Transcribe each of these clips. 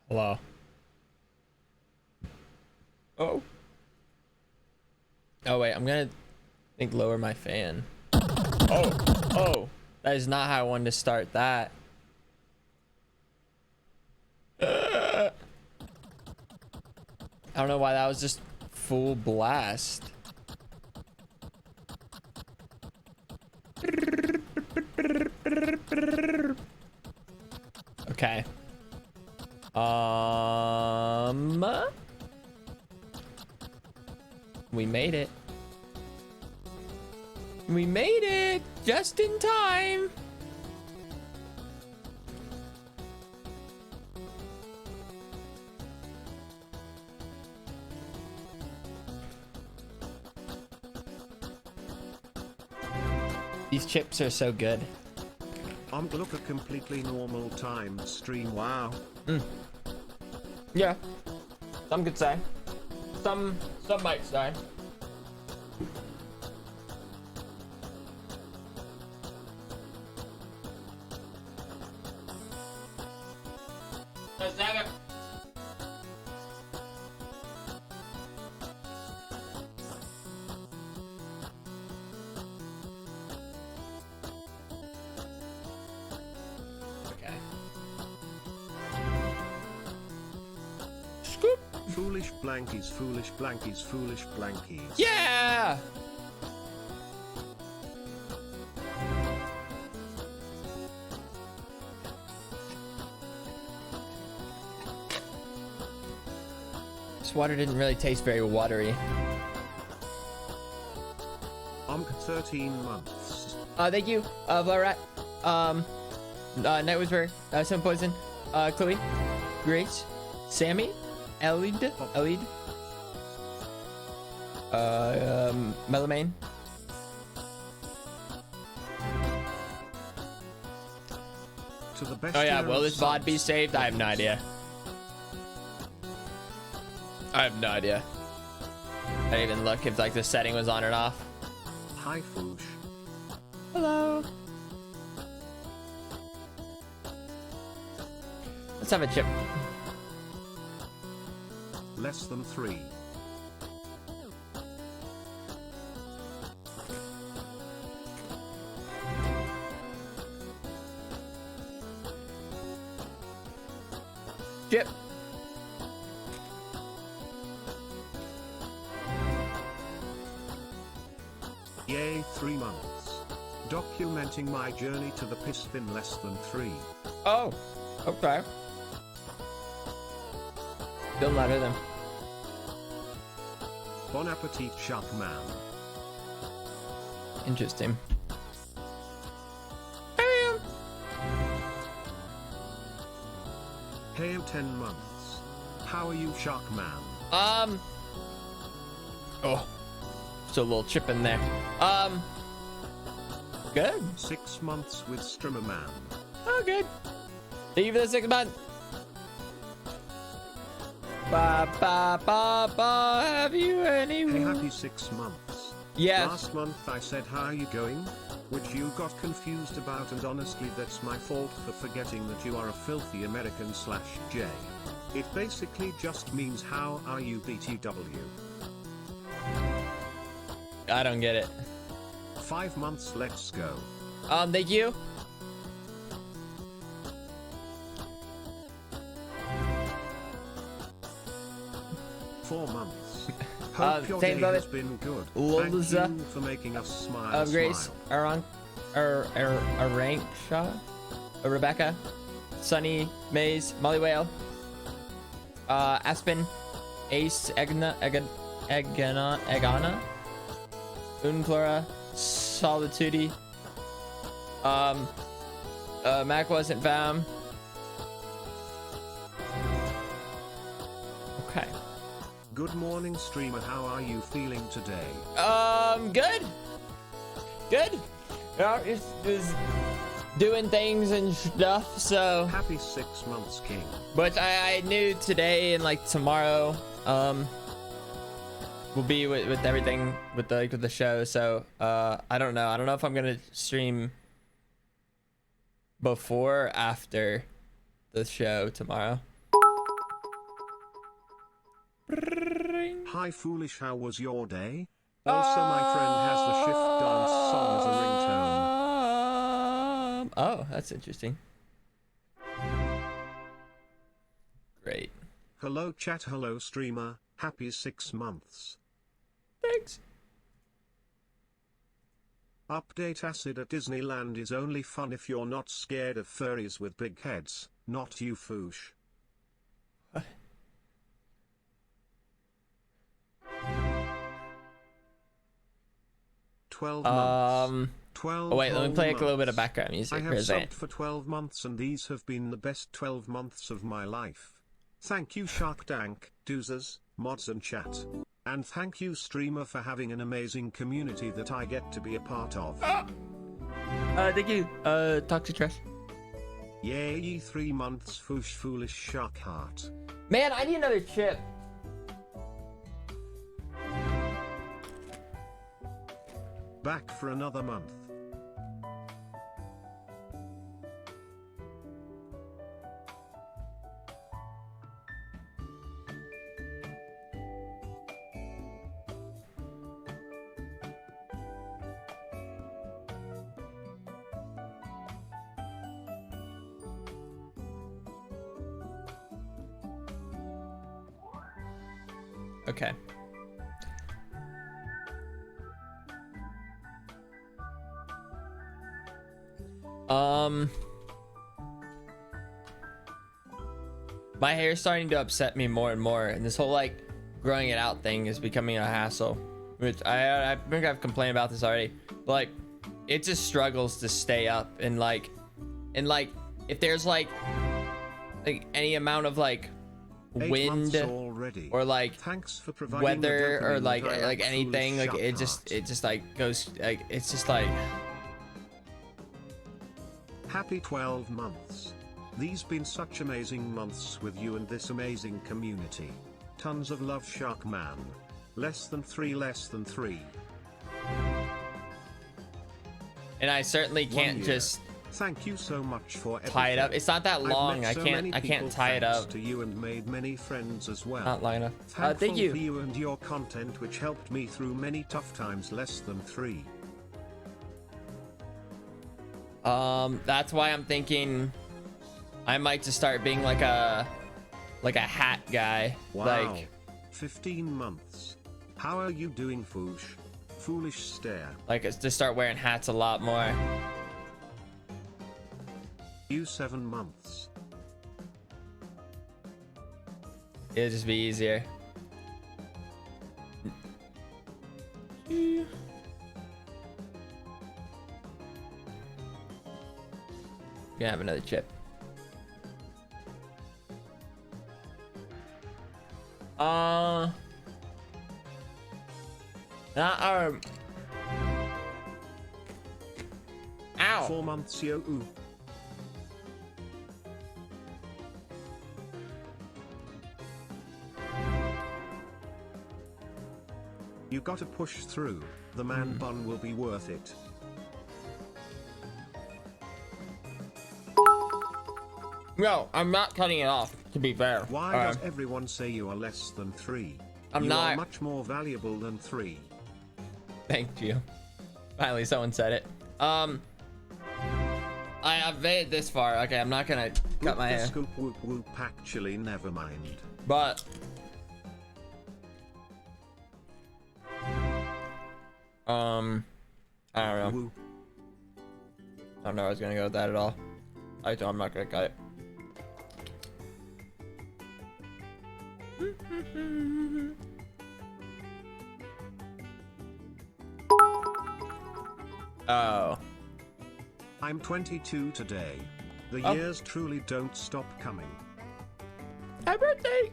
Hello. Oh. Oh wait, I'm gonna lower my fan. Oh. That is not how I wanted to start that. I don't know why that was just full blast. Okay. We made it. We made it just in time. These chips are so good. Look, a completely normal time stream. Wow. Yeah. Some could say. Some might say. Foolish blankies, foolish blankies, foolish blankies. Yeah! This water didn't really taste very watery. 13 months. Thank you, Vlarat. Night Whisperer, Sun Poison, Chloe, Grace, Sammy, Elid, Melamain. To the best. Oh yeah, will this VOD be saved? I have no idea. I didn't even look if like the setting was on or off. Hi, Foosh. Hello. Let's have a chip. Less than 3. Chip. Yay, 3 months. Documenting my journey to the piss bin. Less than 3. Oh, okay. Still not in them. Bon appetit, Sharkman. Interesting. Hey, 10 months. How are you, Sharkman? Oh, still a little chip in there. Good. 6 months with Strimmerman. Oh, good. Thank you for the 6 months. Ba ba ba ba. Have you any? Hey, happy 6 months. Yes. Last month I said how are you going, which you got confused about, and honestly that's my fault for forgetting that you are a filthy American/J. It basically just means how are you, BTW. I don't get it. 5 months, let's go. Thank you. Four months. Hope your same day has been good. Thank you for making us smile. Grace, Arank, Shaw, Rebecca, Sunny, Maze, Molly Whale, Aspen, Ace, Egana, Unflora, Solitude, Mac wasn't found. Okay. Good morning, streamer. How are you feeling today? Good. Good. Just doing things and stuff, so. Happy 6 months, King. But I knew today and like tomorrow, will be with everything with the show. So, I don't know. I don't know if I'm gonna stream before or after the show tomorrow. Hi Foolish, how was your day? Also, my friend has the shift dance song as a ringtone. Oh, that's interesting. Great. Hello chat, hello streamer, happy 6 months. Thanks. Update: acid at Disneyland is only fun if you're not scared of furries with big heads, not you Foosh. 12 months. 12 Oh wait, let me play a little bit of months. background music. I have Where's that? subbed for 12 months and these have been the best 12 months of my life. Thank you Shark Tank, doozers, mods and chat. And thank you streamer for having an amazing community that I get to be a part of. Thank you. Toxic Trash. Yay, 3 months Foosh Foolish Shark Heart. Man, I need another chip. Back for another month. Okay. My hair's starting to upset me more and more, and this whole like growing it out thing is becoming a hassle. Which I think I've complained about this already. But, like, it just struggles to stay up, and like if there's like any amount of like 8 wind months already. or like Thanks for providing weather the or dopamine like that I like anything, Foolish like Shark it just like goes like it's just like. Happy 12 months. These been such amazing months with you and this amazing community. Tons of love Shark Man. Less than 3, less than 3. And I certainly can't just thank you so much for tie it up. It's not that long. I can't tie it up. To you and made many friends as well. Not long enough. Thankful Thank you. for you and your content which helped me through many tough times. Less than 3. That's why I'm thinking I might just start being like a hat guy. Wow. Like 15 months. How are you doing, Foosh? Foolish stare. Like just start wearing hats a lot more. You 7 months. It'll just be easier. Gonna have another chip. Ow. 4 months yo ooh. You gotta push through. The man bun will be worth it. No, I'm not cutting it off, to be fair. Why does everyone say you are less than 3? I'm you not. are much more valuable than 3. Thank you. Finally, someone said it. I've made it this far. Okay, I'm not gonna cut my hair. Scoop whoop whoop. Actually, never mind. But I don't know. Woo. I don't know. I was gonna go with that at all. I'm not gonna cut it. Oh. I'm 22 today. The years truly don't stop coming. Happy birthday!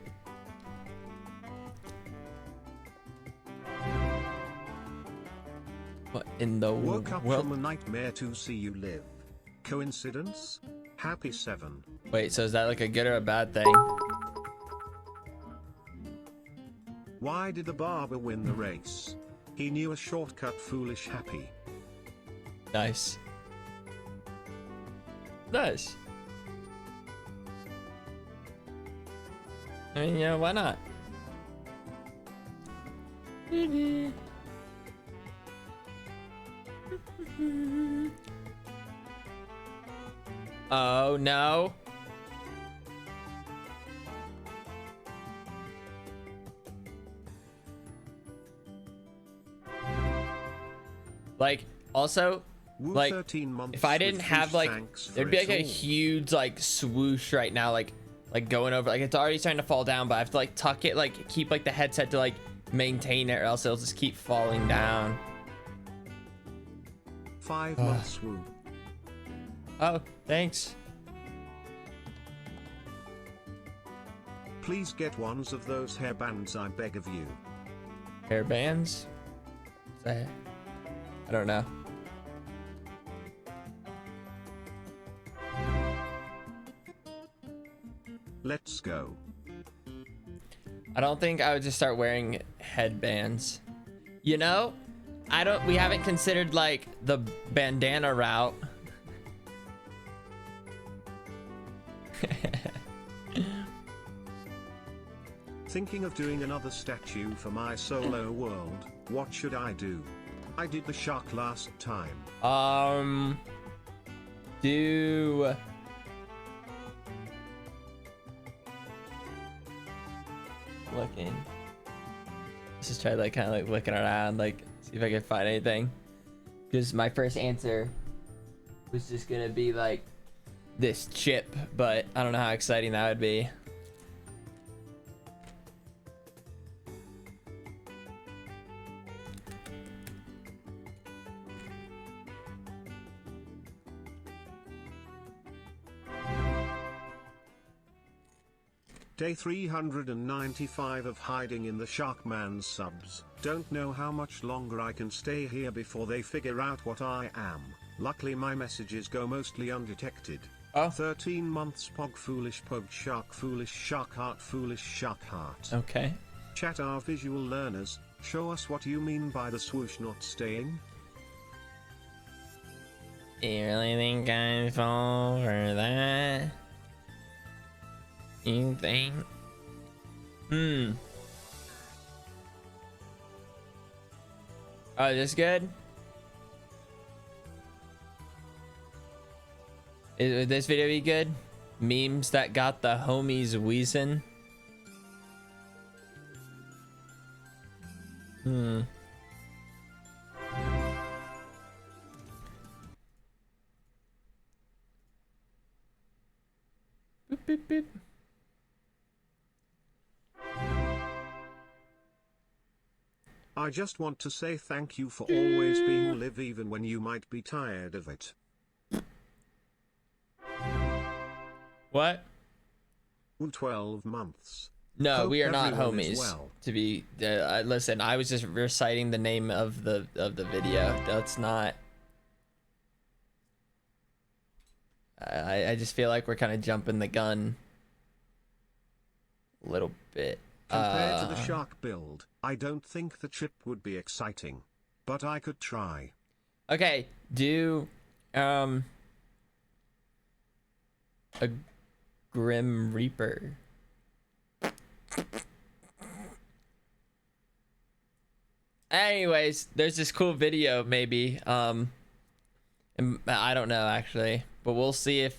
What in the Woke up world? from a nightmare to see you live. Coincidence? Happy 7. Wait, so is that like a good or a bad thing? Why did the barber win the race? He knew a shortcut. Foolish happy. Nice. Nice. I mean, yeah, why not? Oh no. Like, also, like, if I didn't have, like, there'd be like a huge, like, swoosh right now, like going over, like, it's already starting to fall down, but I have to, like, tuck it, like, keep, like, the headset to, like, maintain it, or else it'll just keep falling down. 5 months swoop. Oh, thanks. Please get ones of those hairbands, I beg of you. Hairbands? What's that? I don't know. Let's go. I don't think I would just start wearing headbands. You know, we haven't considered, like, the bandana route. Thinking of doing another statue for my solo world. What should I do? I did the shark last time. Do looking. Let's just try, like, kind of like looking around, like, see if I can find anything. Because my first answer was just gonna be like this chip, but I don't know how exciting that would be. Day 395 of hiding in the Sharkman's subs. Don't know how much longer I can stay here before they figure out what I am. Luckily my messages go mostly undetected. 13 months pog foolish shark heart. Okay. Chat, our visual learners, show us what you mean by the swoosh not staying. You really think I'd fall for that? You think? Oh, this good? Would this video be good? Memes that got the homies wheezing. Boop, boop, boop. I just want to say thank you for always being live even when you might be tired of it. What? 12 months. No, Hope we are not everyone is homies. well. To be listen, I was just reciting the name of the video. That's not. I just feel like we're kind of jumping the gun a little bit. Compared to the shark build, I don't think the trip would be exciting, but I could try. Okay, do a Grim Reaper. Anyways, there's this cool video maybe. And I don't know actually, but we'll see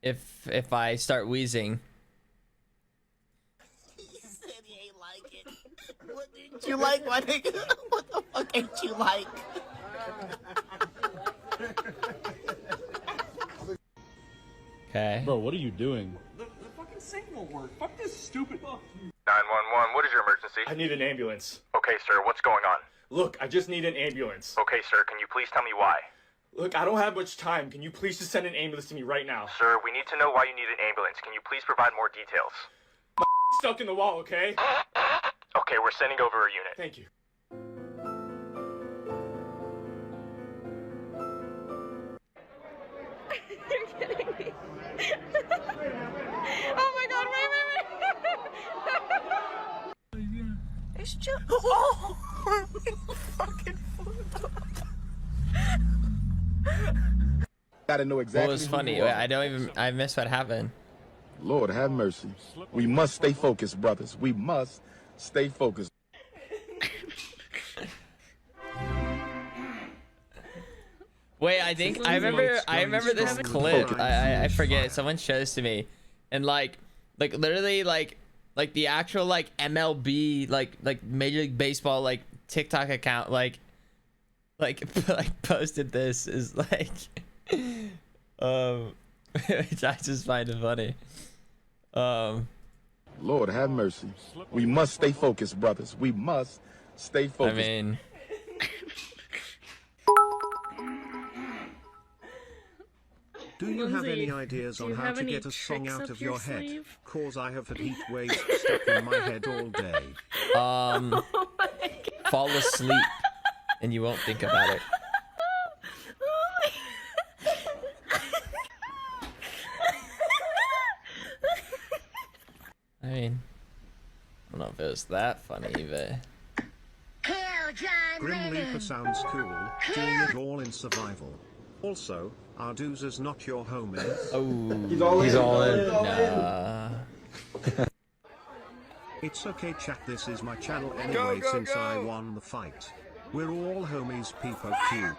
if I start wheezing. What didn't you like, my nigga? What the fuck ain't you like? Okay. Bro, what are you doing? The fucking sync won't work. Fuck this stupid. 911, what is your emergency? I need an ambulance. Okay, sir, what's going on? Look, I just need an ambulance. Okay, sir, can you please tell me why? Look, I don't have much time. Can you please just send an ambulance to me right now? Sir, we need to know why you need an ambulance. Can you please provide more details? Stuck in the wall, okay? Okay, we're sending over a unit. Thank you. You're kidding me. Oh my god, wait. It's just. Oh! Fucking Gotta know exactly. What was funny? I missed what happened. Lord have mercy. We must stay focused, brothers. We must stay focused. Wait, I think I remember this clip. I forget. Someone showed this to me, and like literally like the actual like MLB like Major League Baseball like TikTok account like posted this is like which I just find it funny. Lord have mercy. We must stay focused, brothers. We must stay focused. I mean, do you have Lindsay, any ideas do on you how have to any get a song tricks out up of your your head? sleeve? Cause I have had heat waves stuck in my head all day. Oh my God. fall asleep and you won't think about it. I mean, I don't know if it was that funny, but Grim Reaper sounds cool, doing it all in survival. Also, our dudes is not your homie. oh, He's all in. nah. It's okay chat, this is my channel anyway since I won the fight. We're all homies, peepo cute.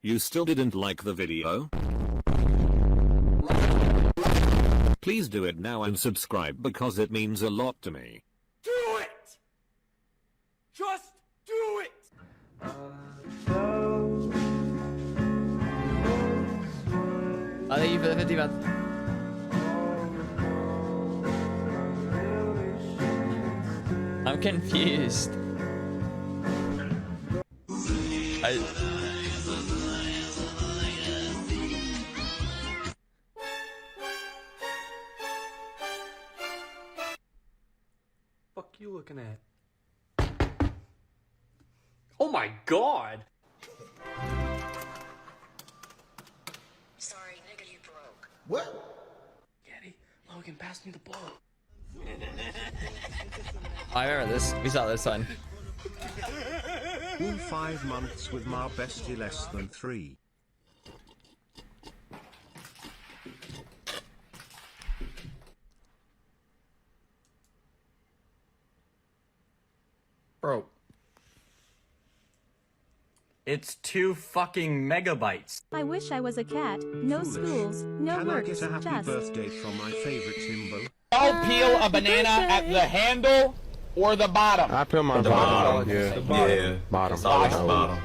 You still didn't like the video? Please do it now and subscribe because it means a lot to me. Do it! Just do it! I think you for the 50 month. I'm confused. Fuck you looking at? Oh my God! Sorry, nigga, you broke. What? Getty, Logan, pass me the ball. I remember this. We saw this one. In 5 months with my bestie less than 3. Bro. It's 2 fucking megabytes. I wish I was a cat. No Foolish. schools, no Can work, I get a happy just. birthday from my favorite Timbo? I'll peel a banana at the handle or the bottom. I put my bottom. Yeah. Yeah. Bottom. Bottom.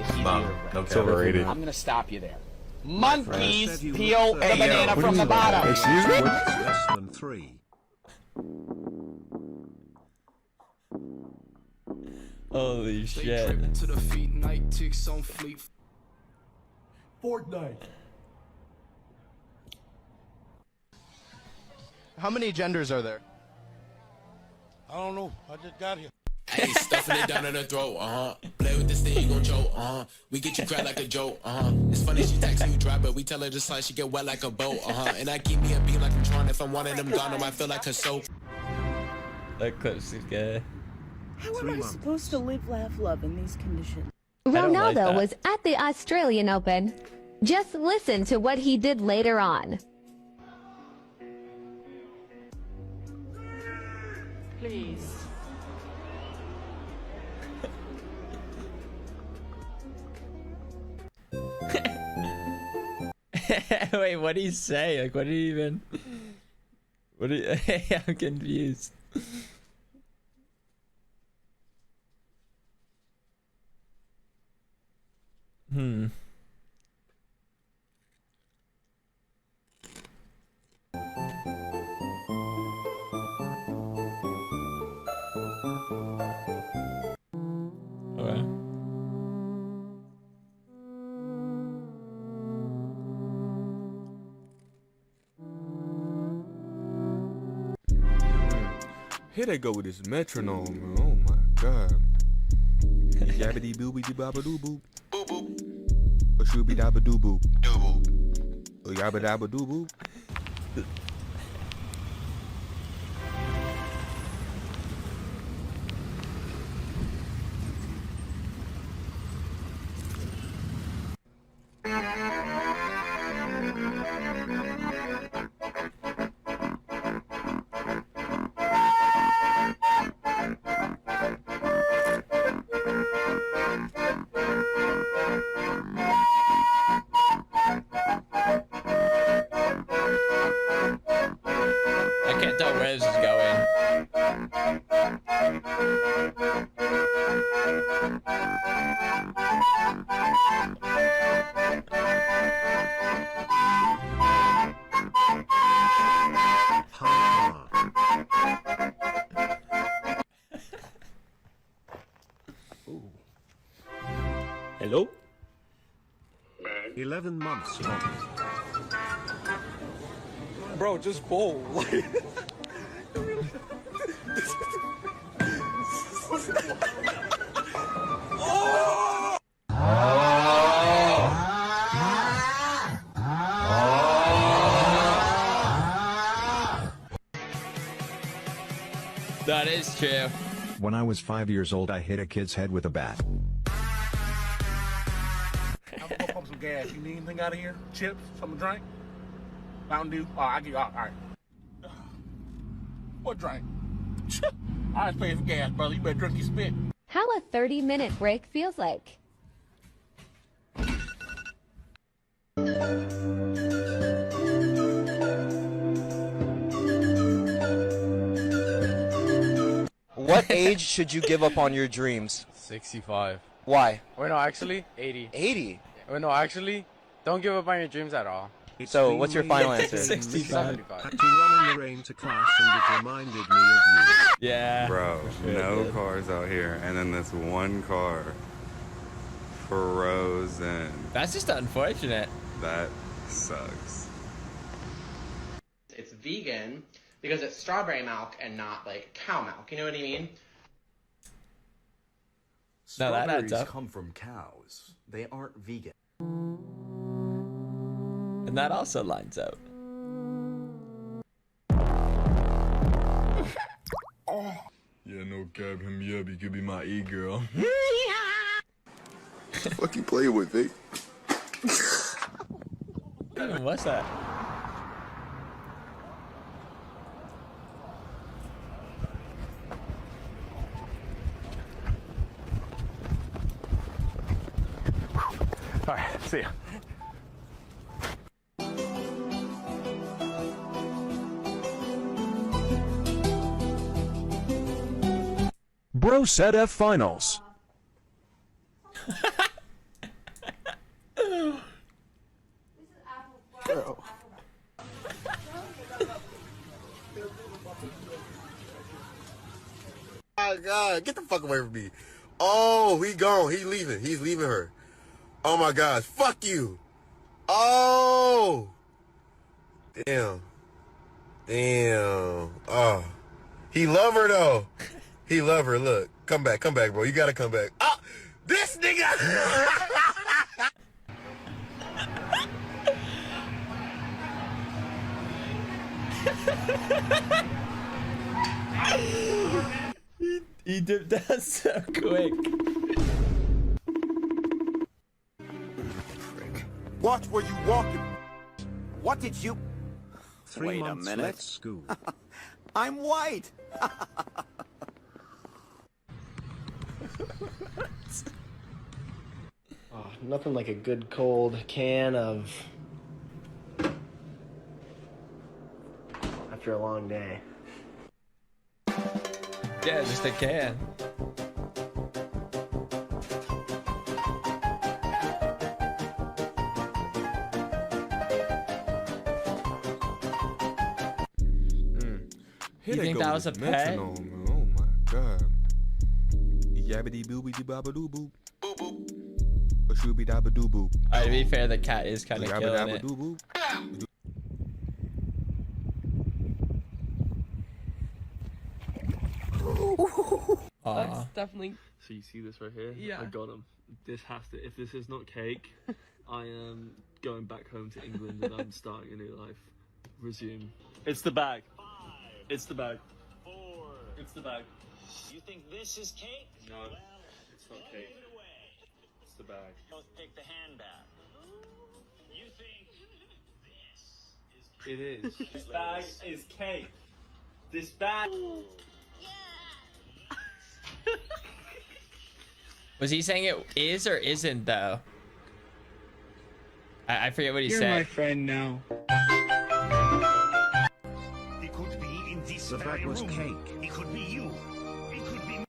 It's overrated. I'm gonna stop you there. Monkeys Said you peel were the thirty. banana What from is the that? bottom. Excuse me? Less than 3. Holy shit. To the feet, night ticks on fleet. Fortnite. How many genders are there? I don't know. I just got here. Hey, stuffing it down in her throat, Play with this thing, you gon' choke, We get you cry like a joke, It's funny she text you dry, but we tell her just like she get wet like a boat, And I keep me a beat like I'm trying. If I'm wanting them gone, I feel like her soap. That clip's good. How am 3 I months. supposed to live, laugh, love in these conditions? don't like Ronaldo that. was at the Australian Open. Just listen to what he did later on. Please. Wait, what did he say? Like, what did he even? What did? I'm confused. Okay. Here they go with this metronome, man. Oh my God. Yabbity boobity babba doo boop. Boop boop. Or shooby dabba doo boop. Doo boop. Or yabba dabba doo boop. 11 months Tom. Bro, just bowl. That is true. When I was 5 years old, I hit a kid's head with a bat. I'm gonna pump some gas. You need anything out of here? Chips? Something to drink? Mountain Dew? Oh, I get all right. What drink? I just paid for gas, brother. You better drink your spit. How a 30-minute break feels like. What age should you give up on your dreams? 65. Why? Wait, no, actually, 80. 80? Wait, no, actually, don't give up on your dreams at all. So, what's your final answer? 65. Had to run in the rain to class and it reminded me of you. Yeah. Bro, no cars out here, and then this one car frozen. That's just unfortunate. That sucks. It's vegan because it's strawberry milk and not like cow milk. You know what I mean? No, that adds up. come from cows. They aren't vegan. And that also lines out. Yeah, no cap, him me up. You could be my e-girl. Fuck you playing with, Vic? What's that? All right, see ya. Bro said F finals. Bro. Oh God, get the fuck away from me. Oh, he gone. He leaving. He's leaving her. Oh my gosh, fuck you. Oh. Damn. Damn. Oh. He love her though. He love her. Look. Come back, bro. You gotta come back. Ah, this nigga. He dipped that so quick. Watch where you walking. What did you... 3 Wait months a minute. Let's school. I'm white. Oh, nothing like a good cold can of... after a long day. Yeah, just a can. Here You they think go that with was a this pet? metronome, man. Oh my god. Yabbity boobity babadoo boop. Boop boop. A shooby dabadoo boop. Alright, to be fair, the cat is kind of killing it. Boop. Aw. Definitely. So you see this right here? Yeah. I got him. This has to. If this is not cake, I am going back home to England and I'm starting a new life. Resume. It's the bag. It's the bag. It's the bag. You think this is cake? No, it's not cake. It's the bag. Both pick the handbag. You think this is It is. This bag is cake. This bag. Was he saying it is or isn't though? I forget what he You're said. my friend now. It could be in this The bag was cake. It could be you. It could be...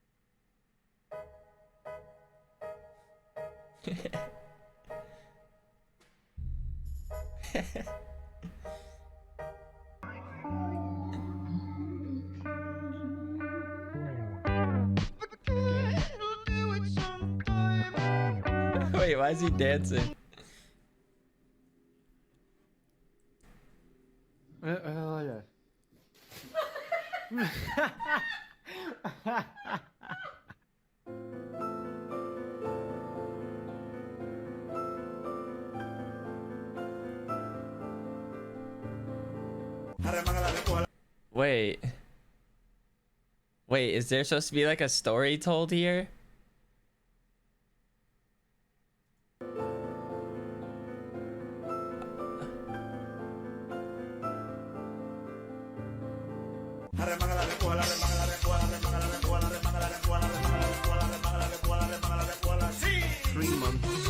Wait, why is he dancing? Wait. Wait, is there supposed to be like a story told here?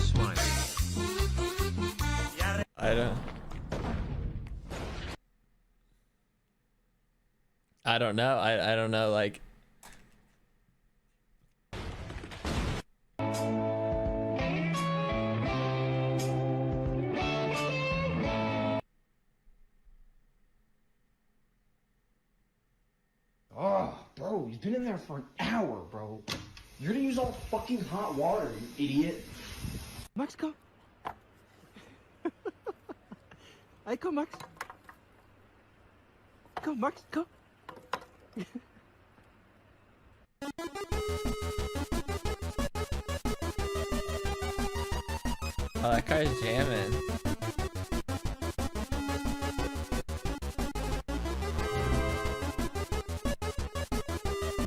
Smiling. I don't know. I don't know, like. Oh, bro, he's been in there for an hour, bro. You're gonna use all fucking hot water, you idiot. Max, go. Hey, go, Max. Go, Max, go. Oh, that car's jamming.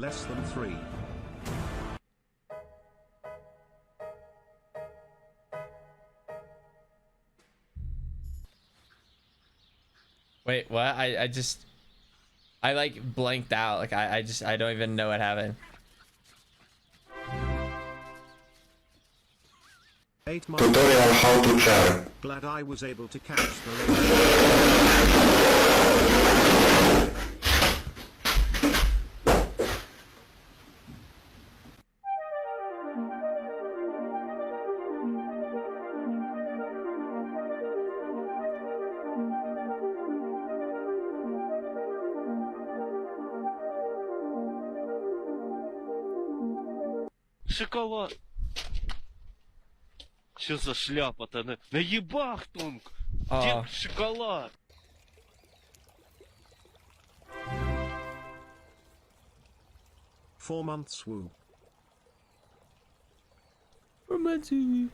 Less than 3. Wait, what? I like blanked out. Like I don't even know what happened. 8 months. Tutorial how to char. Glad I was able to catch the Шоколад. Что за шляпа-то? Наебах, Томк! Где шоколад? Four months woo. 4 months woo.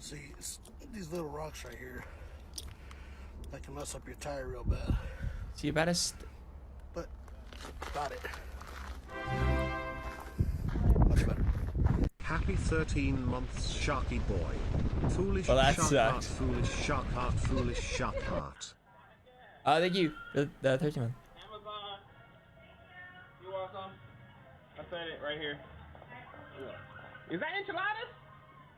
See, it's these little rocks right here that can mess up your tire real bad. So you better but got it. Happy 13 months, Sharky boy. Foolish Well, that shark sucked. heart, foolish shark heart, foolish shark heart. Oh, thank you. The 13 one. Amazon. You want some? I said it right here. Is that enchiladas?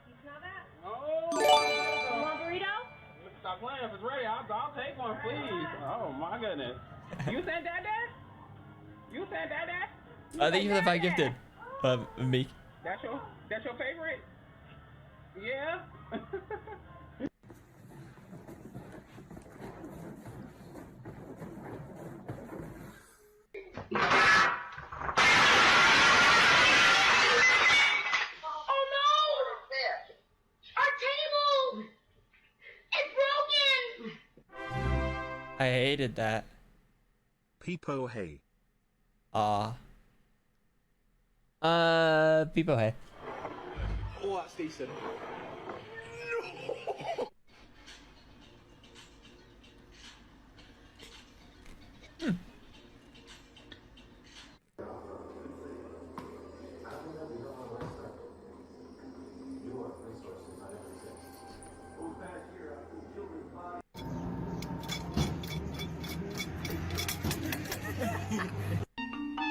You smell that? No. You want a burrito? Stop playing. If it's ready, I'll take one, please. Oh my goodness. You said that? You said that? Oh, thank you for the 5 gifted. Meek. That's your favorite? Yeah. Oh no! Our table! It's broken! I hated that. Peepo hey. People, hey. Oh, that's decent.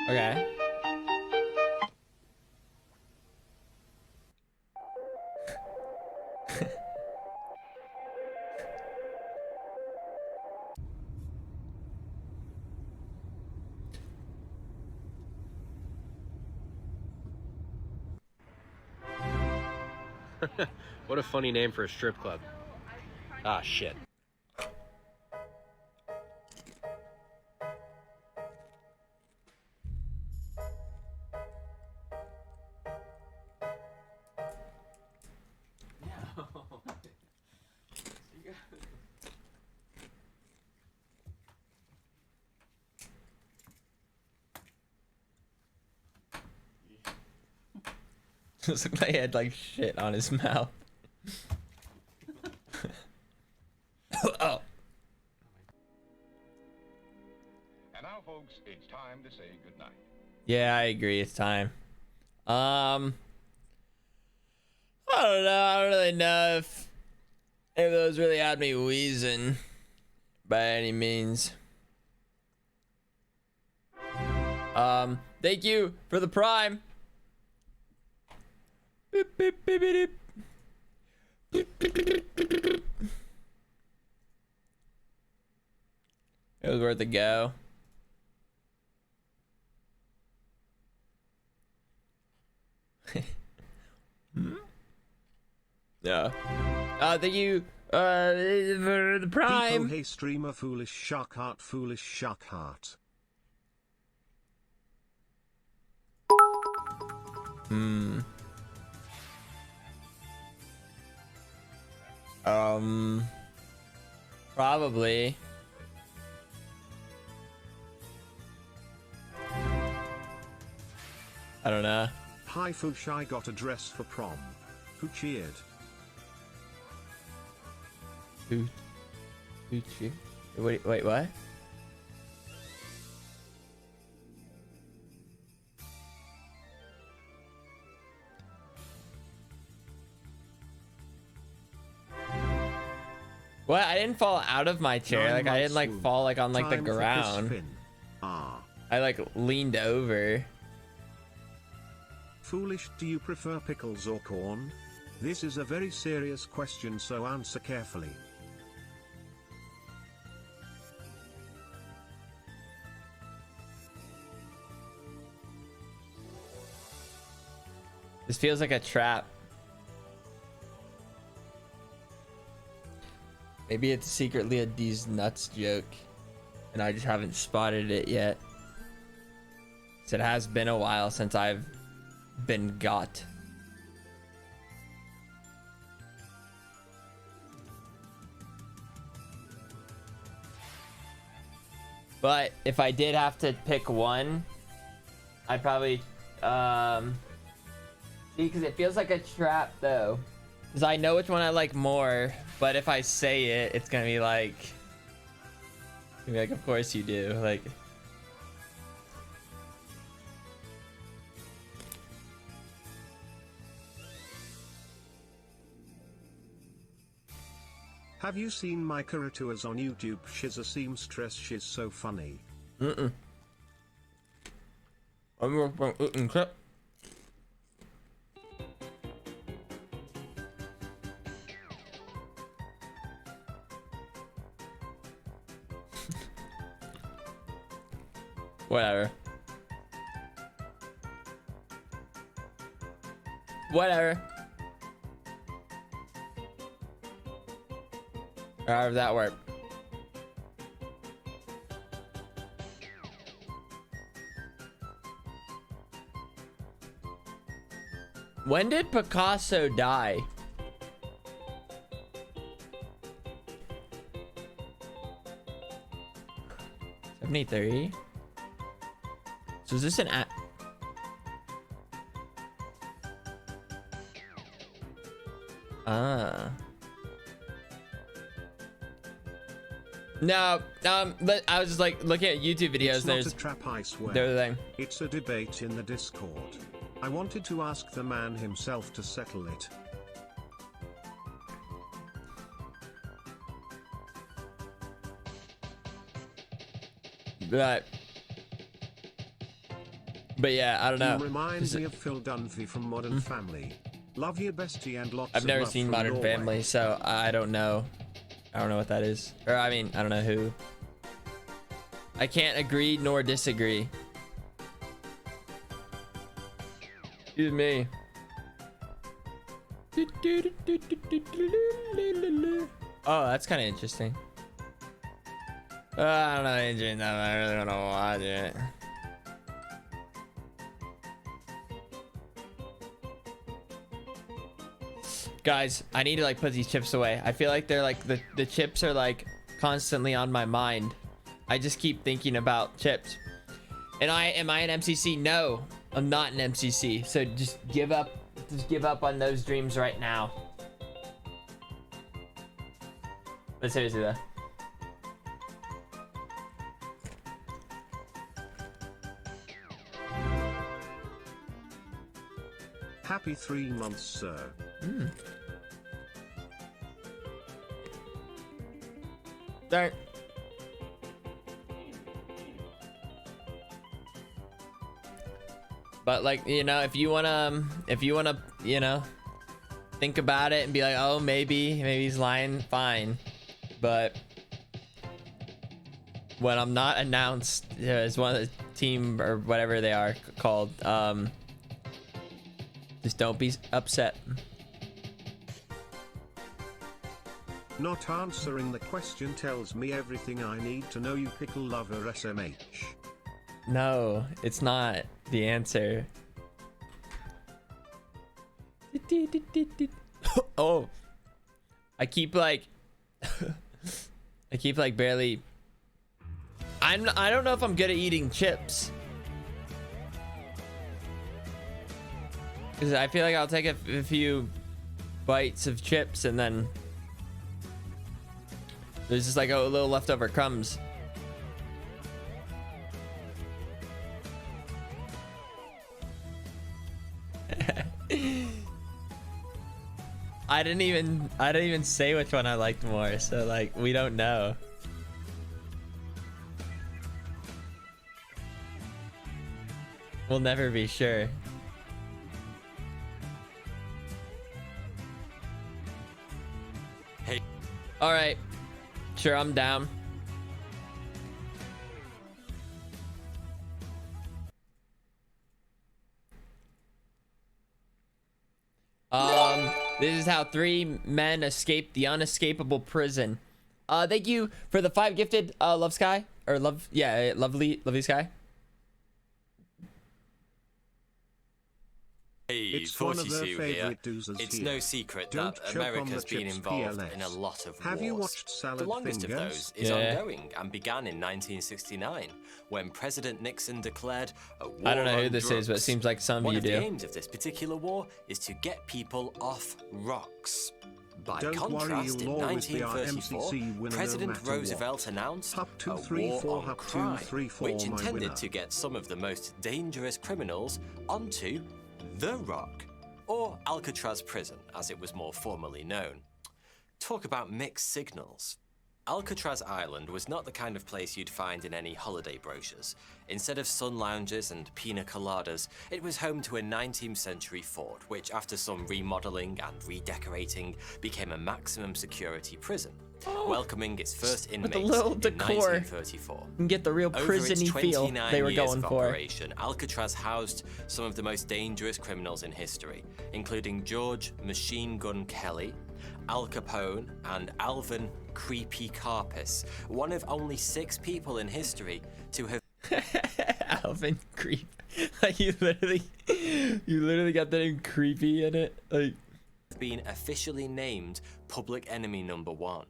Okay. What a funny name for a strip club. Ah, shit. Looks like he had like shit on his mouth. Oh. And now, folks, it's time to say goodnight. Yeah, I agree. It's time. I don't know. I don't really know if those really had me wheezing by any means. Thank you for the prime. Beep, beep, beep, beep, beep. Beep, beep, beep, beep, beep, beep. It was worth a go. Yeah. Thank you for the prime. People, hey streamer, foolish shark heart, foolish shark heart. Probably. I don't know. Hi Foosh, I got a dress for prom. Who cheered? Who cheered? Wait, what? What? I didn't fall out of my chair. Like I didn't like fall like on like the ground. I like leaned over. Foolish, do you prefer pickles or corn? This is a very serious question, so answer carefully. This feels like a trap. Maybe it's secretly a D's nuts joke, and I just haven't spotted it yet. So it has been a while since I've been got. But if I did have to pick one, I'd probably see, because it feels like a trap though. Because I know which one I like more, but if I say it, it's gonna be like, of course you do. Like, have you seen my Karatuas on YouTube? She's a seamstress, she's so funny. I'm clip. Whatever. Whatever. However that work. When did Picasso die? '73. So is this an No, but I was just like looking at YouTube videos. It's not a trap, I swear. There's the thing. It's a debate in the Discord. I wanted to ask the man himself to settle it. Right. But yeah, I don't know. You remind me of Phil Dunphy from Modern Family. Love you, bestie, and lots I've of never love seen from Modern Norway. Family, so I don't know. I don't know what that is. Or I mean, I don't know who. I can't agree nor disagree. Excuse me. Oh, that's kind of interesting. I don't know anything that I really want to watch it. Guys, I need to like put these chips away. I feel like they're like the chips are like constantly on my mind. I just keep thinking about chips. And am I an MCC? No. I'm not an MCC, so just give up on those dreams right now. But seriously though. Happy 3 months, sir. Darn. But like, you know, if you wanna, you know, think about it and be like, oh, maybe he's lying, fine. But when I'm not announced as one of the team or whatever they are called, just don't be upset. Not answering the question tells me everything I need to know, you pickle lover SMH. No, it's not the answer. Oh, I keep like barely. I don't know if I'm good at eating chips. Cause I feel like I'll take a few bites of chips and then there's just like a little leftover crumbs. I didn't even say which one I liked more, so like we don't know. We'll never be sure. Hey. All right. Sure, I'm down. This is how 3 men escaped the unescapable prison. Thank you for the 5 gifted, Love Sky, or Love, yeah, Lovely Sky. Hey, 42 here. It's no secret that America's been involved in a lot of wars. Have you watched Salad The longest of Fingers? those is ongoing and began in 1969 when President Nixon declared a war I don't know who on this is, but it seems like some of One you of do. the aims of this particular war is to get people off rocks. By Don't contrast, worry, in you'll always be our 1934, MCC winner no President matter Roosevelt what. announced Hop a 234, war on hop crime, 234, which my intended winner. to get some of the most dangerous criminals onto the Rock, or Alcatraz prison, as it was more formally known. Talk about mixed signals. Alcatraz Island was not the kind of place you'd find in any holiday brochures. Instead of sun lounges and pina coladas, it was home to a 19th century fort, which after some remodeling and redecorating became a maximum security prison, welcoming its first inmates with a little in decor 1934. And get the real prison-y feel they were going for. Operation, Alcatraz housed some of the most dangerous criminals in history, including George Machine Gun Kelly, Al Capone, and Alvin Creepy Carpus, one of only 6 people in history to have Alvin Creep. Like you literally got that name Creepy in it. Like been officially named public enemy number 1.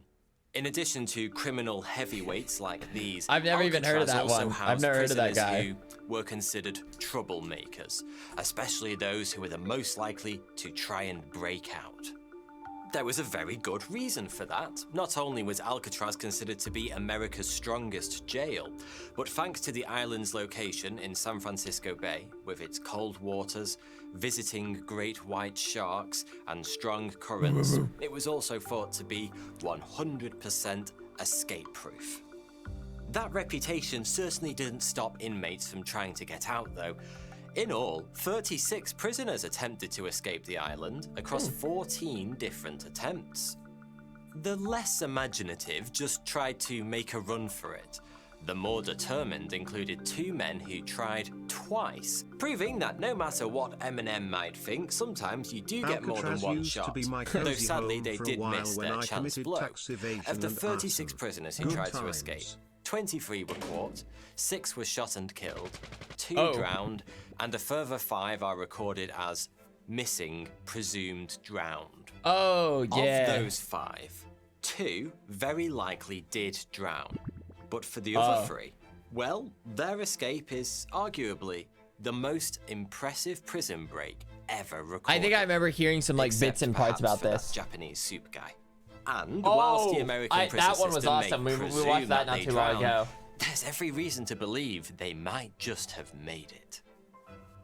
In addition to criminal heavyweights like these, I've never even heard of that Alcatraz also one. I've housed never heard of that prisoners guy. who were considered troublemakers, especially those who were the most likely to try and break out. There was a very good reason for that. Not only was Alcatraz considered to be America's strongest jail, but thanks to the island's location in San Francisco Bay, with its cold waters, visiting great white sharks, and strong currents, it was also thought to be 100% escape-proof. That reputation certainly didn't stop inmates from trying to get out, though. In all, 36 prisoners attempted to escape the island across 14 different attempts. The less imaginative just tried to make a run for it. The more determined included 2 men who tried twice, proving that no matter what Eminem might think, sometimes you do get more than one shot, though sadly they did miss their chance blow. Of the 36 prisoners who tried to escape, 23 were caught, 6 were shot and killed, 2 drowned, and a further 5 are recorded as missing, presumed drowned. Oh, yeah. Of those 5, 2 very likely did drown. But for the other 3, well, their escape is arguably the most impressive prison break ever recorded. I think I remember hearing some like Except bits and parts perhaps about for this. that Japanese soup guy. And whilst the American prison that one was system awesome. may We presume watched that not they too long drowned, ago. there's every reason to believe they might just have made it.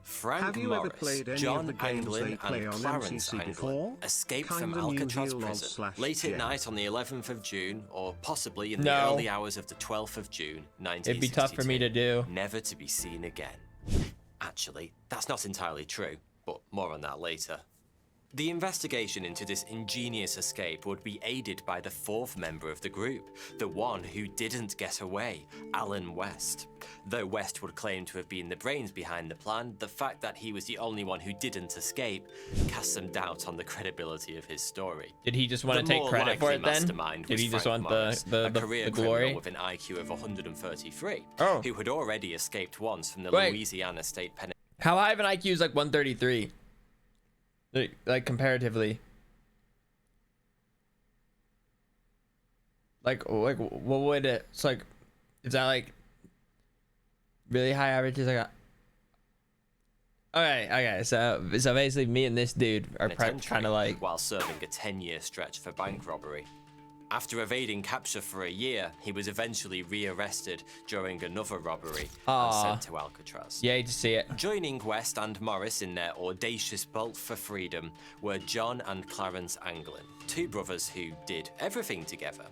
Frank Have you Morris, ever played any John of the games Anglin, they play and on Clarence MCC Anglin before? escaped from Kinda new Alcatraz heel prison slash late at J. night on the 11th of June, or possibly in the No. early hours of the 12th of June, 1962. It'd be tough for me to do. Never to be seen again. Actually, that's not entirely true, but more on that later. The investigation into this ingenious escape would be aided by the fourth member of the group, the one who didn't get away, Alan West. Though West would claim to have been the brains behind the plan, the fact that he was the only one who didn't escape casts some doubt on the credibility of his story. Did he just want to The take more credit for likely it then? mastermind Did was he just Frank want Morris, the a career glory? criminal with an IQ of 133, Oh. who had already escaped once from the Wait. Louisiana State Penitentiary. How high of an IQ is like 133? Like comparatively. Like what would it? It's like, is that like really high averages? Like, okay. So basically, me and this dude are trying to like. While serving a 10-year stretch for bank robbery. After evading capture for a year, he was eventually rearrested during another robbery and sent to Alcatraz. Yeah, to see it. Joining West and Morris in their audacious bolt for freedom were John and Clarence Anglin, two brothers who did everything together.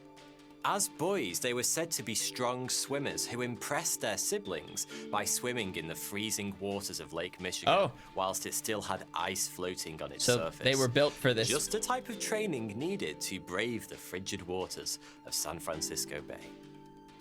As boys, they were said to be strong swimmers who impressed their siblings by swimming in the freezing waters of Lake Michigan whilst it still had ice floating on its surface. They were built for this. Just the type of training needed to brave the frigid waters of San Francisco Bay.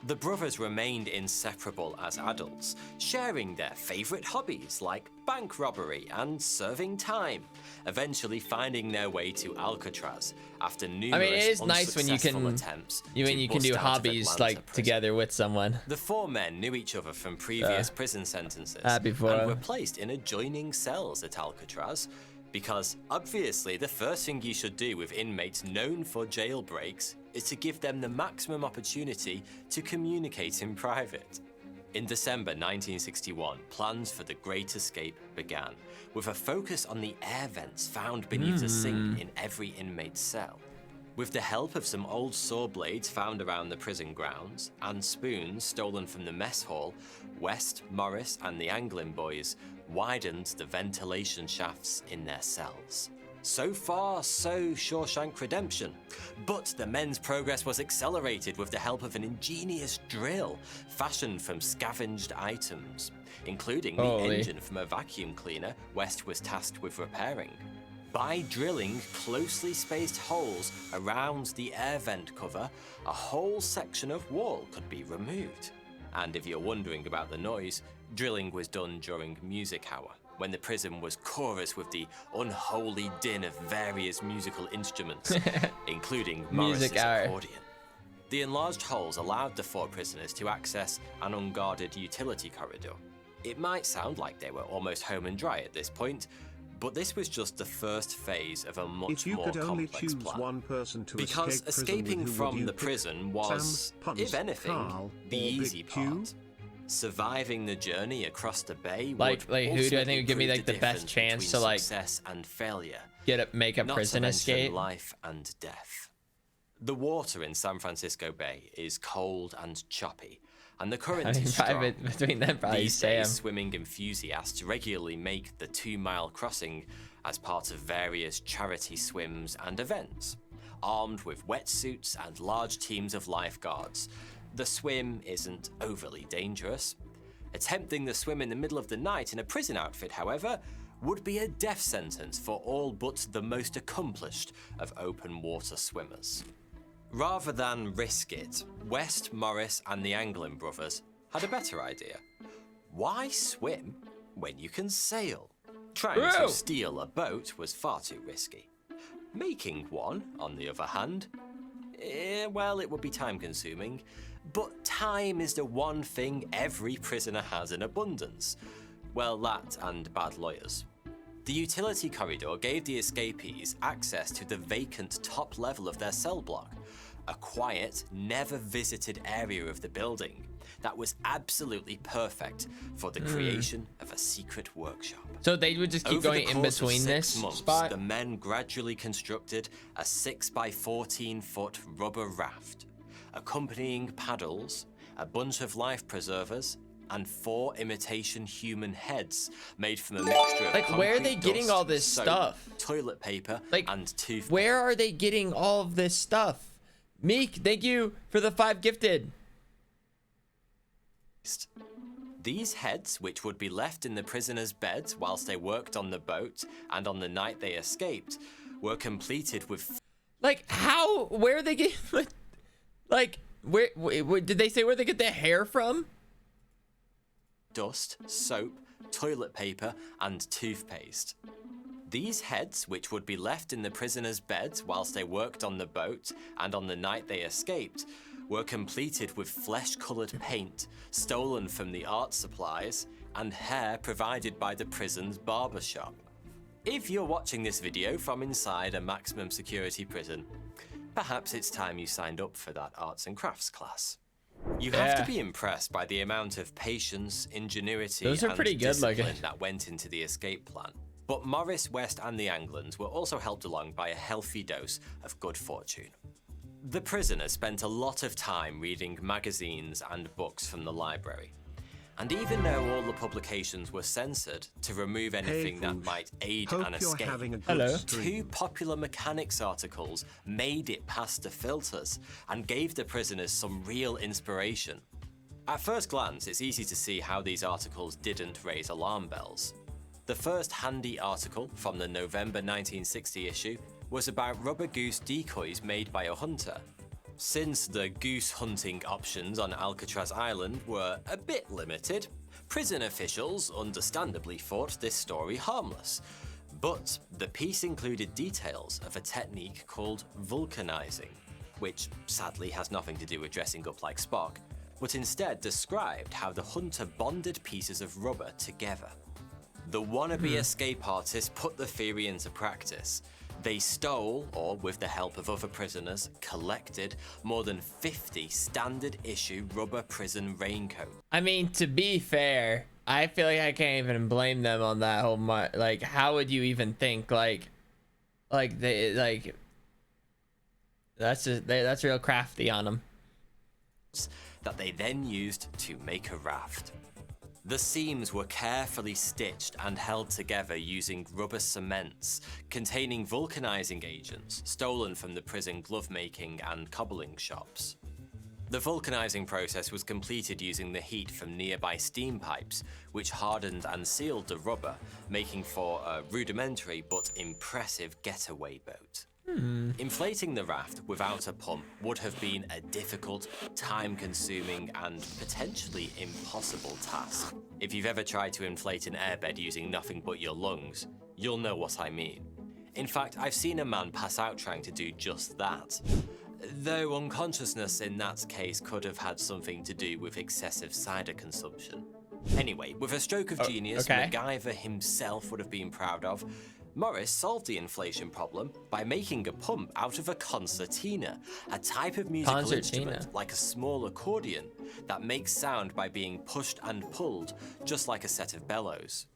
The brothers remained inseparable as adults, sharing their favorite hobbies like bank robbery and serving time, eventually finding their way to Alcatraz after numerous it is nice when you can attempts do bust out of hobbies Atlanta like prison. together with someone. The four men knew each other from previous prison sentences happy for and him. were placed in adjoining cells at Alcatraz because obviously the first thing you should do with inmates known for jailbreaks is to give them the maximum opportunity to communicate in private. In December 1961, plans for the Great Escape began, with a focus on the air vents found beneath the sink in every inmate's cell. With the help of some old saw blades found around the prison grounds and spoons stolen from the mess hall, West, Morris, and the Anglin boys widened the ventilation shafts in their cells. So far, so Shawshank Redemption. But the men's progress was accelerated with the help of an ingenious drill fashioned from scavenged items, including the engine from a vacuum cleaner West was tasked with repairing. By drilling closely spaced holes around the air vent cover, a whole section of wall could be removed. And if you're wondering about the noise, drilling was done during music hour, when the prison was chorus with the unholy din of various musical instruments, including Morris's accordion. The enlarged holes allowed the four prisoners to access an unguarded utility corridor. It might sound like they were almost home and dry at this point, but this was just the first phase of a much more complex plan. If you could only choose one person to because escaping from the prison was, Sam, if anything, Carl, the or easy Big Q? part. Surviving the journey across the bay Like would who do I think ultimately would give me prove like the best difference chance between to like success and failure, make a not prison to mention escape? life and death. The water in San Francisco Bay is cold and choppy, and the current is strong. Between them, probably These Sam. days, swimming enthusiasts regularly make the 2-mile crossing as part of various charity swims and events. Armed with wetsuits and large teams of lifeguards, the swim isn't overly dangerous. Attempting the swim in the middle of the night in a prison outfit, however, would be a death sentence for all but the most accomplished of open water swimmers. Rather than risk it, West, Morris, and the Anglin brothers had a better idea. Why swim when you can sail? Trying to steal a boat was far too risky. Making one, on the other hand, well, it would be time-consuming, but time is the one thing every prisoner has in abundance. Well, that and bad lawyers. The utility corridor gave the escapees access to the vacant top level of their cell block, a quiet, never visited area of the building that was absolutely perfect for the creation of a secret workshop. So they would just keep Over going the in course of between 6 this months, spot? the men gradually constructed a 6 by 14 foot rubber raft, accompanying paddles, a bunch of life preservers, and 4 imitation human heads made from a mixture of Like, where are they concrete getting dust, all this soap, stuff? toilet paper, Like, and toothpaste. Where are they getting all of this stuff? Meek, thank you for the 5 gifted. These heads, which would be left in the prisoners' beds whilst they worked on the boat and on the night they escaped, were completed with... Like, how? Where are they getting... Like, where did they say where they get the hair from? Dust, soap, toilet paper, and toothpaste. These heads, which would be left in the prisoners' beds whilst they worked on the boat and on the night they escaped, were completed with flesh-coloured paint stolen from the art supplies and hair provided by the prison's barber shop. If you're watching this video from inside a maximum security prison, perhaps it's time you signed up for that arts and crafts class. You have to be impressed by the amount of patience, ingenuity, Those are and pretty good discipline looking. that went into the escape plan. But Morris, West, and the Anglins were also helped along by a healthy dose of good fortune. The prisoners spent a lot of time reading magazines and books from the library. And even though all the publications were censored to remove anything that might aid an escape, 2 popular mechanics articles made it past the filters and gave the prisoners some real inspiration. At first glance, it's easy to see how these articles didn't raise alarm bells. The first handy article from the November 1960 issue was about rubber goose decoys made by a hunter. Since the goose hunting options on Alcatraz Island were a bit limited, prison officials understandably thought this story harmless. But the piece included details of a technique called vulcanizing, which sadly has nothing to do with dressing up like Spock, but instead described how the hunter bonded pieces of rubber together. The wannabe escape artists put the theory into practice. They stole, or with the help of other prisoners, collected more than 50 standard issue rubber prison raincoats. I mean, to be fair, I feel like I can't even blame them on that whole like, how would you even think like they like that's just that's real crafty on them. That they then used to make a raft. The seams were carefully stitched and held together using rubber cements containing vulcanizing agents stolen from the prison glove-making and cobbling shops. The vulcanizing process was completed using the heat from nearby steam pipes, which hardened and sealed the rubber, making for a rudimentary but impressive getaway boat. Inflating the raft without a pump would have been a difficult, time-consuming, and potentially impossible task. If you've ever tried to inflate an airbed using nothing but your lungs, you'll know what I mean. In fact, I've seen a man pass out trying to do just that. Though unconsciousness in that case could have had something to do with excessive cider consumption. Anyway, with a stroke of genius MacGyver himself would have been proud of, Morris solved the inflation problem by making a pump out of a concertina, a type of musical instrument like a small accordion that makes sound by being pushed and pulled, just like a set of bellows.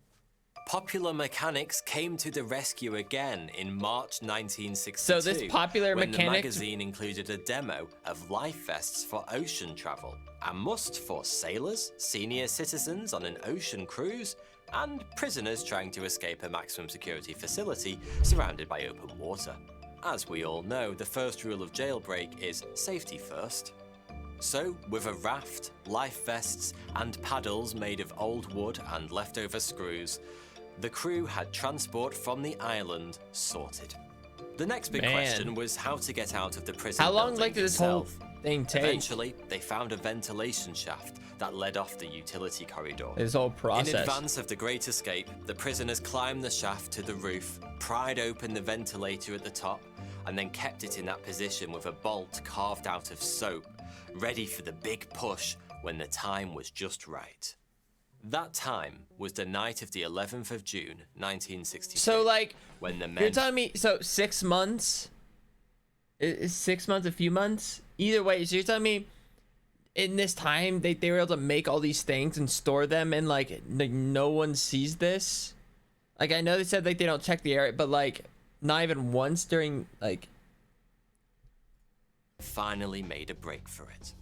Popular Mechanics came to the rescue again in March 1962. So this Popular when Mechanics, the magazine included a demo of life vests for ocean travel, a must for sailors, senior citizens on an ocean cruise, and prisoners trying to escape a maximum security facility surrounded by open water. As we all know, the first rule of jailbreak is safety first. So, with a raft, life vests, and paddles made of old wood and leftover screws, the crew had transport from the island sorted. The next big question was how to get out of the prison. How long did this whole thing take? Eventually, they found a ventilation shaft that led off the utility corridor. This whole process. In advance of the Great Escape, the prisoners climbed the shaft to the roof, pried open the ventilator at the top, and then kept it in that position with a bolt carved out of soap, ready for the big push when the time was just right. That time was the night of the 11th of June, 1962. So, like, when the men... you're telling me, so 6 months Is 6 months a few months? Either way, so you're telling me in this time they were able to make all these things and store them and like no one sees this? Like I know they said like they don't check the area, but like not even once during like. Finally made a break for it.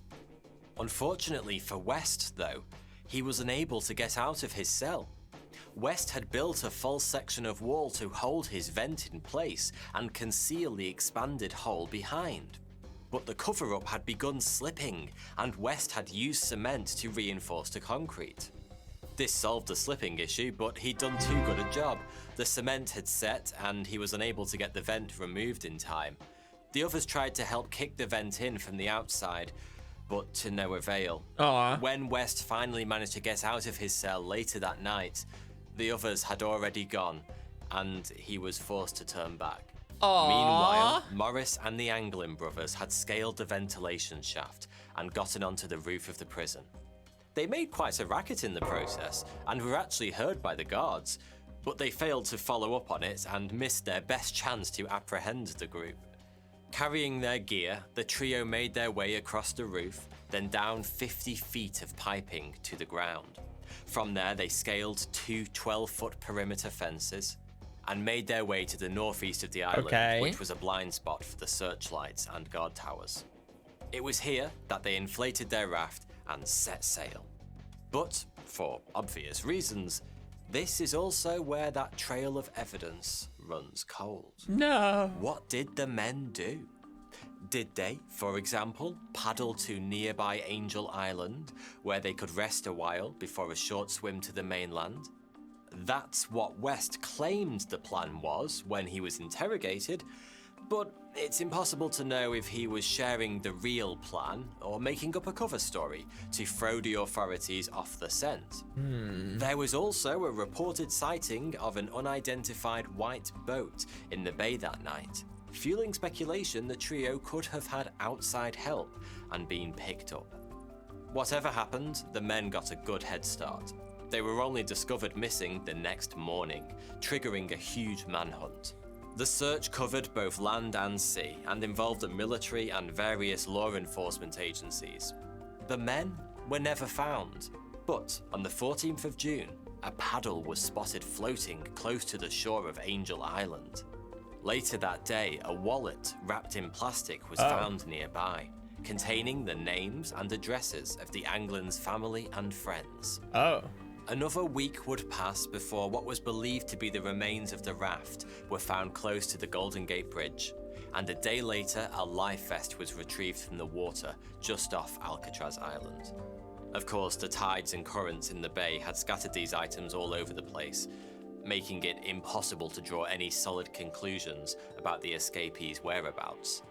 Unfortunately for West, though, he was unable to get out of his cell. West had built a false section of wall to hold his vent in place and conceal the expanded hole behind. But the cover-up had begun slipping, and West had used cement to reinforce the concrete. This solved the slipping issue, but he'd done too good a job. The cement had set, and he was unable to get the vent removed in time. The others tried to help kick the vent in from the outside, but to no avail. Aww. When West finally managed to get out of his cell later that night, the others had already gone, and he was forced to turn back. Aww. Meanwhile, Morris and the Anglin brothers had scaled the ventilation shaft and gotten onto the roof of the prison. They made quite a racket in the process, and were actually heard by the guards, but they failed to follow up on it and missed their best chance to apprehend the group. Carrying their gear, the trio made their way across the roof, then down 50 feet of piping to the ground. From there, they scaled 2 12-foot perimeter fences and made their way to the northeast of the island, which was a blind spot for the searchlights and guard towers. It was here that they inflated their raft and set sail. But, for obvious reasons, this is also where that trail of evidence runs cold. No. What did the men do? Did they, for example, paddle to nearby Angel Island, where they could rest a while before a short swim to the mainland? That's what West claimed the plan was when he was interrogated, but it's impossible to know if he was sharing the real plan or making up a cover story to throw the authorities off the scent. There was also a reported sighting of an unidentified white boat in the bay that night, fueling speculation the trio could have had outside help and been picked up. Whatever happened, the men got a good head start. They were only discovered missing the next morning, triggering a huge manhunt. The search covered both land and sea and involved the military and various law enforcement agencies. The men were never found, but on the 14th of June, a paddle was spotted floating close to the shore of Angel Island. Later that day, a wallet wrapped in plastic was found nearby, containing the names and addresses of the Anglin's family and friends. Another week would pass before what was believed to be the remains of the raft were found close to the Golden Gate Bridge, and a day later a life vest was retrieved from the water just off Alcatraz Island. Of course, the tides and currents in the bay had scattered these items all over the place, making it impossible to draw any solid conclusions about the escapees' whereabouts.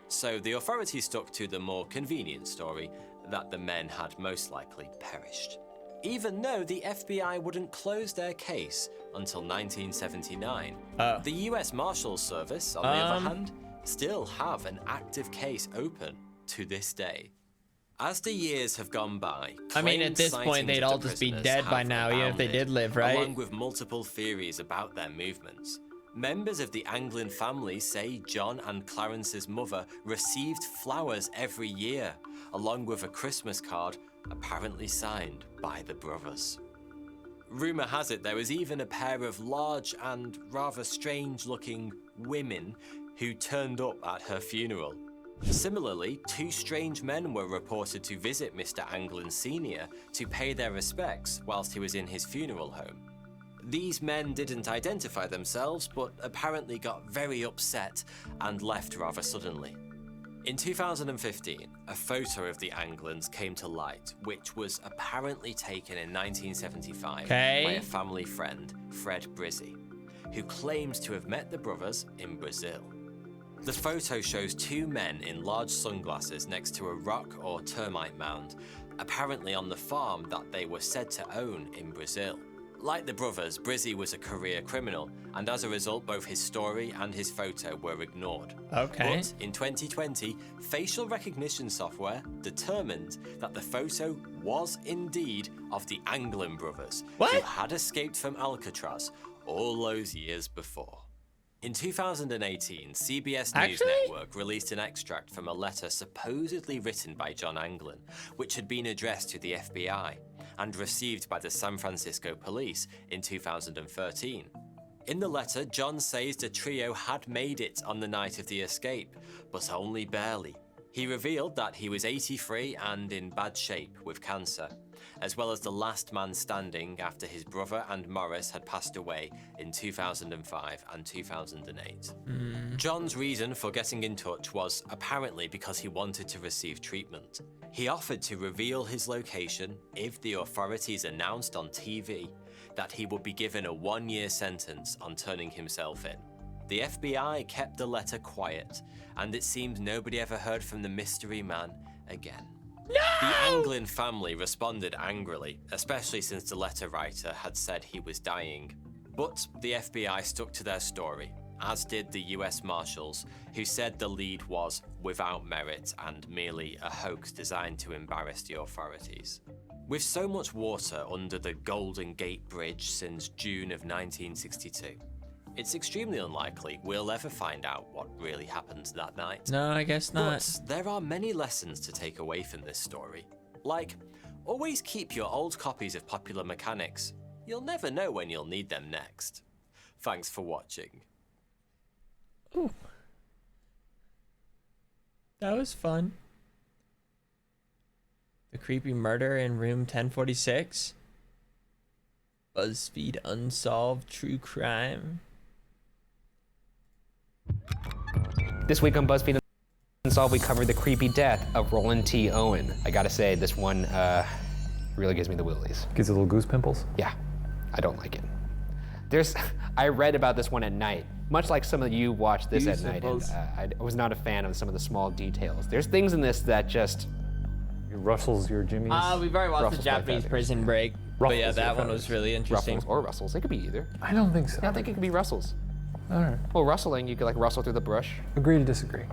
So the authorities stuck to the more convenient story that the men had most likely perished. Even though the FBI wouldn't close their case until 1979, the US Marshals Service, on the other hand, still have an active case open to this day. As the years have gone by, I mean, at this point, they'd all just be dead by now, even if they did live, right? Along with multiple theories about their movements. Members of the Anglin family say John and Clarence's mother received flowers every year, along with a Christmas card apparently signed by the brothers. Rumor has it there was even a pair of large and rather strange-looking women who turned up at her funeral. Similarly, 2 strange men were reported to visit Mr. Anglin Sr. to pay their respects whilst he was in his funeral home. These men didn't identify themselves, but apparently got very upset and left rather suddenly. In 2015, a photo of the Anglins came to light, which was apparently taken in 1975 by a family friend, Fred Brizzi, who claims to have met the brothers in Brazil. The photo shows 2 men in large sunglasses next to a rock or termite mound, apparently on the farm that they were said to own in Brazil. Like the brothers, Brizzi was a career criminal, and as a result, both his story and his photo were ignored. But in 2020, facial recognition software determined that the photo was indeed of the Anglin brothers, who had escaped from Alcatraz all those years before. In 2018, CBS News Actually? Network released an extract from a letter supposedly written by John Anglin, which had been addressed to the FBI and received by the San Francisco police in 2013. In the letter, John says the trio had made it on the night of the escape, but only barely. He revealed that he was 83 and in bad shape with cancer, as well as the last man standing after his brother and Morris had passed away in 2005 and 2008. John's reason for getting in touch was apparently because he wanted to receive treatment. He offered to reveal his location if the authorities announced on TV that he would be given a 1-year sentence on turning himself in. The FBI kept the letter quiet, and it seems nobody ever heard from the mystery man again. The Anglin family responded angrily, especially since the letter writer had said he was dying. But the FBI stuck to their story, as did the US Marshals, who said the lead was without merit and merely a hoax designed to embarrass the authorities. With so much water under the Golden Gate Bridge since June of 1962, it's extremely unlikely we'll ever find out what really happened that night. No, I guess not. But there are many lessons to take away from this story. Like, always keep your old copies of Popular Mechanics. You'll never know when you'll need them next. Thanks for watching. Ooh. That was fun. The creepy murder in room 1046. Buzzfeed unsolved true crime. This week on Buzzfeed Unsolved, we covered the creepy death of Roland T. Owen. I gotta say, this one really gives me the willies. Gives you little goose pimples? Yeah, I don't like it. I read about this one at night. Much like some of you watched this at night, and I was not a fan of some of the small details. There's things in this that just... It rustles your jimmies. We've already watched the Japanese Prison Break. But yeah, that one was really interesting. Ruffles or rustles, it could be either. I don't think so. I think it could be rustles. All right. Well, rustling, you could like rustle through the brush. Agree to disagree.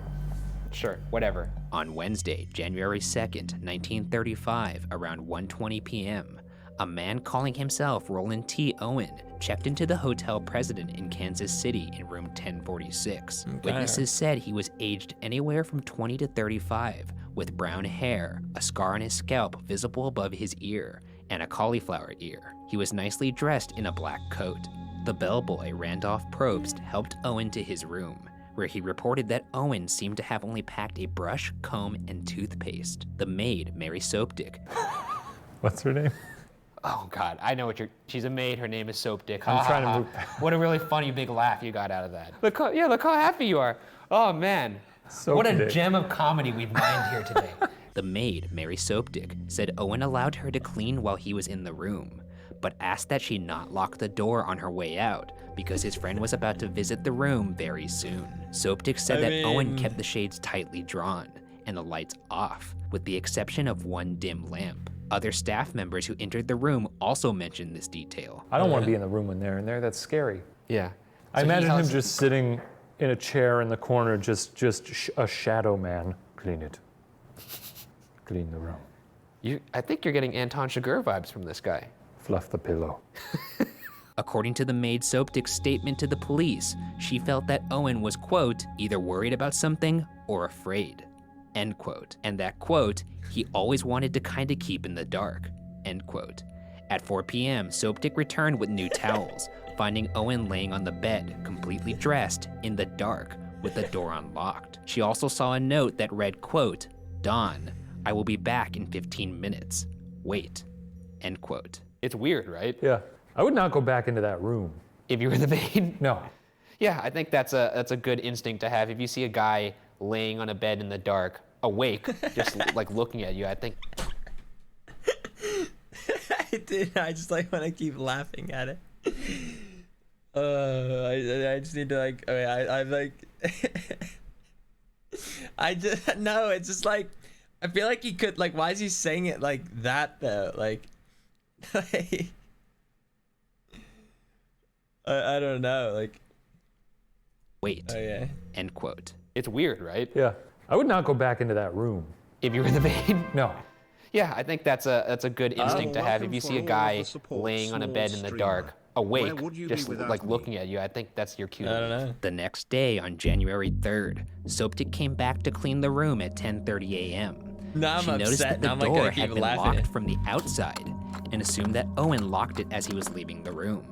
Sure, whatever. On Wednesday, January 2nd, 1935, around 1:20 p.m., a man calling himself Roland T. Owen checked into the Hotel President in Kansas City in room 1046. Okay. Witnesses said he was aged anywhere from 20 to 35, with brown hair, a scar on his scalp visible above his ear, and a cauliflower ear. He was nicely dressed in a black coat. The bellboy, Randolph Probst, helped Owen to his room, where he reported that Owen seemed to have only packed a brush, comb, and toothpaste. The maid, Mary Soapdick. What's her name? Oh God, I know what she's a maid, her name is Soapdick. I'm trying to move. What a really funny big laugh you got out of that. Look how happy you are. Oh man. What a gem of comedy we've mined here today. The maid, Mary Soapdick, said Owen allowed her to clean while he was in the room, but asked that she not lock the door on her way out because his friend was about to visit the room very soon. Soapdick said that Owen kept the shades tightly drawn and the lights off, with the exception of one dim lamp. Other staff members who entered the room also mentioned this detail. I don't want to be in the room when they're in there. That's scary. Yeah. I imagine him just sitting in a chair in the corner, just a shadow man. Clean it. Clean the room. I think you're getting Anton Chigurh vibes from this guy. Fluff the pillow. According to the maid Soapdick's statement to the police, she felt that Owen was, quote, either worried about something or afraid, end quote. And that, quote, he always wanted to kind of keep in the dark, end quote. At 4 p.m., Soapdick returned with new towels, finding Owen laying on the bed, completely dressed, in the dark, with the door unlocked. She also saw a note that read, quote, Dawn, I will be back in 15 minutes. Wait, end quote. It's weird, right? Yeah. I would not go back into that room. If you were the maid? No. Yeah, I think that's a good instinct to have. If you see a guy laying on a bed in the dark, awake, just like looking at you, I think. I just like want to keep laughing at it. I just need to like. Okay, I'm like. I just no. It's just like. I feel like he could like. Why is he saying it like that though? Like. I don't know. Like. Wait. Oh yeah. End quote. It's weird, right? Yeah. I would not go back into that room. If you were the maid? No. Yeah, I think that's a good instinct to have. If you see a guy laying on a bed in the dark, awake, would you just be without like me? looking at you. I think that's your cue. I don't know. The next day, on January 3rd, Soaptic came back to clean the room at 10:30 a.m. Now I'm She noticed upset. that the Now I'm like door gonna had keep been laughing. locked from the outside and assumed that Owen locked it as he was leaving the room.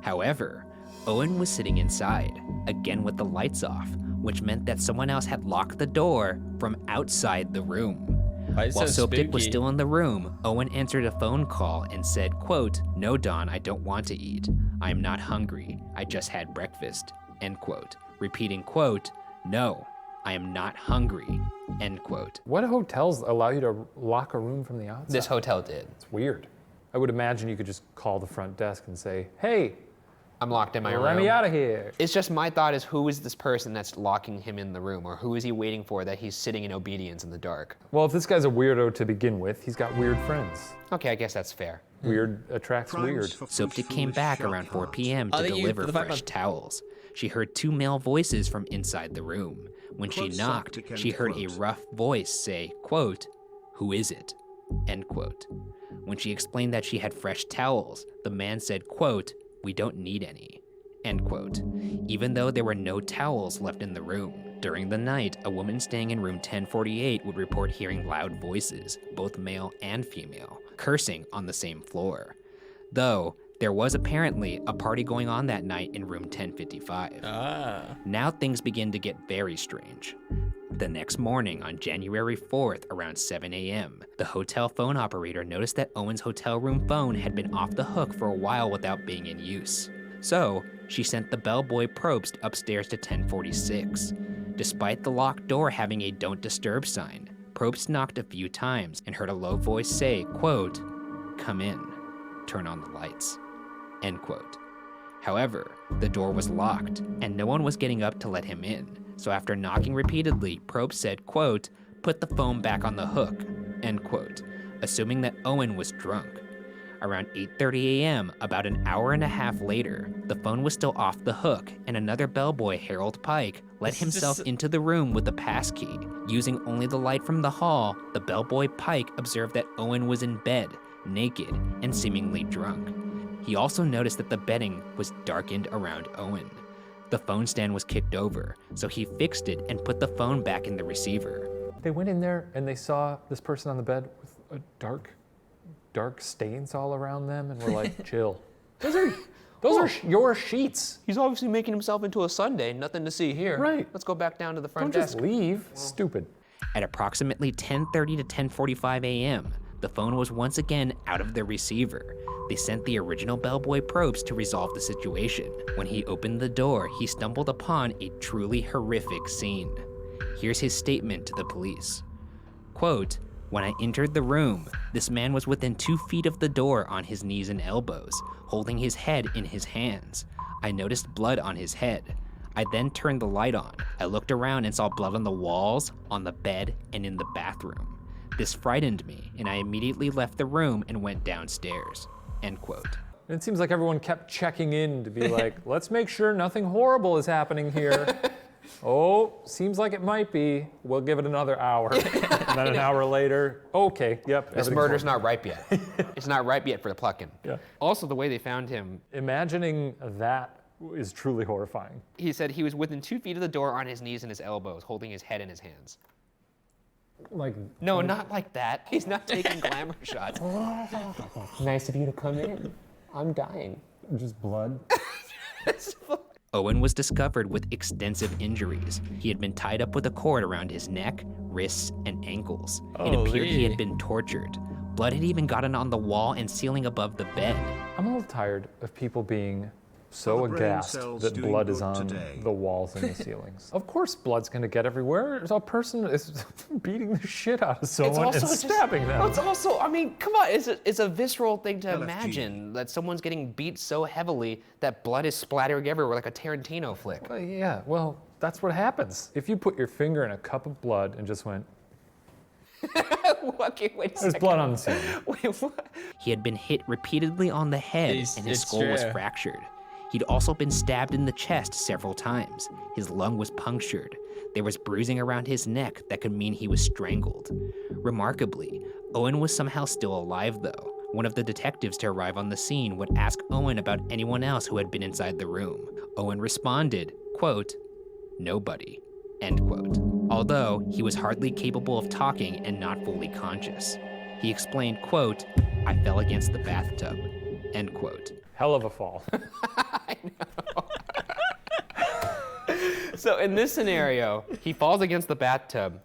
However, Owen was sitting inside, again with the lights off, which meant that someone else had locked the door from outside the room. Why is it While so Soaptic was spooky? still in the room, Owen answered a phone call and said, quote, "No, Dawn, I don't want to eat. I am not hungry. I just had breakfast," end quote. Repeating, quote, "No, I am not hungry," end quote. What hotels allow you to lock a room from the outside? This hotel did. It's weird. I would imagine you could just call the front desk and say, hey, I'm locked in my room. let me out of here. It's just my thought is, who is this person that's locking him in the room, or who is he waiting for that he's sitting in obedience in the dark? Well, if this guy's a weirdo to begin with, he's got weird friends. Okay, I guess that's fair. Weird attracts weird. Soaptic came back around 4 p.m. to thank you deliver for the fresh 5 towels. She heard 2 male voices from inside the room. When she Quote, knocked, Soaptic, she end heard a quote. rough voice say, quote, "Who is it?" end quote. When she explained that she had fresh towels, the man said, quote, "We don't need any," end quote, even though there were no towels left in the room. During the night, a woman staying in room 1048 would report hearing loud voices, both male and female, cursing on the same floor. Though, there was apparently a party going on that night in room 1055. Now things begin to get very strange. The next morning, on January 4th, around 7 a.m., the hotel phone operator noticed that Owen's hotel room phone had been off the hook for a while without being in use. So, she sent the bellboy Probst upstairs to 1046. Despite the locked door having a "Don't Disturb" sign, Probst knocked a few times and heard a low voice say, quote, "Come in, turn on the lights," end quote. However, the door was locked, and no one was getting up to let him in. So after knocking repeatedly, Probst said, quote, "Put the phone back on the hook," end quote, assuming that Owen was drunk. Around 8:30 a.m., about an hour and a half later, the phone was still off the hook, and another bellboy, Harold Pike, let himself into the room with a passkey. Using only the light from the hall, the bellboy Pike observed that Owen was in bed, naked, and seemingly drunk. He also noticed that the bedding was darkened around Owen. The phone stand was kicked over, so he fixed it and put the phone back in the receiver. They went in there and they saw this person on the bed with a dark stains all around them, and were like, chill. Those are your sheets. He's obviously making himself into a Sunday, nothing to see here. Right. Let's go back down to the front Don't desk. just leave. Stupid. At approximately 10:30 to 10:45 a.m., the phone was once again out of the receiver. They sent the original bellboy Probst to resolve the situation. When he opened the door, he stumbled upon a truly horrific scene. Here's his statement to the police. Quote, "When I entered the room, this man was within 2 feet of the door on his knees and elbows, holding his head in his hands. I noticed blood on his head. I then turned the light on. I looked around and saw blood on the walls, on the bed, and in the bathroom. This frightened me, and I immediately left the room and went downstairs," end quote. It seems like everyone kept checking in to be like, let's make sure nothing horrible is happening here. Oh, seems like it might be. We'll give it another hour. And then an hour later, okay, yep. This murder's not ripe yet. It's not ripe yet for the plucking. Yeah. Also, the way they found him. Imagining that is truly horrifying. He said he was within 2 feet of the door on his knees and his elbows, holding his head in his hands. Like, no, not like that. He's not taking glamour shots. Nice of you to come in. I'm dying. Just blood. Owen was discovered with extensive injuries. He had been tied up with a cord around his neck, wrists, and ankles. It appeared he had been tortured. Blood had even gotten on the wall and ceiling above the bed. I'm a little tired of people being so Are the brain aghast cells that doing blood is good on today? the walls and the ceilings. Of course blood's gonna get everywhere. A person is beating the shit out of someone and stabbing them. It's also, I mean, come on, it's a visceral thing to LFG. imagine that someone's getting beat so heavily that blood is splattering everywhere like a Tarantino flick. Yeah, well, that's what happens. If you put your finger in a cup of blood and just went, Okay, wait a there's second. blood on the ceiling. Wait, what? He had been hit repeatedly on the head and his skull was fractured. He'd also been stabbed in the chest several times. His lung was punctured. There was bruising around his neck that could mean he was strangled. Remarkably, Owen was somehow still alive though. One of the detectives to arrive on the scene would ask Owen about anyone else who had been inside the room. Owen responded, quote, "Nobody," end quote. Although he was hardly capable of talking and not fully conscious. He explained, quote, "I fell against the bathtub," end quote. Hell of a fall. I know. So in this scenario, he falls against the bathtub,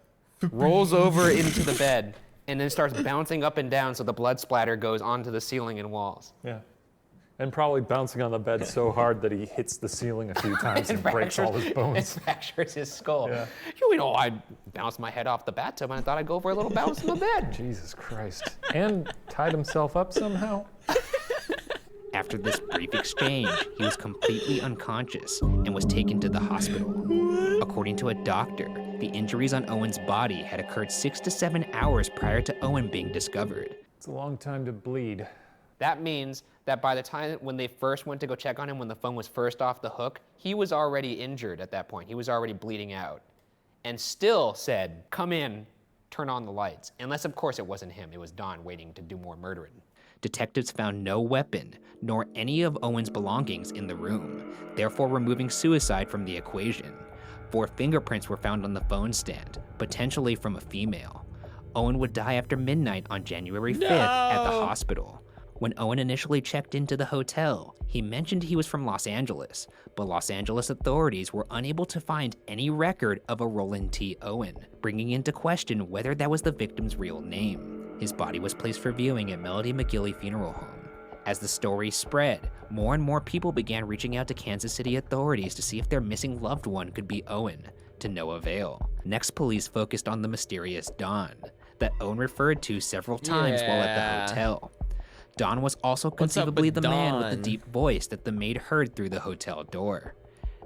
rolls over into the bed, and then starts bouncing up and down so the blood splatter goes onto the ceiling and walls. Yeah. And probably bouncing on the bed so hard that he hits the ceiling a few times and breaks all his bones. And fractures his skull. Yeah. You know, I bounced my head off the bathtub and I thought I'd go for a little bounce in the bed. Jesus Christ. And tied himself up somehow. After this brief exchange, he was completely unconscious and was taken to the hospital. According to a doctor, the injuries on Owen's body had occurred 6 to 7 hours prior to Owen being discovered. It's a long time to bleed. That means that by the time when they first went to go check on him, when the phone was first off the hook, he was already injured at that point. He was already bleeding out. And still said, "Come in, turn on the lights." Unless, of course, it wasn't him. It was Don waiting to do more murdering. Detectives found no weapon, nor any of Owen's belongings in the room, therefore removing suicide from the equation. 4 fingerprints were found on the phone stand, potentially from a female. Owen would die after midnight on January 5th at the hospital. When Owen initially checked into the hotel, he mentioned he was from Los Angeles, but Los Angeles authorities were unable to find any record of a Roland T. Owen, bringing into question whether that was the victim's real name. His body was placed for viewing at Melody McGilley Funeral Home. As the story spread, more and more people began reaching out to Kansas City authorities to see if their missing loved one could be Owen, to no avail. Next, police focused on the mysterious Don, that Owen referred to several times while at the hotel. Don was also conceivably the man with the deep voice that the maid heard through the hotel door.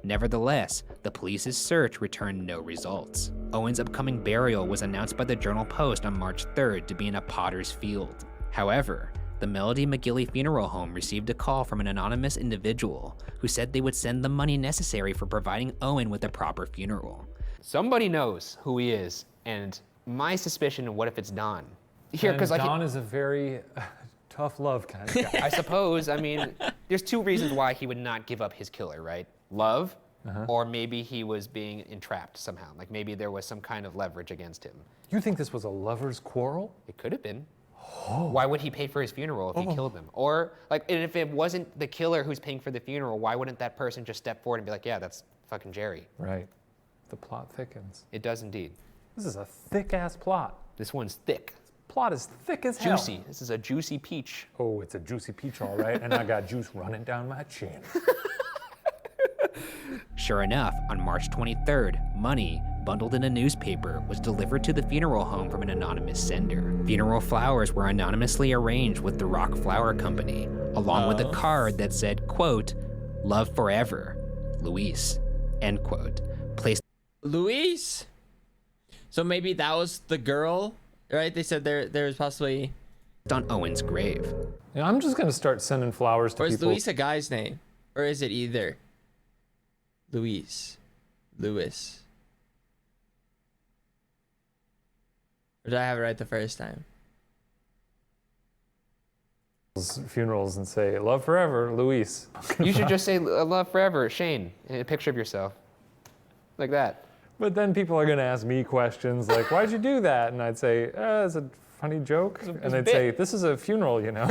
Nevertheless, the police's search returned no results. Owen's upcoming burial was announced by the Journal-Post on March 3rd to be in a potter's field. However, the Melody McGilley Funeral Home received a call from an anonymous individual who said they would send the money necessary for providing Owen with a proper funeral. Somebody knows who he is, and my suspicion, what if it's Don? Here, because Don is a very tough love kind of guy. I suppose, I mean, there's 2 reasons why he would not give up his killer, right? Love, or maybe he was being entrapped somehow. Like maybe there was some kind of leverage against him. You think this was a lover's quarrel? It could have been. Why would he pay for his funeral if he killed him? Or, like, and if it wasn't the killer who's paying for the funeral, why wouldn't that person just step forward and be like, yeah, that's fucking Jerry? Right. The plot thickens. It does indeed. This is a thick-ass plot. This one's thick. Plot is thick as hell. Juicy. This is a juicy peach. Oh, it's a juicy peach, all right. And I got juice running down my chin. Sure enough, on March 23rd, money, bundled in a newspaper, was delivered to the funeral home from an anonymous sender. Funeral flowers were anonymously arranged with the Rock Flower Company, along with a card that said, quote, "Love forever, Luis," end quote. Placed Luis? So maybe that was the girl, right? They said there was possibly on Owen's grave. Yeah, I'm just gonna start sending flowers to people. Or is people. Luis a guy's name? Or is it either? Luis. Lewis. Or did I have it right the first time? Funerals and say, "Love forever, Luis." You should just say, "Love forever, Shane," and a picture of yourself. Like that. But then people are gonna ask me questions like, "Why'd you do that?" And I'd say, "It's a funny joke." And they'd say, "This is a funeral, you know."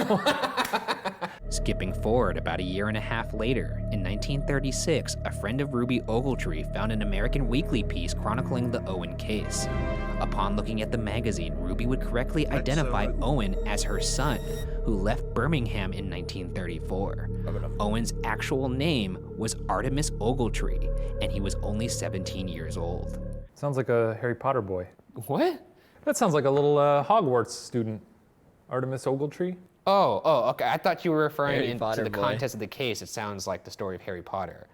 Skipping forward about a year and a half later, in 1936, a friend of Ruby Ogletree found an American Weekly piece chronicling the Owen case. Upon looking at the magazine, Ruby would correctly identify Owen as her son, who left Birmingham in 1934. Owen's actual name was Artemis Ogletree, and he was only 17 years old. Sounds like a Harry Potter boy. What? That sounds like a little Hogwarts student. Artemis Ogletree? Oh, okay. I thought you were referring to the boy. context of the case. It sounds like the story of Harry Potter.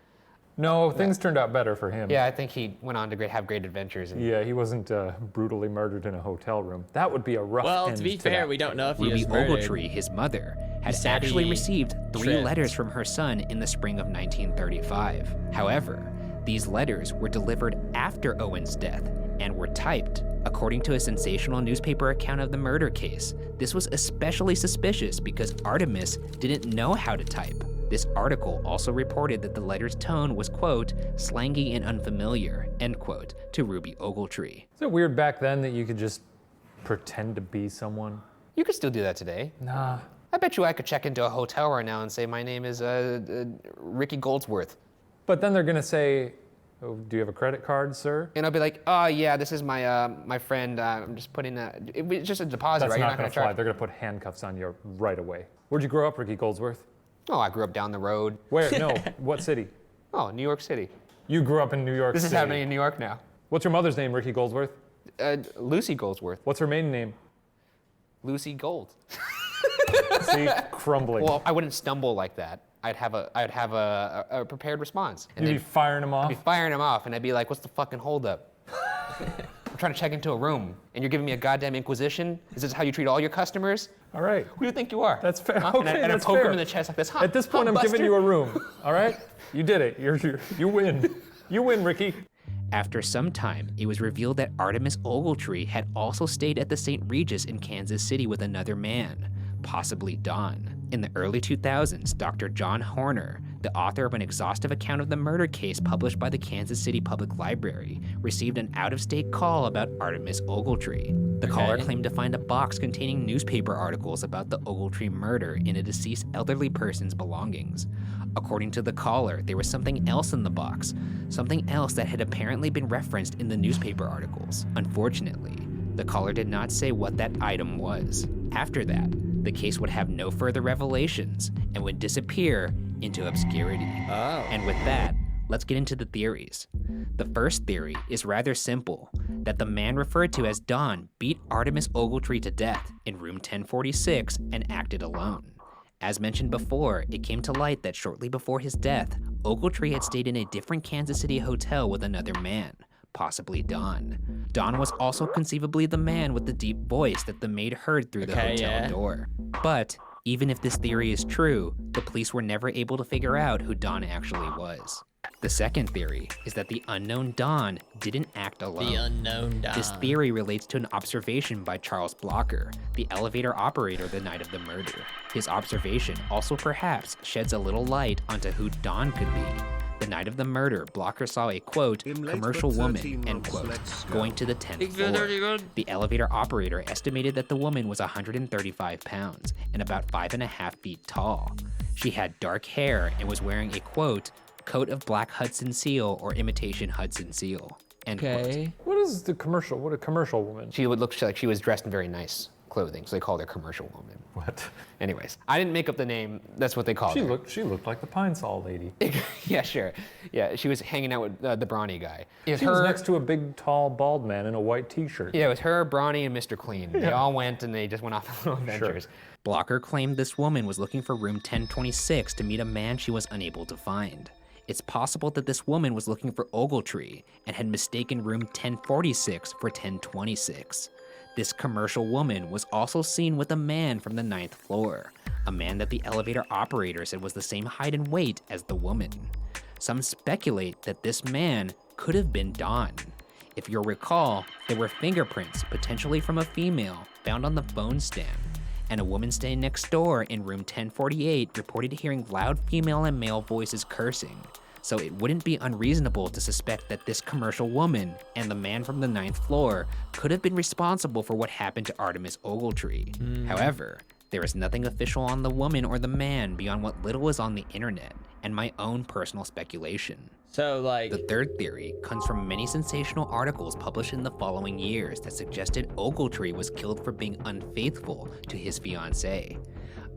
No, things turned out better for him. Yeah, I think he went on to have great adventures. Yeah, he wasn't brutally murdered in a hotel room. That would be a rough end. Well, to be fair, we don't know if he Ruby was murdered. Ogletree, his mother, had said actually he received 3 tripped. letters from her son in the spring of 1935. However, These letters were delivered after Owen's death and were typed. According to a sensational newspaper account of the murder case, this was especially suspicious because Artemis didn't know how to type. This article also reported that the letter's tone was, quote, slangy and unfamiliar, end quote, to Ruby Ogletree. Is it weird back then that you could just pretend to be someone? You could still do that today. Nah. I bet you I could check into a hotel right now and say, my name is Ricky Goldsworth. But then they're gonna say, oh, do you have a credit card, sir? And I'll be like, oh yeah, this is my my friend. I'm just putting it's just a deposit, That's right? not gonna fly. They're gonna put handcuffs on you right away. Where'd you grow up, Ricky Goldsworth? Oh, I grew up down the road. Where? No, what city? Oh, New York City. You grew up in New York City. This is happening in New York now. What's your mother's name, Ricky Goldsworth? Lucy Goldsworth. What's her maiden name? Lucy Gold. See, crumbling. Well, I wouldn't stumble like that. I'd have a prepared response. You'd be firing them off? I'd be firing them off, and I'd be like, what's the fucking holdup? I'm trying to check into a room, and you're giving me a goddamn inquisition? Is this how you treat all your customers? All right. Who do you think you are? That's fair. Huh? Okay, and I that's poke fair. him in the chest like this. Huh? At this point, I'm Buster? giving you a room. All right? You did it. You win. You win, Ricky. After some time, it was revealed that Artemis Ogletree had also stayed at the St. Regis in Kansas City with another man, possibly Don. In the early 2000s, Dr. John Horner, the author of an exhaustive account of the murder case published by the Kansas City Public Library, received an out-of-state call about Artemis Ogletree. The caller claimed to find a box containing newspaper articles about the Ogletree murder in a deceased elderly person's belongings. According to the caller, there was something else in the box, something else that had apparently been referenced in the newspaper articles. Unfortunately, the caller did not say what that item was. After that, the case would have no further revelations and would disappear into obscurity. And with that, let's get into the theories. The first theory is rather simple, that the man referred to as Don beat Artemis Ogletree to death in room 1046 and acted alone. As mentioned before, it came to light that shortly before his death, Ogletree had stayed in a different Kansas City hotel with another man, possibly Don. Don was also conceivably the man with the deep voice that the maid heard through the hotel door. But even if this theory is true, the police were never able to figure out who Don actually was. The second theory is that the unknown Don didn't act alone. The unknown Don. This theory relates to an observation by Charles Blocker, the elevator operator the night of the murder. His observation also perhaps sheds a little light onto who Don could be. The night of the murder, Blocker saw a, quote, commercial woman, end quote, going to the 10th floor. The elevator operator estimated that the woman was 135 pounds and about 5.5 feet tall. She had dark hair and was wearing a, quote, coat of black Hudson seal or imitation Hudson seal, end quote. What is the commercial? What a commercial woman? She would look like she was dressed in very nice clothing, so they called her commercial woman. What? Anyways, I didn't make up the name. That's what they called her. She looked like the Pine Sol lady. Yeah, sure. Yeah, she was hanging out with the Brawny guy. She was next to a big, tall, bald man in a white t-shirt. Yeah, it was her, Brawny, and Mr. Clean. They all went and they just went off on little adventures. Blocker claimed this woman was looking for room 1026 to meet a man she was unable to find. It's possible that this woman was looking for Ogletree and had mistaken room 1046 for 1026. This commercial woman was also seen with a man from the 9th floor, a man that the elevator operator said was the same height and weight as the woman. Some speculate that this man could have been Don. If you'll recall, there were fingerprints, potentially from a female, found on the phone stand, and a woman staying next door in room 1048 reported hearing loud female and male voices cursing. So it wouldn't be unreasonable to suspect that this commercial woman and the man from the 9th floor could have been responsible for what happened to Artemis Ogletree. However, there is nothing official on the woman or the man beyond what little is on the internet and my own personal speculation. So, like, the third theory comes from many sensational articles published in the following years that suggested Ogletree was killed for being unfaithful to his fiancée.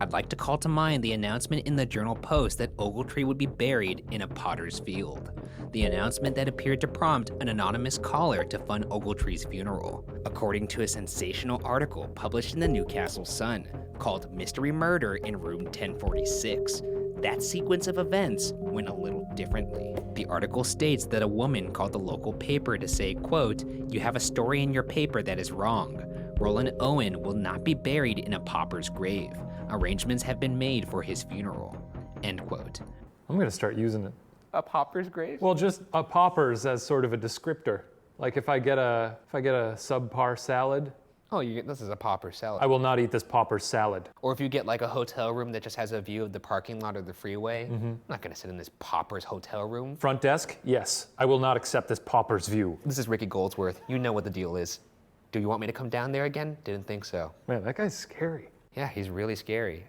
I'd like to call to mind the announcement in the Journal Post that Ogletree would be buried in a potter's field. The announcement that appeared to prompt an anonymous caller to fund Ogletree's funeral. According to a sensational article published in the Newcastle Sun called Mystery Murder in Room 1046, that sequence of events went a little differently. The article states that a woman called the local paper to say, quote, "You have a story in your paper that is wrong. Roland Owen will not be buried in a pauper's grave. Arrangements have been made for his funeral," end quote. I'm gonna start using A pauper's grave? Well, just a pauper's as sort of a descriptor. Like if I get a subpar salad. Oh, this is a pauper salad. I will not eat this pauper salad. Or if you get like a hotel room that just has a view of the parking lot or the freeway, I'm not gonna sit in this pauper's hotel room. Front desk, yes. I will not accept this pauper's view. This is Ricky Goldsworth. You know what the deal is. Do you want me to come down there again? Didn't think so. Man, that guy's scary. Yeah, he's really scary.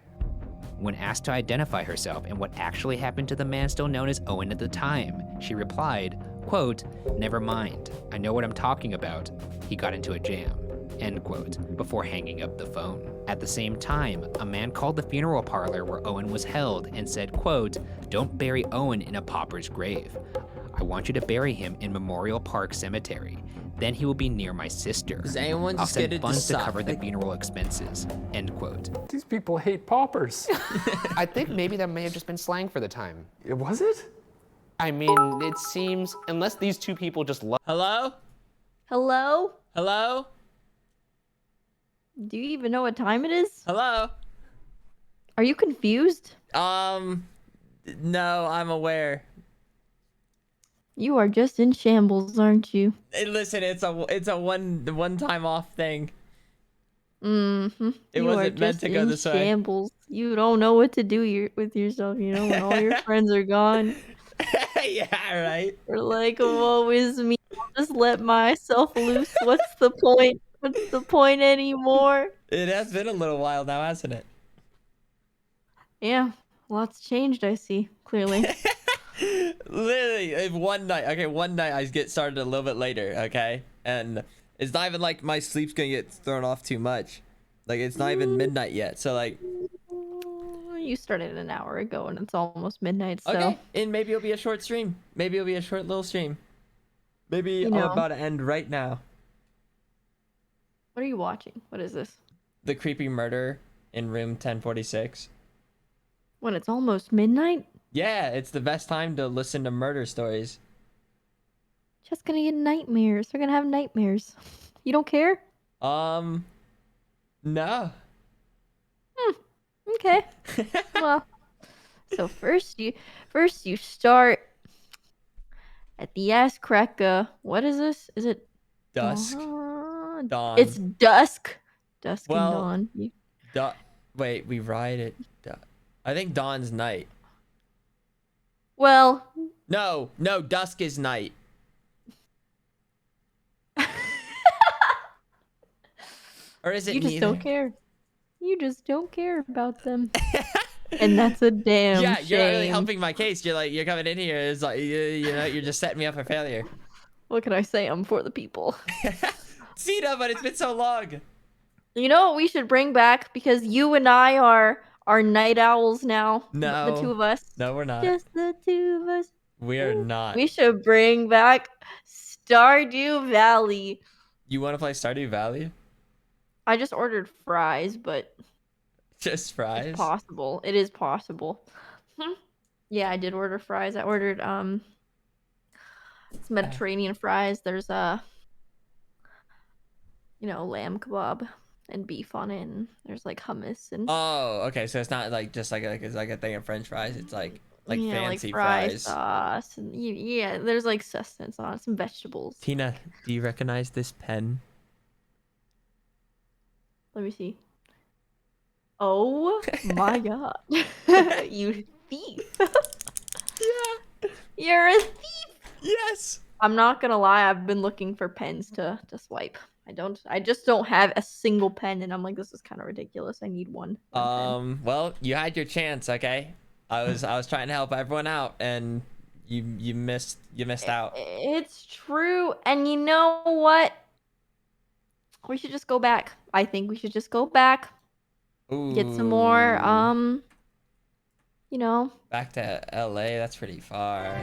When asked to identify herself and what actually happened to the man still known as Owen at the time, she replied, quote, "Never mind. I know what I'm talking about. He got into a jam." End quote, before hanging up the phone. At the same time, a man called the funeral parlor where Owen was held and said, quote, "Don't bury Owen in a pauper's grave. I want you to bury him in Memorial Park Cemetery. Then he will be near my sister. Does anyone I'll just get send it funds to decide? cover the funeral expenses." End quote. These people hate paupers. I think maybe that may have just been slang for the time. Was it? I mean, it seems, unless these two people just love. Hello? Hello? Hello? Do you even know what time it is? Hello? Are you confused? No, I'm aware. You are just in shambles, aren't you? Hey, listen, it's a one time off thing. Mm-hmm. It You wasn't are meant just to go in this way. shambles. You don't know what to do with yourself, you know, when all your friends are gone. Yeah, right. You're like, woe is me. I'll just let myself loose. What's the point? What's the point anymore? It has been a little while now, hasn't it? Yeah, lots changed, I see, clearly. Literally, if one night I get started a little bit later, okay? And it's not even like my sleep's gonna get thrown off too much. Like, it's not even midnight yet, so like... You started an hour ago and it's almost midnight, so... Okay, and maybe it'll be a short stream. Maybe it'll be a short little stream. Maybe I'm about to end right now. What are you watching? What is this? The creepy murder in room 1046. When it's almost midnight? Yeah, it's the best time to listen to murder stories. Just gonna get nightmares. They're gonna have nightmares. You don't care? No. Okay. Well, so first you start at the ass crack. What is this? Is it Dusk. Dawn. It's dusk. Dusk Well, and dawn. Wait, we ride it. I think dawn's night. Well, No, dusk is night. Or is it you just neither? don't care. You just don't care about them. And that's a damn Yeah, shame. you're not really helping my case. You're coming in here. It's like you know, you're just setting me up for failure. What can I say? I'm for the people. Cena, but it's been so long. You know what we should bring back, because you and I are night owls now. No. The two of us. No, we're not. Just the two of us. We are not. We should bring back Stardew Valley. You want to play Stardew Valley? I just ordered fries, but Just fries? it's possible. It is possible. Yeah, I did order fries. I ordered it's Mediterranean fries. There's lamb kebab and beef on it, and there's like hummus and Oh, okay. So it's not like just it's like a thing of French fries. It's like fancy like fry fries. sauce, and yeah, there's like sustenance on it, some vegetables. Tina, do you recognize this pen? Let me see. Oh my god. You thief. Yeah. You're a thief. Yes. I'm not gonna lie, I've been looking for pens to swipe. I just don't have a single pen, and I'm like, this is kind of ridiculous. I need one. Well, you had your chance, okay? I was trying to help everyone out, and you missed out. It's true, and you know what? We should just go back. I think we should just go back. Ooh. Get some more, Back to LA, that's pretty far.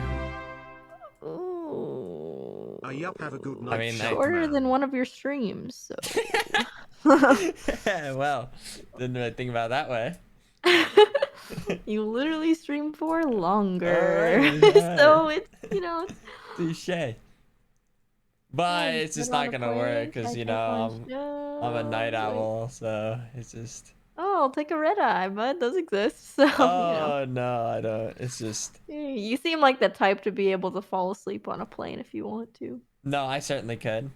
Ooh. Yup, have a good night. I mean, Shorter than one of your streams, so. Well, didn't really think about it that way. You literally stream for longer. Alright. So it's, Touche. But it's just not gonna work because I'm a night owl, so it's just Oh, I'll take a red eye, bud. Those exist. So, Oh no, I don't. It's just You seem like the type to be able to fall asleep on a plane if you want to. no. I certainly could.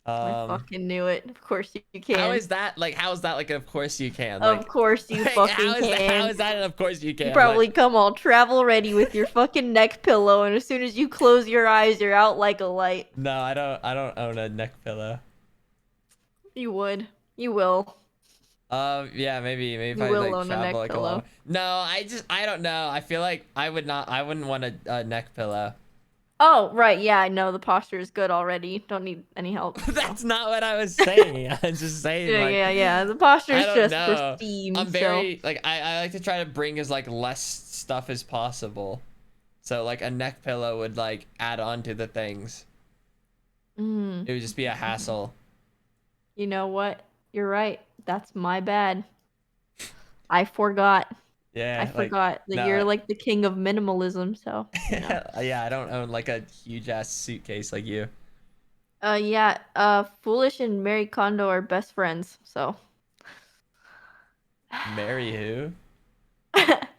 I fucking knew it. Of course you can. How is that like? How is that like? Of course you can. Of Like, course you like, fucking how is can. that? How is that? And of course you can. You probably Like, come all travel ready with your fucking neck pillow, and as soon as you close your eyes, you're out like a light. no, I don't. I don't own a neck pillow. You would. You will. Yeah, maybe if You I will like own a neck travel like a pillow. long. No, I don't know. I feel like I would not. I wouldn't want a neck pillow. Oh, right. Yeah, I know. The posture is good already. Don't need any help. That's not what I was saying. I was just saying. Yeah, like, yeah. The posture I is don't just know. for steam. I'm very like I like to try to bring as like less stuff as possible. So like a neck pillow would like add on to the things. It would just be a hassle. You know what? You're right. That's my bad. I forgot. Yeah. I forgot that you're like the king of minimalism. So. You know. Yeah, I don't own like a huge ass suitcase like you. Yeah. Foolish and Mary Kondo are best friends. So. Marry who?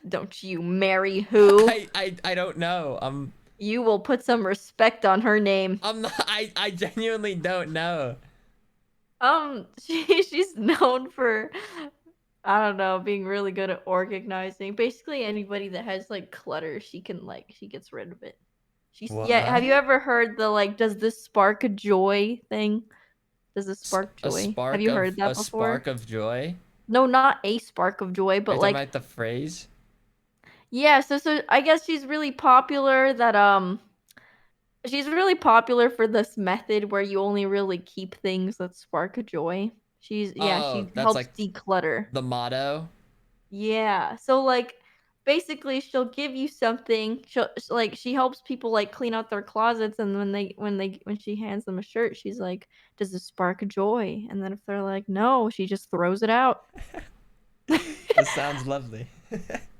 Don't you marry who? I don't know. You will put some respect on her name. I'm not. I genuinely don't know. She's known for, I don't know, being really good at organizing. Basically, anybody that has like clutter, she gets rid of it. Yeah. Have you ever heard the like, does this spark a joy thing? Does this spark joy? Have you heard that before? A spark of joy? No, not a spark of joy, but Are you like. talking about the phrase? Yeah. So I guess she's really popular. She's really popular for this method where you only really keep things that spark a joy. She That's helps like declutter. The motto. Yeah. So like basically she'll give you something. She helps people like clean out their closets, and when she hands them a shirt, she's like, "Does this spark joy?" And then if they're like, "No," she just throws it out. That sounds lovely.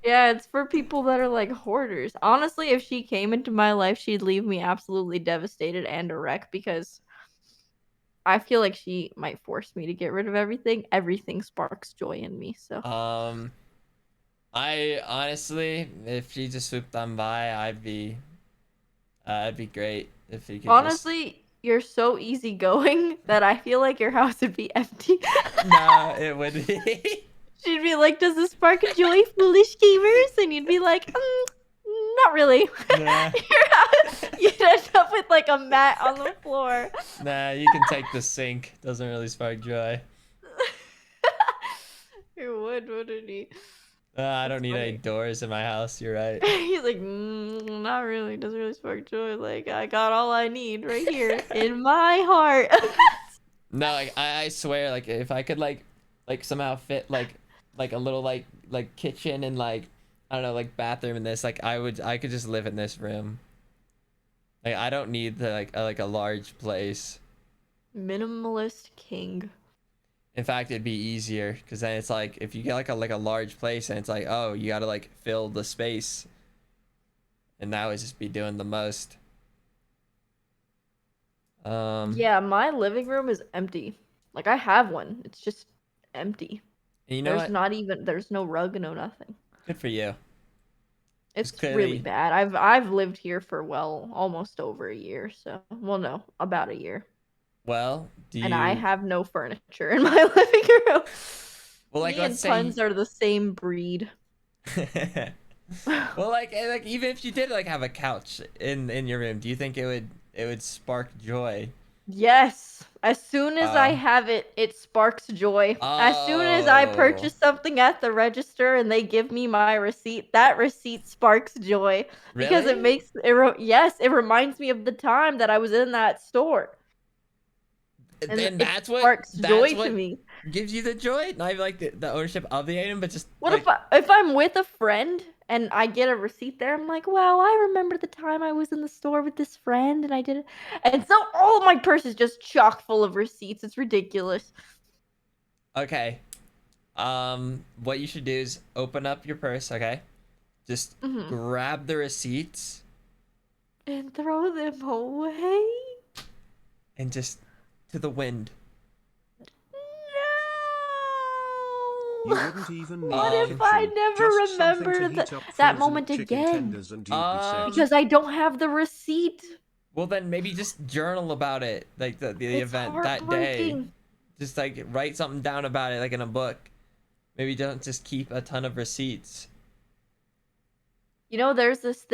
Yeah, it's for people that are like hoarders. Honestly, if she came into my life, she'd leave me absolutely devastated and a wreck because I feel like she might force me to get rid of everything. Everything sparks joy in me, so. I honestly, if she just swooped on by, I'd be great if you could. Honestly, you're so easygoing that I feel like your house would be empty. No, it would be. She'd be like, "Does this spark a joy, foolish gamers?" And you'd be like, "Not really." Nah. You'd end up with like a mat on the floor. Nah, you can take the sink. Doesn't really spark joy. He would, wouldn't he? I don't need any doors in my house. You're right. He's like, not really. Doesn't really spark joy. Like, I got all I need right here in my heart. No, like I swear, like if I could like somehow fit like a little like kitchen and like I don't know like bathroom in this, like I could just live in this room. Like I don't need the like a large place. Minimalist king. In fact, it'd be easier because then it's like if you get like a large place and it's like, oh, you gotta like fill the space, and that would just be doing the most. Yeah, my living room is empty. Like I have one. It's just empty. And you know There's no rug, no nothing. Good for you. It's really bad. I've lived here for almost over a year, so no, about a year. Well, And I have no furniture in my living room. Well, like Me and puns are the same breed. Well, like even if you did like have a couch in your room, do you think it would spark joy? Yes. As soon as I have it, it sparks joy. As soon as I purchase something at the register and they give me my receipt, that receipt sparks joy. Because it makes it reminds me of the time that I was in that store. And that's what sparks joy to me. Gives you the joy, not even like the ownership of the item, but just what if I'm with a friend and I get a receipt there? I'm like, wow, I remember the time I was in the store with this friend and I did it. And so all of my purse is just chock full of receipts. It's ridiculous. Okay. What you should do is open up your purse, okay? Just grab the receipts and throw them away. And just to the wind. No. You wouldn't even need What if kitchen, I never just something to remember heat up that frozen moment chicken again? tenders and you'd be set. Because I don't have the receipt. Well, then maybe just journal about it, like the It's event that day. heartbreaking. Just like write something down about it, like in a book. Maybe don't just keep a ton of receipts. You know, there's this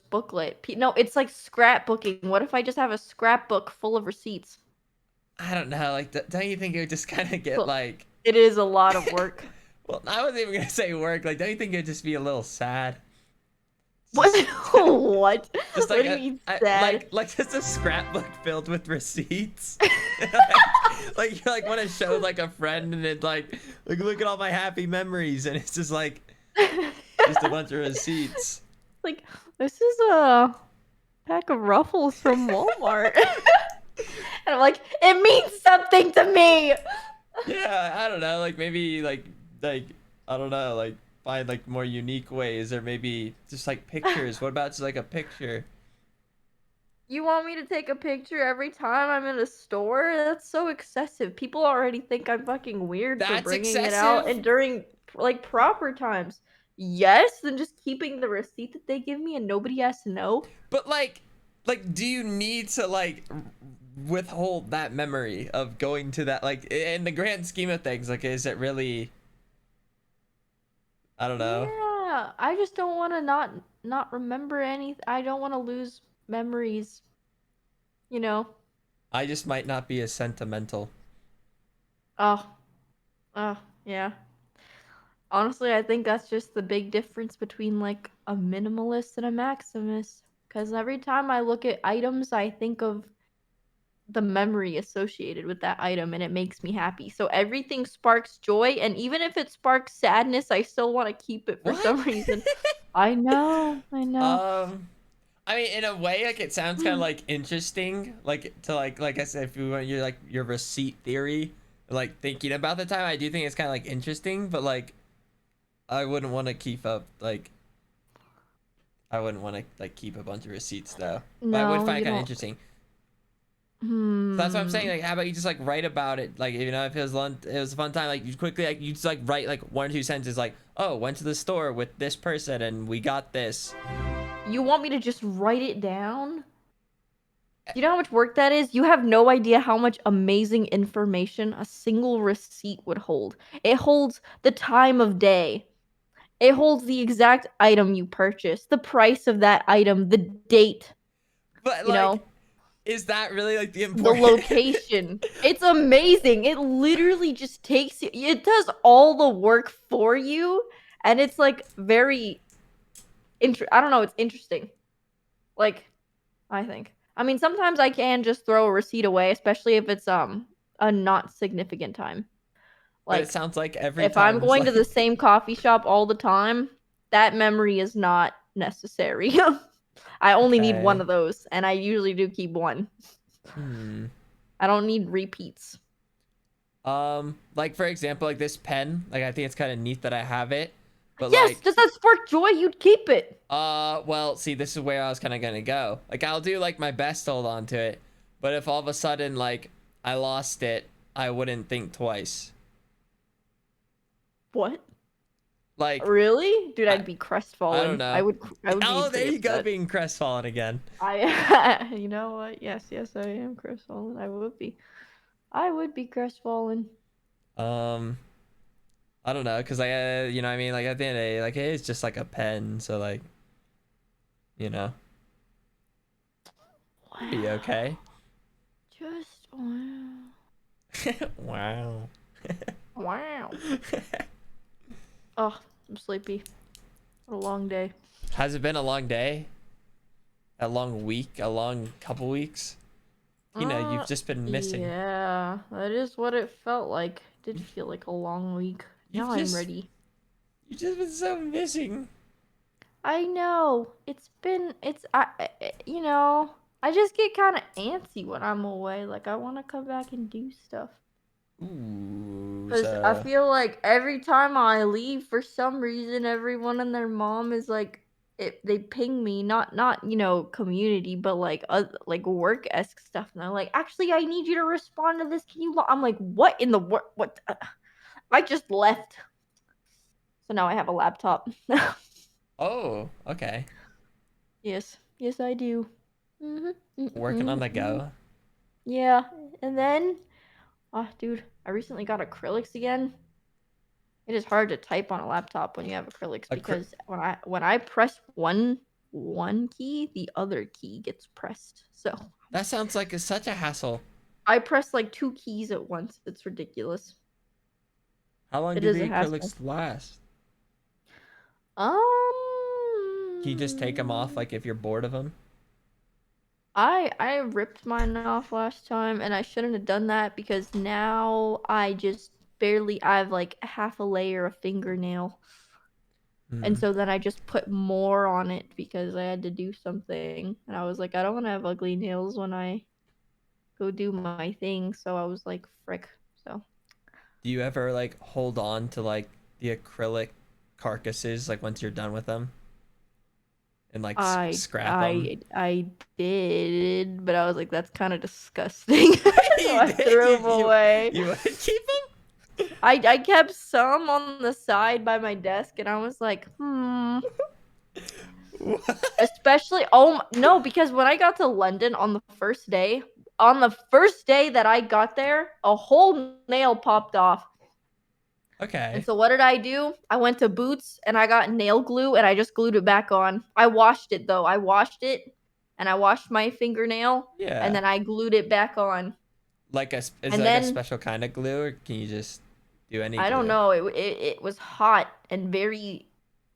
booklet. No, it's like scrapbooking. What if I just have a scrapbook full of receipts? I don't know, like, don't you think it would just kind of get Well, like... It is a lot of work. Well, I wasn't even gonna say work. Like, don't you think it'd just be a little sad? What? What? Just What like do you mean a, sad? like just a scrapbook filled with receipts. Like you like want to show like a friend and it's like look at all my happy memories and it's just like just a bunch of receipts. Like, this is a pack of Ruffles from Walmart. And I'm like, it means something to me. Yeah, I don't know. Like maybe like I don't know. Like find like more unique ways or maybe just like pictures. What about just like a picture? You want me to take a picture every time I'm in a store? That's so excessive. People already think I'm fucking weird for That's bringing it out excessive? and during like proper times. Yes, then just keeping the receipt that they give me and nobody has to know. But like do you need to like withhold that memory of going to that, like in the grand scheme of things, like is it really, I don't know. Yeah, I just don't want to not remember anything. I don't want to lose memories. You know. I just might not be as sentimental. Oh, yeah. Honestly, I think that's just the big difference between like a minimalist and a maximist. Because every time I look at items, I think of the memory associated with that item and it makes me happy. So everything sparks joy, and even if it sparks sadness, I still want to keep it for some reason. I know. I mean, in a way, like it sounds kind of like interesting, like to like I said, if you want your like your receipt theory, like thinking about the time, I do think it's kind of like interesting, but like I wouldn't want to keep up like I wouldn't want to like keep a bunch of receipts though. But I would No, find it you kind of don't. interesting. So that's what I'm saying. Like, how about you just like write about it? Like, you know, if it was a fun time, like you quickly like you just like write like 1 or 2 sentences, like, oh, went to the store with this person and we got this. You want me to just write it down? You know how much work that is? You have no idea how much amazing information a single receipt would hold. It holds the time of day. It holds the exact item you purchased, the price of that item, the date. But you know, is that really like the the important? location. It's amazing. It literally just takes you. It does all the work for you, and it's like very. I don't know. It's interesting. Like, I think. I mean, sometimes I can just throw a receipt away, especially if it's a not significant time. But Like, it sounds like every if time I'm going to like... the same coffee shop all the time, that memory is not necessary. I only need one Okay. of those, and I usually do keep one. I don't need repeats. Like for example, like this pen, like I think it's kind of neat that I have it. But Yes, like, does that spark joy? You'd keep it. well, see, this is where I was kind of gonna go. Like, I'll do like my best to hold on to it, but if all of a sudden like I lost it, I wouldn't think twice. What? Like, really, dude? I'd be crestfallen. I don't know. I would. I would Oh, be there pretty you go, upset. being crestfallen again. You know what? Yes, I am crestfallen. I would be. I would be crestfallen. I don't know, cause I, you know what I mean, like at the end of the day, like it is just like a pen, so like, you know, be okay. Just wow. Wow. Wow. Oh, I'm sleepy. What a long day. Has it been a long day? A long week? A long couple weeks? You know, you've just been missing. Yeah, that is what it felt like. It did feel like a long week. Now I'm ready. You've just been so missing. I know. You know, I just get kind of antsy when I'm away. Like, I want to come back and do stuff. Ooh. Because I feel like every time I leave, for some reason, everyone and their mom is like, they ping me, not you know, community, but like work-esque stuff. And they're like, actually, I need you to respond to this. Can you? I'm like, what in the what? I just left. So now I have a laptop. Oh, okay. Yes, yes, I do. Working on the go. Yeah, and then, oh, dude, I recently got acrylics again. It is hard to type on a laptop when you have acrylics because when I press one key, the other key gets pressed. So That sounds like it's such a hassle. I press like 2 keys at once. It's ridiculous. How long It do is a the hassle. acrylics last? Can you just take them off like if you're bored of them? I ripped mine off last time, and I shouldn't have done that because now I just barely I have like half a layer of fingernail. And so then I just put more on it because I had to do something. And I was like, I don't want to have ugly nails when I go do my thing. So I was like, frick. So Do you ever like hold on to like the acrylic carcasses like once you're done with them? And like scrap them? I did, but I was like, that's kind of disgusting. So I threw them away. You would keep them? I kept some on the side by my desk, and I was like, Especially, no, because when I got to London on the first day that I got there, a whole nail popped off. Okay. And so what did I do? I went to Boots and I got nail glue and I just glued it back on. I washed it though. I washed it and I washed my fingernail. Yeah. And then I glued it back on. Like is it like a special kind of glue, or can you just do any glue? I don't know. It was hot and very.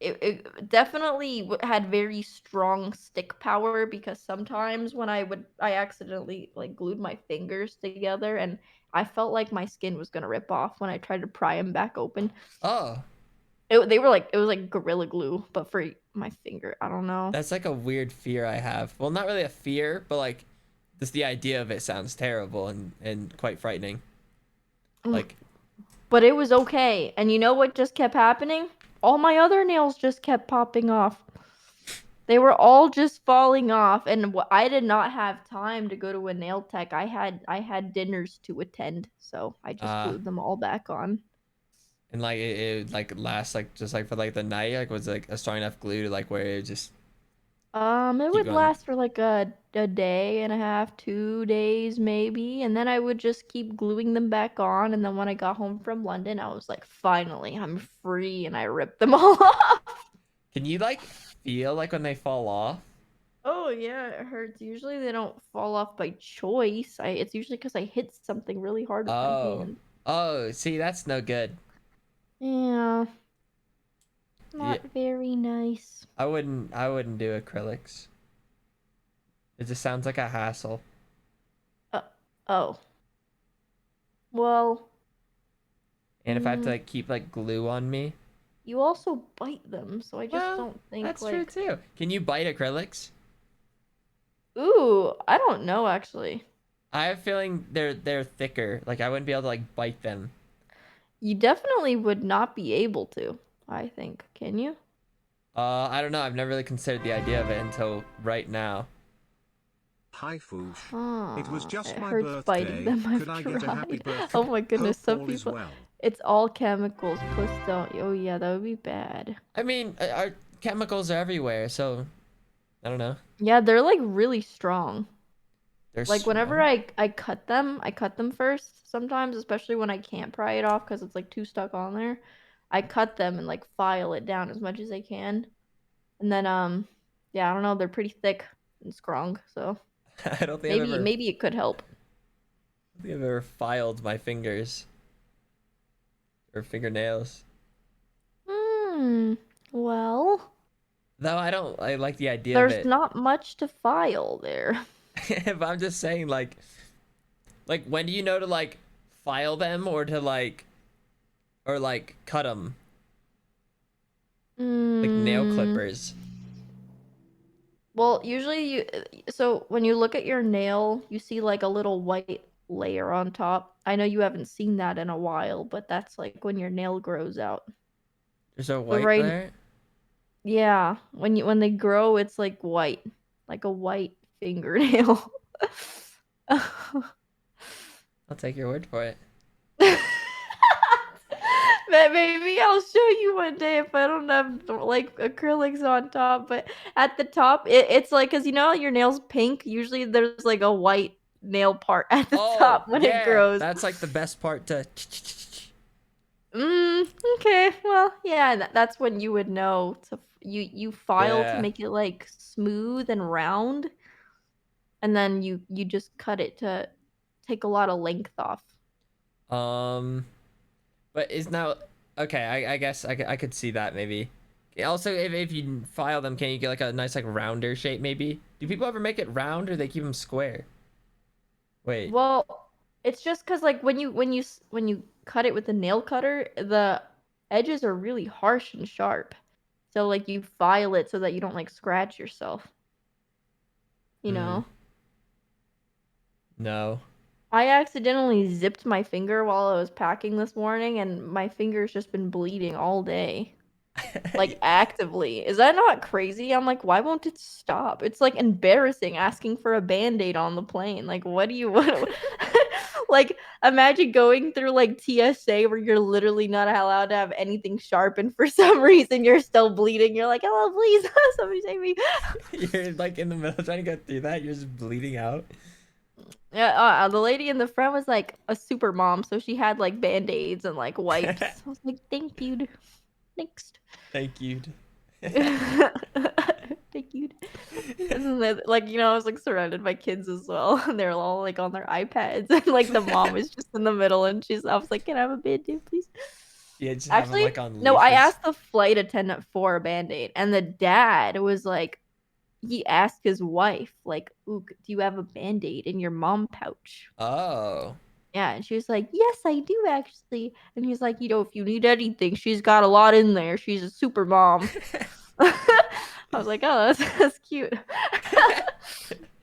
It definitely had very strong stick power because sometimes when I accidentally like glued my fingers together and I felt like my skin was gonna rip off when I tried to pry them back open. Oh. It was like Gorilla Glue, but for my finger. I don't know. That's like a weird fear I have. Well, not really a fear, but like just the idea of it sounds terrible and quite frightening. Like, but it was okay. And you know what just kept happening? All my other nails just kept popping off. They were all just falling off, and I did not have time to go to a nail tech. I had dinners to attend, so I just glued them all back on. And like it like lasts like just like for like the night, like was like a strong enough glue to like where it just it would last for like a day and a half, 2 days maybe, and then I would just keep gluing them back on. And then when I got home from London, I was like, finally, I'm free, and I ripped them all off. Can you like feel like when they fall off? Oh yeah, it hurts. Usually they don't fall off by choice. It's usually because I hit something really hard with my hand. Oh, see, that's no good. Yeah. Not very nice. I wouldn't do acrylics. It just sounds like a hassle. Oh. Well. And if I have to like keep like glue on me. You also bite them, so I just don't think that's like... true too. Can you bite acrylics? Ooh, I don't know actually. I have a feeling they're thicker. Like I wouldn't be able to like bite them. You definitely would not be able to, I think. Can you? I don't know. I've never really considered the idea of it until right now. Hi Foosh. It was just my hurts biting birthday. them. I've Could I get a happy tried. birthday? Oh my goodness, Hope some all is people. well. It's all chemicals. Plus, don't. Oh yeah, that would be bad. I mean, our chemicals are everywhere, so I don't know. Yeah, they're like really strong. They're like whenever I cut them first sometimes, especially when I can't pry it off because it's like too stuck on there. I cut them and like file it down as much as I can, and then yeah, I don't know, they're pretty thick and strong, so I don't think maybe it could help. I don't think I've ever filed my fingers or fingernails. Well. No, I like the idea There's of it. not much to file there. If I'm just saying like when do you know to like file them or to like cut them? Like nail clippers. Well, usually so when you look at your nail, you see like a little white layer on top. I know you haven't seen that in a while, but that's like when your nail grows out. There's a white layer? Yeah, when they grow, it's like white, like a white fingernail. I'll take your word for it. Maybe I'll show you one day if I don't have like acrylics on top. But at the top, it's like, cause your nail's pink. Usually there's like a white nail part at the Oh top when it yeah, grows. that's like the best part to. Okay. Well, yeah, that's when you would know to you file to Yeah. make it like smooth and round, and then you just cut it to take a lot of length off. But is now okay? I guess I could see that maybe. Also, if you file them, can you get like a nice like rounder shape maybe? Do people ever make it round or they keep them square? Wait. Well, it's just because like when you cut it with the nail cutter, the edges are really harsh and sharp. So like you file it so that you don't like scratch yourself. You know? No. I accidentally zipped my finger while I was packing this morning, and my finger's just been bleeding all day. Like actively. Is that not crazy? I'm like, why won't it stop? It's like embarrassing asking for a band-aid on the plane. Like, what do you want? Like, imagine going through like TSA where you're literally not allowed to have anything sharp, and for some reason you're still bleeding. You're like, hello, please, somebody save me. You're like in the middle trying to get through that. You're just bleeding out. Yeah, the lady in the front was like a super mom, so she had like band-aids and like wipes. I was like, thank you. Next. Thank you. Thank you. And then, like, I was like surrounded by kids as well, and they're all like on their iPads, and like the mom is just in the middle, and I was like, can I have a band-aid, please? Yeah, just have them, Actually, like, on no, I leashes. asked the flight attendant for a band-aid, and the dad was like, he asked his wife, like, ooh, do you have a band-aid in your mom pouch? Oh. Yeah, and she was like, yes, I do actually. And he's like, if you need anything, she's got a lot in there. She's a super mom. I was like, oh, that's cute.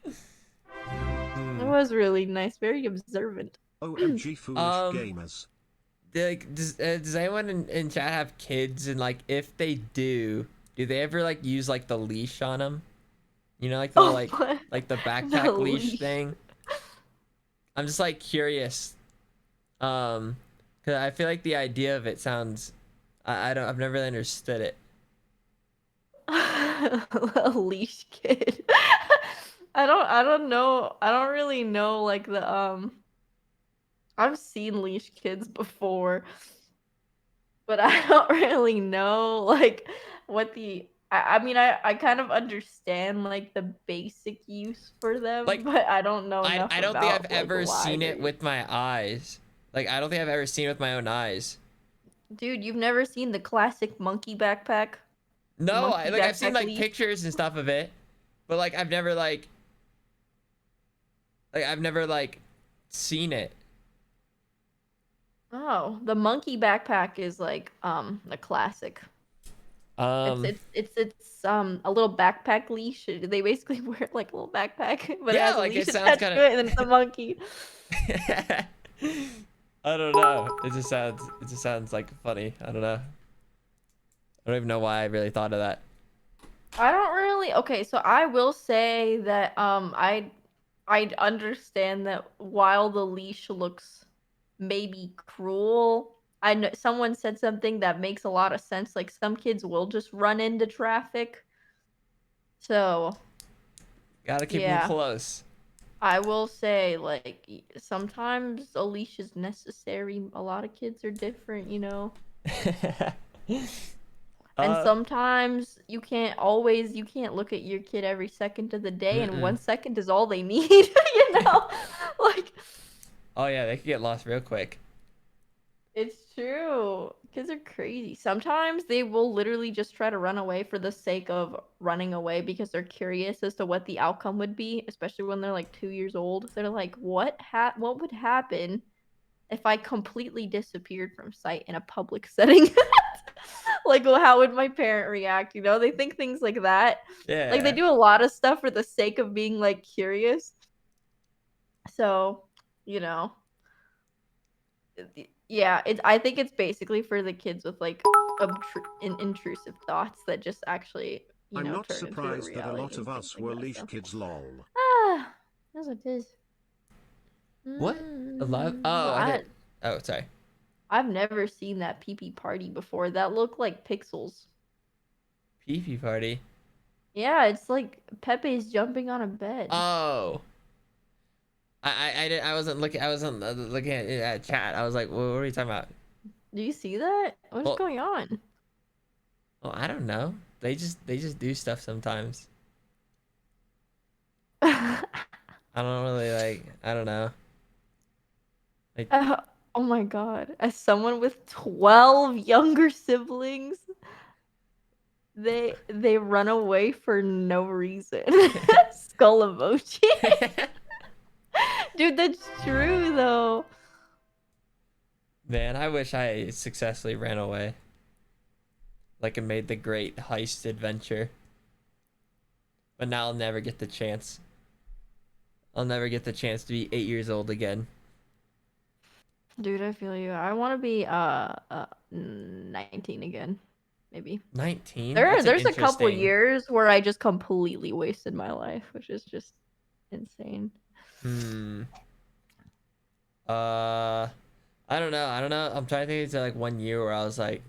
It was really nice, very observant. OMG foolish gamers. Does anyone in chat have kids? And like, if they do they ever like use like the leash on them? Like the like the backpack The leash leash. thing. I'm just like curious, cause I feel like the idea of it sounds, I've never really understood it. A leash kid. I don't know. I don't really know like the I've seen leash kids before, but I don't really know like what the I mean I kind of understand like the basic use for them, Like, but I don't know enough I don't think I've about, like, ever why seen they're it with my eyes. Like, I don't think I've ever seen it with my own eyes. Dude, you've never seen the classic monkey backpack? No, Monkey I've seen backpack like leash? pictures and stuff of it, but like I've never like seen it. Oh, the monkey backpack is like a classic. It's a little backpack leash. They basically wear like a little backpack, but it Yeah, has a like, leash it sounds attached kinda- to it, and then it's a monkey. I don't know. It just sounds like funny. I don't know. I don't even know why I really thought of that. I don't really. Okay, so I will say that I understand that while the leash looks maybe cruel, I know someone said something that makes a lot of sense. Like some kids will just run into traffic. So Gotta keep them yeah. close. I will say, like, sometimes a leash is necessary. A lot of kids are different, And sometimes you can't look at your kid every second of the day, and 1 second is all they need, Like, Oh yeah, they could get lost real quick. it's true. Kids are crazy. Sometimes they will literally just try to run away for the sake of running away because they're curious as to what the outcome would be, especially when they're like 2 years old. They're like, what would happen if I completely disappeared from sight in a public setting? Like, well, how would my parent react? They think things like that. Yeah. Like, they do a lot of stuff for the sake of being like curious. So, yeah, I think it's basically for the kids with like intrusive thoughts that just actually, I'm not turn surprised into a that a reality lot and of things us like were that, leash so. kids lol. That's what it is. What? Alive? Oh, What? oh, sorry. I've never seen that pee-pee party before. That looked like pixels. Pee-pee party. Yeah, it's like Pepe's jumping on a bed. Oh. I wasn't looking. I wasn't looking at chat. I was like, what are you talking about? Do you see that? What's Well- going on? Well, I don't know. They just do stuff sometimes. I don't really like. I don't know. Like, Oh my god. As someone with 12 younger siblings, they run away for no reason. Skull emoji. Dude, that's true though. man, I wish I successfully ran away. Like and made the great heist adventure. But now I'll never get the chance. I'll never get the chance to be 8 years old again. Dude, I feel you. I want to be 19 again. Maybe. 19? There's a couple years where I just completely wasted my life, which is just insane. I don't know. I'm trying to think it's like 1 year where I was like,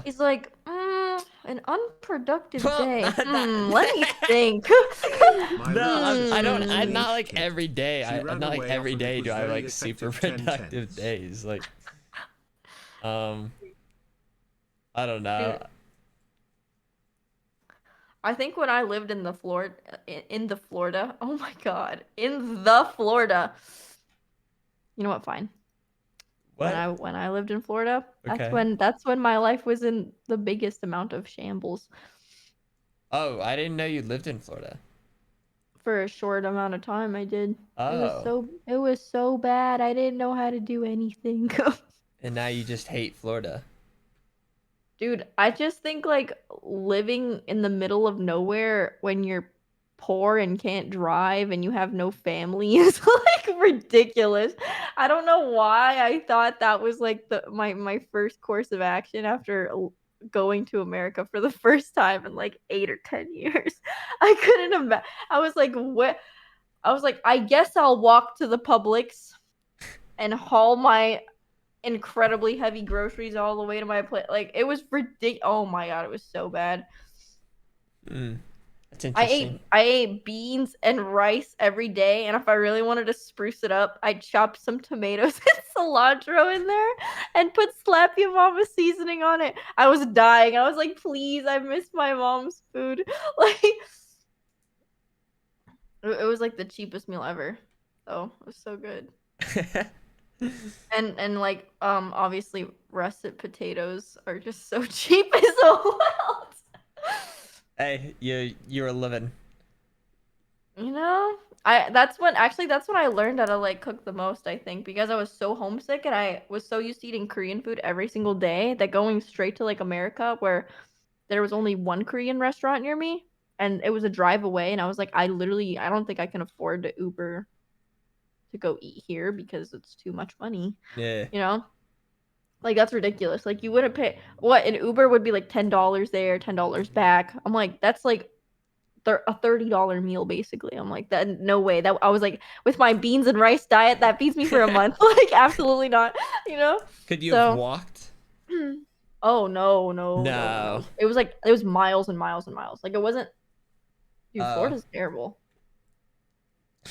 He's like, an unproductive day. Let me think. I'm not like every day. I'm not like every day do I have like super productive days. Like, I don't know. I think when I lived in the Florida, oh my god, in the Florida. You know what? Fine. What? When I lived in Florida, Okay. that's when my life was in the biggest amount of shambles. Oh, I didn't know you lived in Florida. For a short amount of time, I did. Oh. It was so bad. I didn't know how to do anything. And now you just hate Florida. Dude, I just think like living in the middle of nowhere when you're poor and can't drive and you have no family is like ridiculous. I don't know why I thought that was like my first course of action after going to America for the first time in like 8 or 10 years. I couldn't imagine. I was like, what? I was like, I guess I'll walk to the Publix and haul my incredibly heavy groceries all the way to my place. Like it was ridiculous. Oh my god, it was so bad. That's interesting. I ate beans and rice every day, and if I really wanted to spruce it up, I'd chop some tomatoes and cilantro in there and put Slap Your Mama seasoning on it. I was dying. I was like, please, I miss my mom's food. Like it was like the cheapest meal ever. Oh, it was so good. And like obviously russet potatoes are just so cheap as well. Hey, you're living. You know, that's when I learned how to like cook the most, I think, because I was so homesick and I was so used to eating Korean food every single day that going straight to like America where there was only one Korean restaurant near me and it was a drive away, and I was like, I don't think I can afford to Uber to go eat here because it's too much money. Yeah. You know? Like that's ridiculous. Like you wouldn't pay what an Uber would be like $10 there, $10 back. I'm like, that's like a $30 meal basically. I'm like, that no way. That I was like, with my beans and rice diet, that feeds me for a month. Like absolutely not. You know? Could you have walked? Oh no. It was miles and miles and miles. Like it wasn't. Dude, Florida's terrible.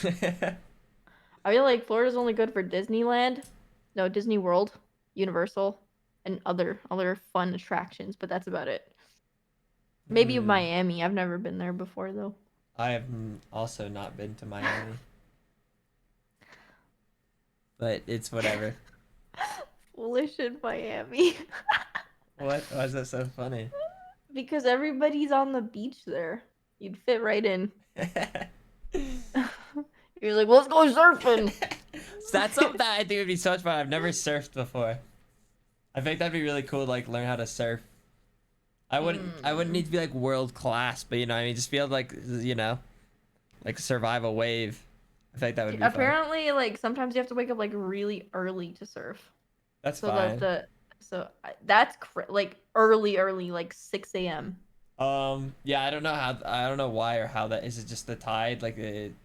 I feel like Florida's only good for Disneyland, no, Disney World, Universal, and other fun attractions, but that's about it. Maybe Miami. I've never been there before though. I have also not been to Miami. But it's whatever. Foolish in Miami. What? Why is that so funny? Because everybody's on the beach there. You'd fit right in. You're like, well, let's go surfing. That's something that I think would be so much fun. I've never surfed before. I think that'd be really cool to like learn how to surf. I wouldn't need to be like world class, but you know, I mean, just be able to like, you know, like survive a wave. I think that would be fun. Apparently, like sometimes you have to wake up like really early to surf. That's fine. That's like early, like 6 a.m. Yeah, I don't know why or how that is. It just the tide, like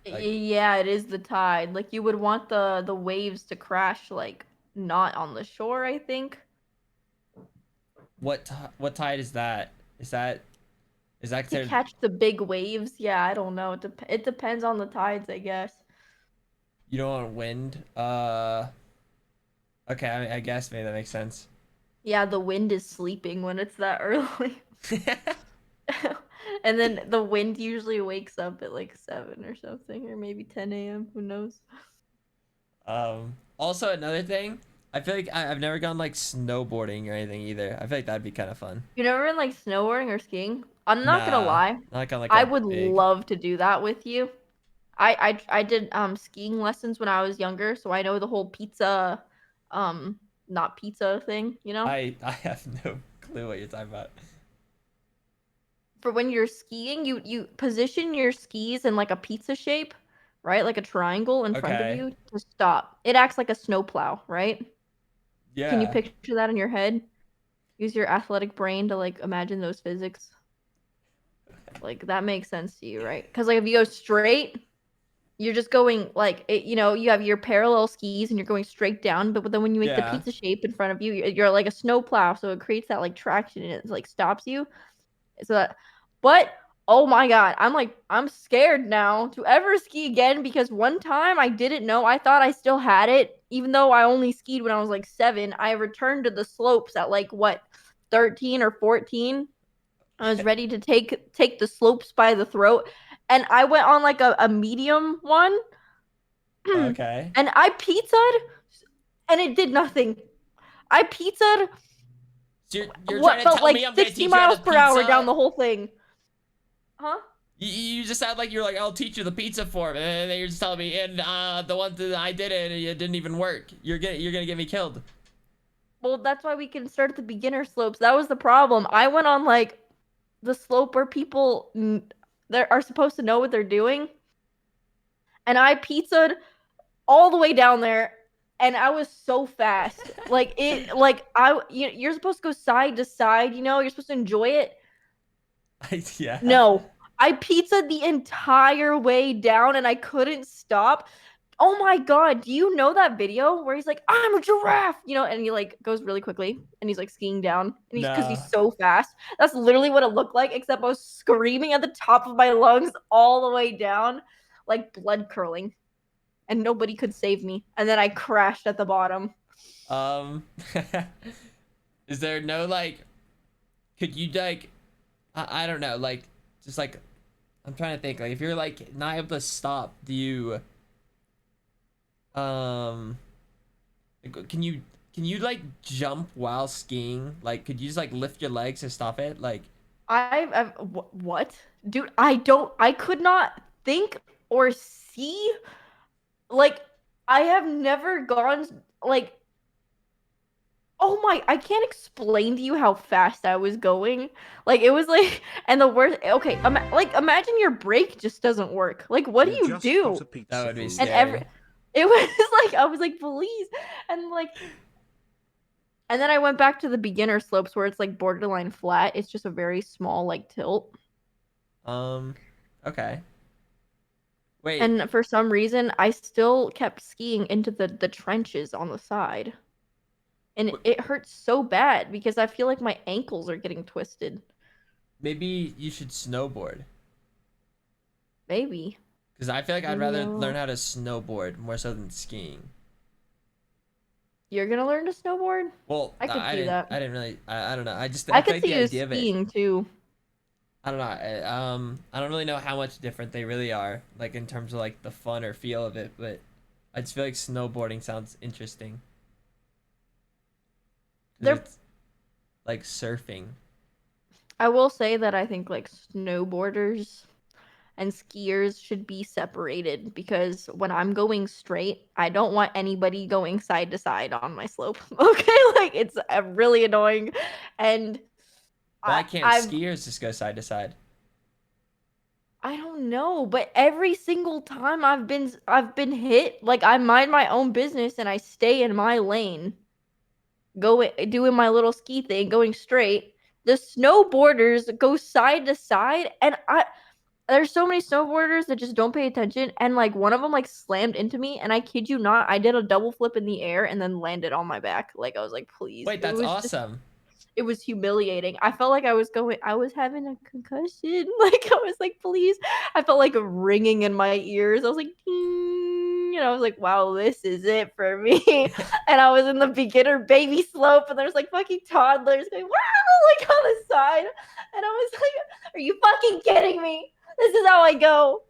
Yeah, it is the tide. Like you would want the waves to crash like not on the shore, I think. what tide is that? Is that To considered? catch the big waves. Yeah, I don't know. It depends on the tides, I guess. You don't want wind? Okay, I guess maybe that makes sense. Yeah, the wind is sleeping when it's that early. And then the wind usually wakes up at like 7 or something, or maybe 10 a.m. Who knows? Also another thing, I feel like I've never gone like snowboarding or anything either. I feel like that'd be kind of fun. You never been like snowboarding or skiing? I'm not gonna Nah, lie. not like on like I a would big. love to do that with you. I did skiing lessons when I was younger, so I know the whole pizza, not pizza thing, you know? I have no clue what you're talking about. For when you're skiing, you position your skis in like a pizza shape, right? Like a triangle in front of Okay. you to stop. It acts like a snowplow, right? Can you Yeah. picture that in your head? Use your athletic brain to like imagine those physics. Like that makes sense to you, right? Because like if you go straight, you're just going like it, you know, you have your parallel skis and you're going straight down, but then when you make the Yeah. pizza shape in front of you, you're like a snowplow, so it creates that like traction and it like stops you. So that, but oh my god, I'm scared now to ever ski again because one time I didn't know. I thought I still had it, even though I only skied when I was like 7. I returned to the slopes at like what 13 or 14. I was ready to take the slopes by the throat, and I went on like a medium one, Okay. and I pizzaed, and it did nothing. I pizzaed So you're trying what to felt tell like me I'm gonna 60 teach you how miles to per hour pizza? down the whole thing. Huh? You just sound like you're like, I'll teach you the pizza form, and then you're just telling me, and the one that I did it, it didn't even work. You're gonna get me killed. Well, that's why we can start at the beginner slopes. That was the problem. I went on like the slope where people are supposed to know what they're doing, and I pizzaed all the way down there, and I was so fast. Like it, like you're supposed to go side to side. You know, you're supposed to enjoy it. Yeah. No, I pizzaed the entire way down, and I couldn't stop. Oh my god, do you know that video where he's like, I'm a giraffe, you know, and he like goes really quickly and he's like skiing down and he's because Nah. he's so fast. That's literally what it looked like, except I was screaming at the top of my lungs all the way down, like blood curling, and nobody could save me. And then I crashed at the bottom. Is there no like, could you like, I don't know, like, just like, I'm trying to think, like, if you're like not able to stop, do you, can you like jump while skiing? Like, could you just like lift your legs to stop it? Like, What? Dude, I could not think or see. Like, I have never gone, like, oh my, I can't explain to you how fast I was going. Like, it was like, and the worst, okay, like, imagine your brake just doesn't work. Like, what do you do? that would be And scary. it was like, I was like, please. And like, and then I went back to the beginner slopes where it's like borderline flat. It's just a very small like tilt. Okay. Wait. And for some reason, I still kept skiing into the trenches on the side. And it hurts so bad because I feel like my ankles are getting twisted. Maybe you should snowboard. Maybe. Because I feel like I'd rather No. learn how to snowboard more so than skiing. You're gonna learn to snowboard? Well, I could see didn't, that. I didn't really. I don't know. I just. I feel could like see the you idea of it. skiing too. I don't know. I don't really know how much different they really are, like in terms of like the fun or feel of it. But I just feel like snowboarding sounds interesting. 'Cause They're- it's like surfing. I will say that I think like snowboarders and skiers should be separated because when I'm going straight, I don't want anybody going side to side on my slope. Okay, like it's really annoying, and Why can't I've skiers just go side to side? I don't know, but every single time I've been hit, like I mind my own business and I stay in my lane, doing my little ski thing, going straight, the snowboarders go side to side, and there's so many snowboarders that just don't pay attention, and like one of them like slammed into me, and I kid you not, I did a double flip in the air and then landed on my back. Like I was like, please. Wait, that's awesome. It was humiliating. I felt like I was having a concussion. Like I was like, please. I felt like a ringing in my ears. I was like, ding. And I was like, wow, this is it for me. And I was in the beginner baby slope, and there's like fucking toddlers going, wow, like on the side. And I was like, are you fucking kidding me? This is how I go.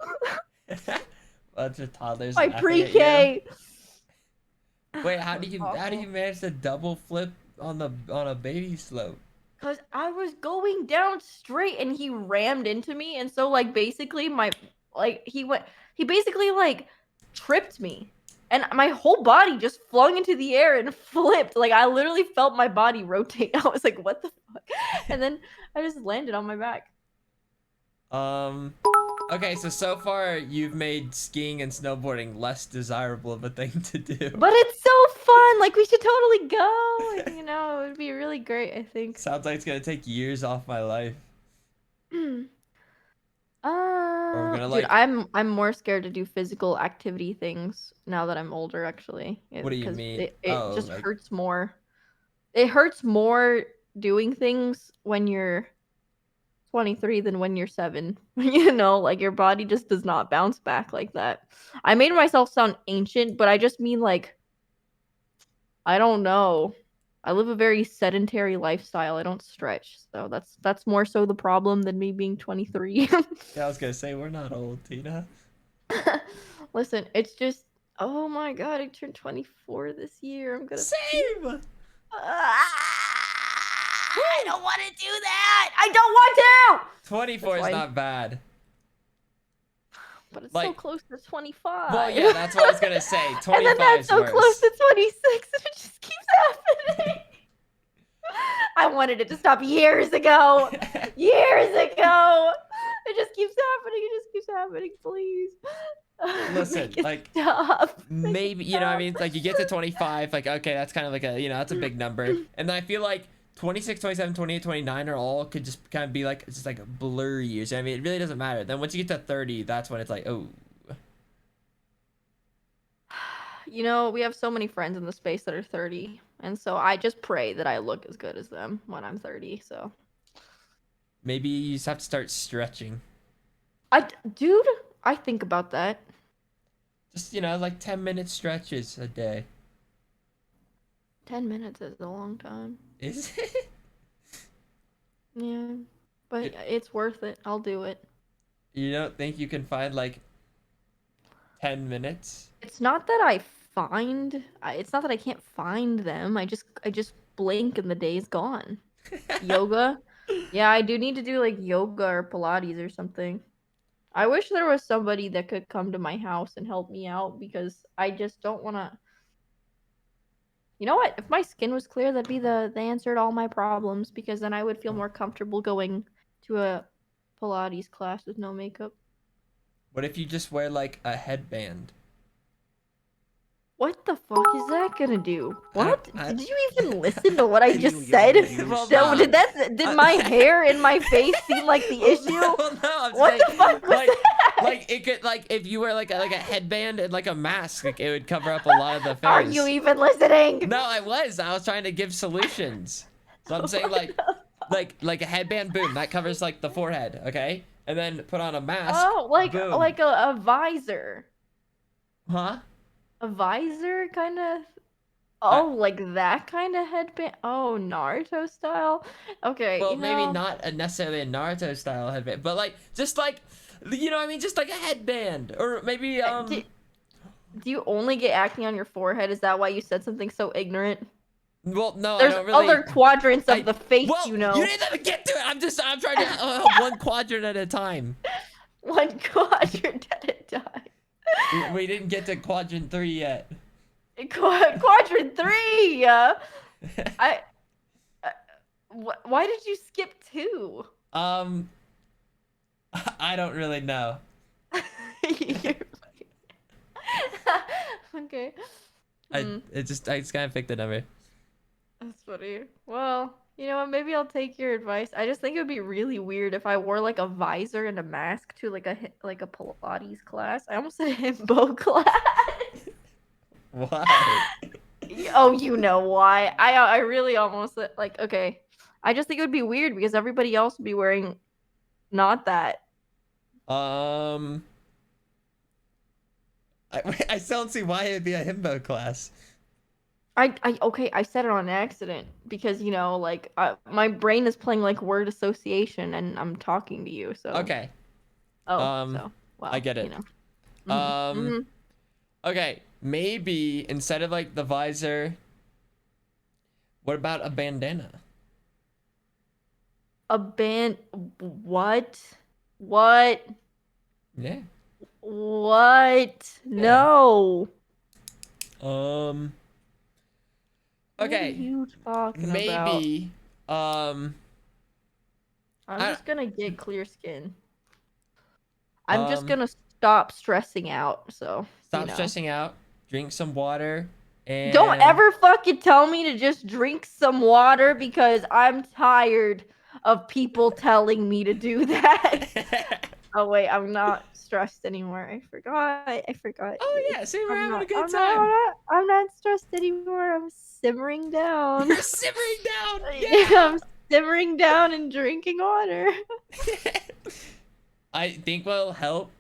Bunch of toddlers. My pre-K. Wait, how do you manage to double flip on a baby slope? Cause I was going down straight and he rammed into me, and so like basically he basically like tripped me, and my whole body just flung into the air and flipped. Like I literally felt my body rotate. I was like, what the fuck? And then I just landed on my back. Okay, so far you've made skiing and snowboarding less desirable of a thing to do. But it's so fun. Like we should totally go. And, you know, it would be really great, I think. Sounds like it's gonna take years off my life. Dude, like... I'm more scared to do physical activity things now that I'm older. Actually, what do you mean? It just hurts more. It hurts more doing things when you're 23 than when you're 7. You know, like your body just does not bounce back like that. I made myself sound ancient, but I just mean like, I don't know. I live a very sedentary lifestyle. I don't stretch, so that's more so the problem than me being 23. Yeah, I was gonna say we're not old, Tina. Listen, it's just, oh my god, I turned 24 this year. I'm gonna same. I don't want to do that. I don't want to. 24 is not bad. But it's so close to 25. Well, yeah, that's what I was gonna say. 25 and then that's so worse. close to 26, and it just keeps happening. I wanted it to stop years ago. Years ago. It just keeps happening. It just keeps happening. Please. Listen, like stop. Maybe you know what I mean. Like you get to 25, like okay, that's kind of like a that's a big number, and then I feel like 26, 27, 28, 29 are all could just kind of be like just like blurry years. I mean, it really doesn't matter. Then once you get to 30, that's when it's like, oh. You know, we have so many friends in the space that are 30, and so I just pray that I look as good as them when I'm 30. So maybe you just have to start stretching. Dude, I think about that. Just like 10-minute stretches a day. 10 minutes is a long time. Is it? Yeah, but it's worth it. I'll do it. You don't think you can find like 10 minutes? It's not that it's not that I can't find them. I just blink and the day's gone. Yoga? Yeah, I do need to do like yoga or Pilates or something. I wish there was somebody that could come to my house and help me out, because I just don't want to. You know what? If my skin was clear, that'd be the answer to all my problems, because then I would feel more comfortable going to a Pilates class with no makeup. What if you just wear like a headband? What the fuck is that gonna do? What? Did you even listen to what I just said? Did my hair in my face seem like the issue? No, what the fuck was that? Like it could, like if you wear like a headband and like a mask, like it would cover up a lot of the face. Are you even listening? No, I was trying to give solutions. So I'm saying like a headband, boom, that covers like the forehead, okay? And then put on a mask. Oh, like boom. like a visor. Huh? A visor kind of. Oh, like that kind of headband. Oh, Naruto style. Okay. Well, maybe not necessarily a Naruto style headband, but like just like what I mean, just like a headband, or maybe Do you only get acne on your forehead? Is that why you said something so ignorant? Well, no, There's I don't really. Other quadrants of the face, you didn't even get to it. I'm trying to help one quadrant at a time. One quadrant at a time. We didn't get to quadrant 3 yet. Quadrant 3. Why did you skip 2? I don't really know. Okay. I just kind of picked the number. That's funny. Well, You know what? Maybe I'll take your advice. I just think it would be really weird if I wore like a visor and a mask to like a Pilates class. I almost said himbo class. Why? Oh, you know why? I really almost said like okay. I just think it would be weird because everybody else would be wearing not that. I still don't see why it'd be a himbo class. Okay, I said it on accident because you know, like my brain is playing like word association, and I'm talking to you. So Okay. well, I get it. You know. Okay, maybe instead of like the visor, what about a bandana? A band? What? What? Yeah. What? No. What are Okay. you talking about? Maybe. I'm just gonna get clear skin. I'm just gonna stop stressing out. So Stop stressing out. Drink some water. And don't ever fucking tell me to just drink some water because I'm tired of people telling me to do that. Oh wait, I'm not stressed anymore. I forgot. Oh yeah, see, we're having a good time. I'm not stressed anymore. I'm simmering down. You're simmering down. Yeah. I'm simmering down and drinking water. I think what'll help.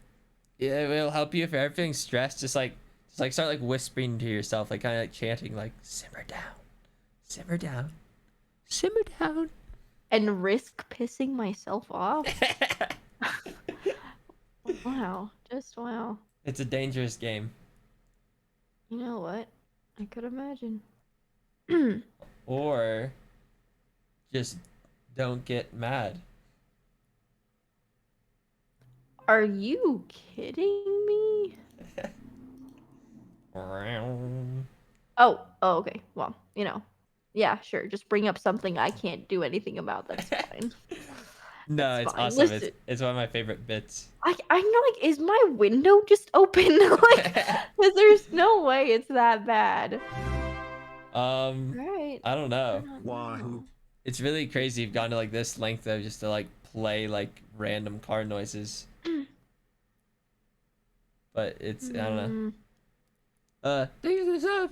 Yeah, it'll help you if you're feeling stressed. Just like start like whispering to yourself, like kind of like chanting, like simmer down, simmer down, simmer down, and risk pissing myself off. Wow, just wow. It's a dangerous game. You know what? I could imagine. Or just don't get mad. Are you kidding me? Oh, okay. Well, you know. Yeah, sure. Just bring up something I can't do anything about. That's fine. No, it's fine. awesome. Listen. It's one of my favorite bits. I'm not like, is my window just open? Like, because there's no way it's that bad. Right. I don't know. Wahoo. It's really crazy you've gone to like this length of just to like play like random car noises. But it's I don't know. Thank you for the sub.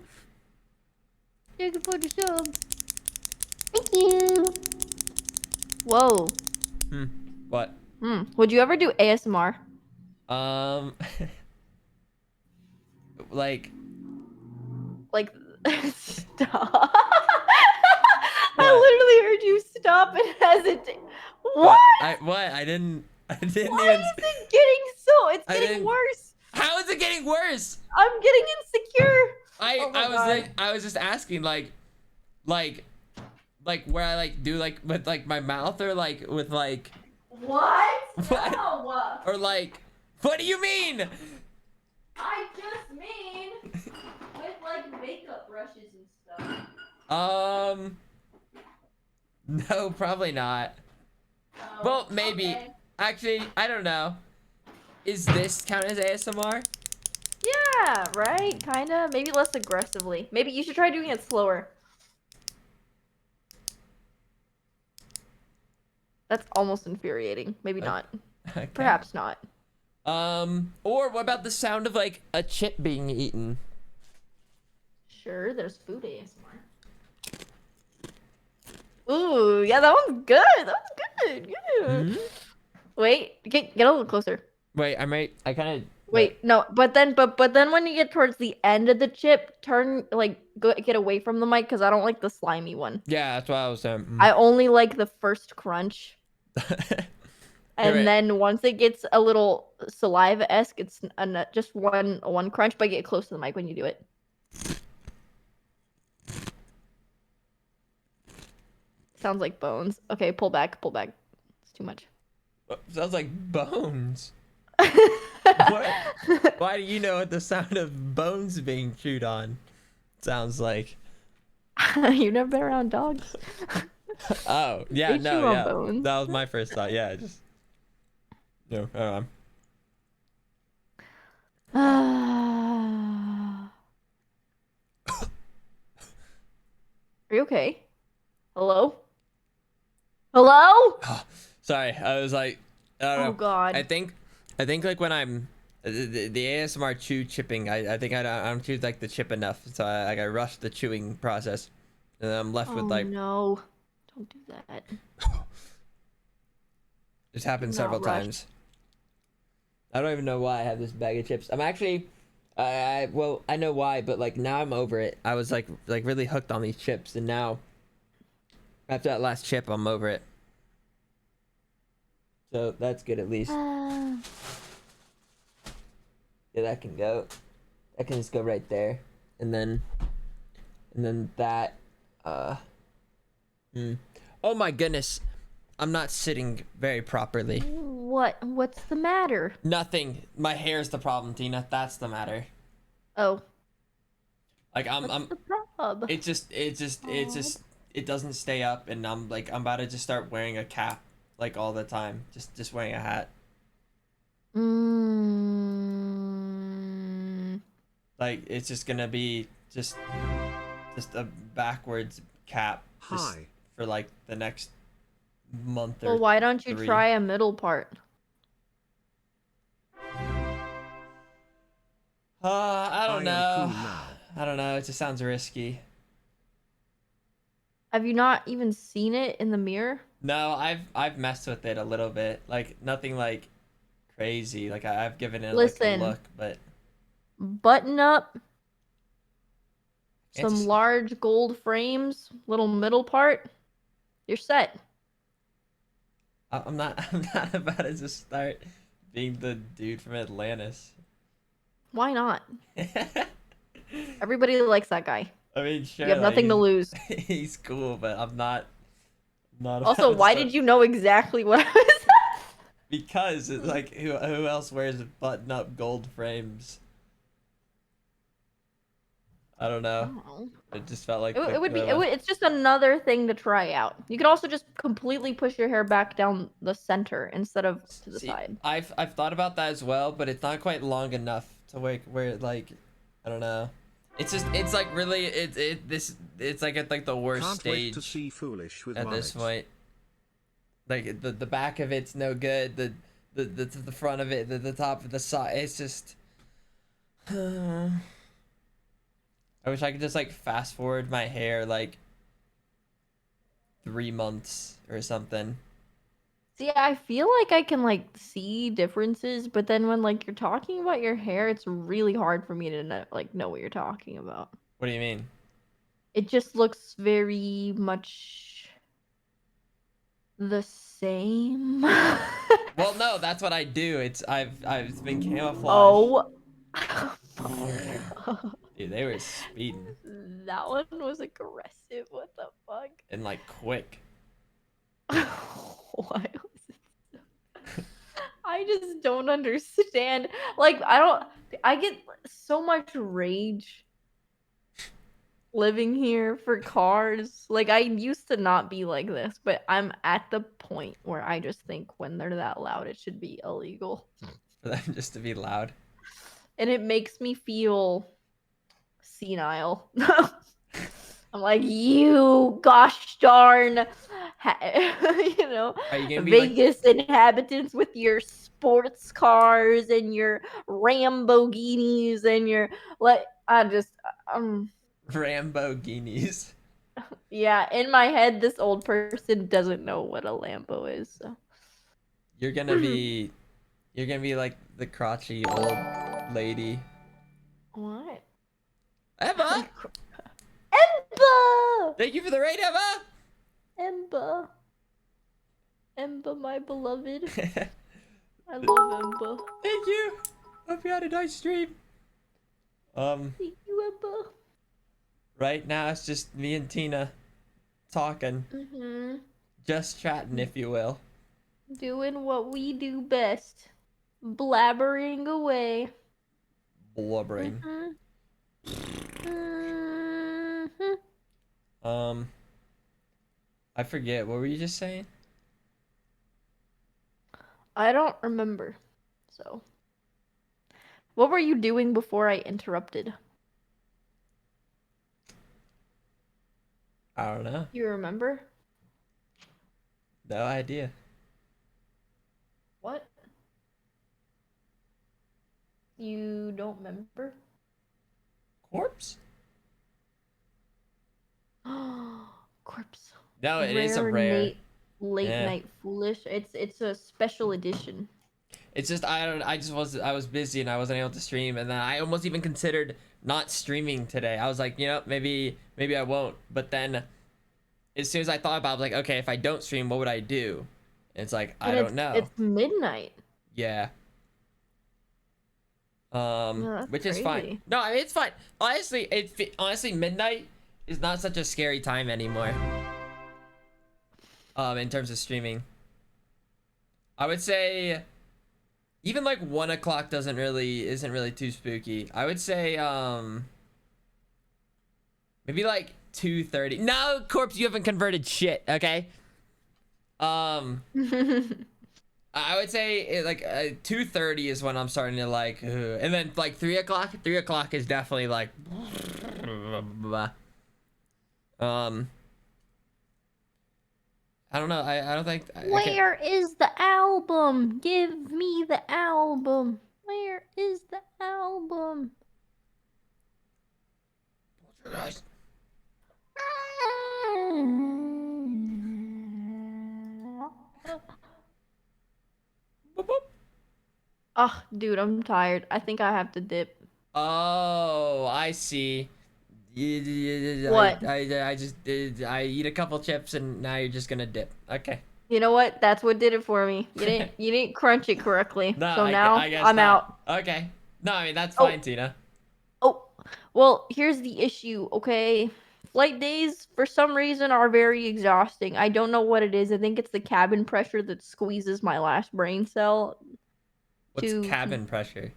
Thank you for the sub. Thank you. Whoa. What? Would you ever do ASMR? Like stop. I literally heard you stop and hesitate. What? I didn't Why even. is it getting it's getting worse? How is it getting worse? I'm getting insecure. I was just asking like where I like do like with like my mouth or like with like What? What? No. Or like what do you mean? I just mean with like makeup brushes and stuff. No, probably not. Well, maybe. Okay. Actually, I don't know. Is this count as ASMR? Yeah, right? Kinda. Maybe less aggressively. Maybe you should try doing it slower. That's almost infuriating. Maybe not. Okay. Perhaps not. Or what about the sound of like a chip being eaten? Sure, there's food ASMR. Ooh, yeah, that one's good. That one's good. Good. Wait, get a little closer. Wait, I kind of. Wait, no, but then when you get towards the end of the chip, turn get away from the mic because I don't like the slimy one. Yeah, that's what I was saying. I only like the first crunch. And right. then once it gets a little saliva-esque, it's just one crunch, but get close to the mic when you do it. Sounds like bones. Okay, pull back. It's too much. Sounds like bones. What? Why do you know what the sound of bones being chewed on sounds like? You've never been around dogs? Oh, yeah, They no, chew on yeah. bones. That was my first thought. Yeah, just. No, I don't know. Are you okay? Hello? Hello? Sorry, I was like, I don't know. Oh God. I think like when I'm the ASMR chew chipping, I think I don't chew like the chip enough, so I rush the chewing process, and then I'm left with like. No, don't do that. It's happened Do several not rush. times. I don't even know why I have this bag of chips. I'm actually, well, I know why, but like now I'm over it. I was like really hooked on these chips, and now after that last chip, I'm over it. So that's good at least. Yeah, that can go. That can just go right there, and then that. Oh my goodness, I'm not sitting very properly. What's the matter? Nothing. My hair's the problem, Tina. That's the matter. Oh. Like I'm the problem? it doesn't stay up, and I'm about to just start wearing a cap like all the time. Just wearing a hat. Like it's just gonna be just a backwards cap just for like the next month or Well, why don't you 3. try a middle part? I don't know. Cool now. I don't know. It just sounds risky. Have you not even seen it in the mirror? No, I've messed with it a little bit. Like nothing like crazy. Like I've given it like a look, but button up It's some just- large gold frames, little middle part. You're set. I'm not about to just start being the dude from Atlantis. Why not? Everybody likes that guy. I mean, sure. You have nothing to lose. He's cool, but I'm not. Also, about to why start- did you know exactly what I was? Because it's like who else wears button up gold frames? I don't know. It just felt like It's just another thing to try out. You could also just completely push your hair back down the center instead of to the side. I've thought about that as well, but it's not quite long enough to where like I don't know. It's like really it's like at like the worst Can't stage wait to see Foolish with at this mullet. point. Like the back of it's no good. The front of it, the top of the side. It's just. I wish I could just like fast forward my hair like 3 months or something. See, I feel like I can like see differences, but then when like you're talking about your hair, it's really hard for me to know what you're talking about. What do you mean? It just looks very much the same. Well, no, that's what I do. I've been camouflaged. Oh. Dude, they were speeding That one was aggressive. What the fuck? and like quick. Why was it so... I just don't understand. Like, I get so much rage living here for cars. Like, I used to not be like this, but I'm at the point where I just think when they're that loud, it should be illegal. For them just to be loud. And it makes me feel senile. I'm like, you gosh darn, you know, Are you gonna be Vegas inhabitants with your sports cars and your Lamborghinis and your Lamborghinis. Yeah, in my head, this old person doesn't know what a Lambo is. So. You're gonna be like the crotchety old lady. What? Emma! Emma! Thank you for the raid, Emma! Emma, my beloved. I love Emma. Thank you! Hope you had a nice stream. Thank you, Emma. Right now it's just me and Tina talking. Just chatting, if you will. Doing what we do best. Blabbering away. Blubbering. I forget. What were you just saying? I don't remember. So. What were you doing before I interrupted? I don't know. You remember? No idea. What? You don't remember? Corpse? Corpse. No, it is a rare. Late Yeah. night foolish. It's a special edition. It's just I was busy and I wasn't able to stream, and then I almost even considered not streaming today. I was like, you know, maybe I won't. But then as soon as I thought about it, I was like, okay, if I don't stream, what would I do? And it's like, I don't know. It's midnight. Yeah. No, that's Which is fine. crazy. No, I mean, it's fine. Honestly, midnight is not such a scary time anymore. In terms of streaming, I would say even like 1 o'clock isn't really too spooky. I would say maybe like 2:30. No, Corpse, you haven't converted shit. Okay. I would say like 2:30 is when I'm starting to like, and then like 3 o'clock. 3 o'clock is definitely like, I don't know. I don't think. Where is the album? Give me the album. Where is the album? Guys. Oh, dude, I'm tired. I think I have to dip. Oh, I see. What? I eat a couple chips and now you're just gonna dip. Okay. You know what? That's what did it for me. You didn't crunch it correctly. No, So now I guess I'm not. out. Okay. No, I mean that's fine, Tina. Oh, well, here's the issue, okay? Flight days, for some reason, are very exhausting. I don't know what it is. I think it's the cabin pressure that squeezes my last brain cell. What's cabin pressure?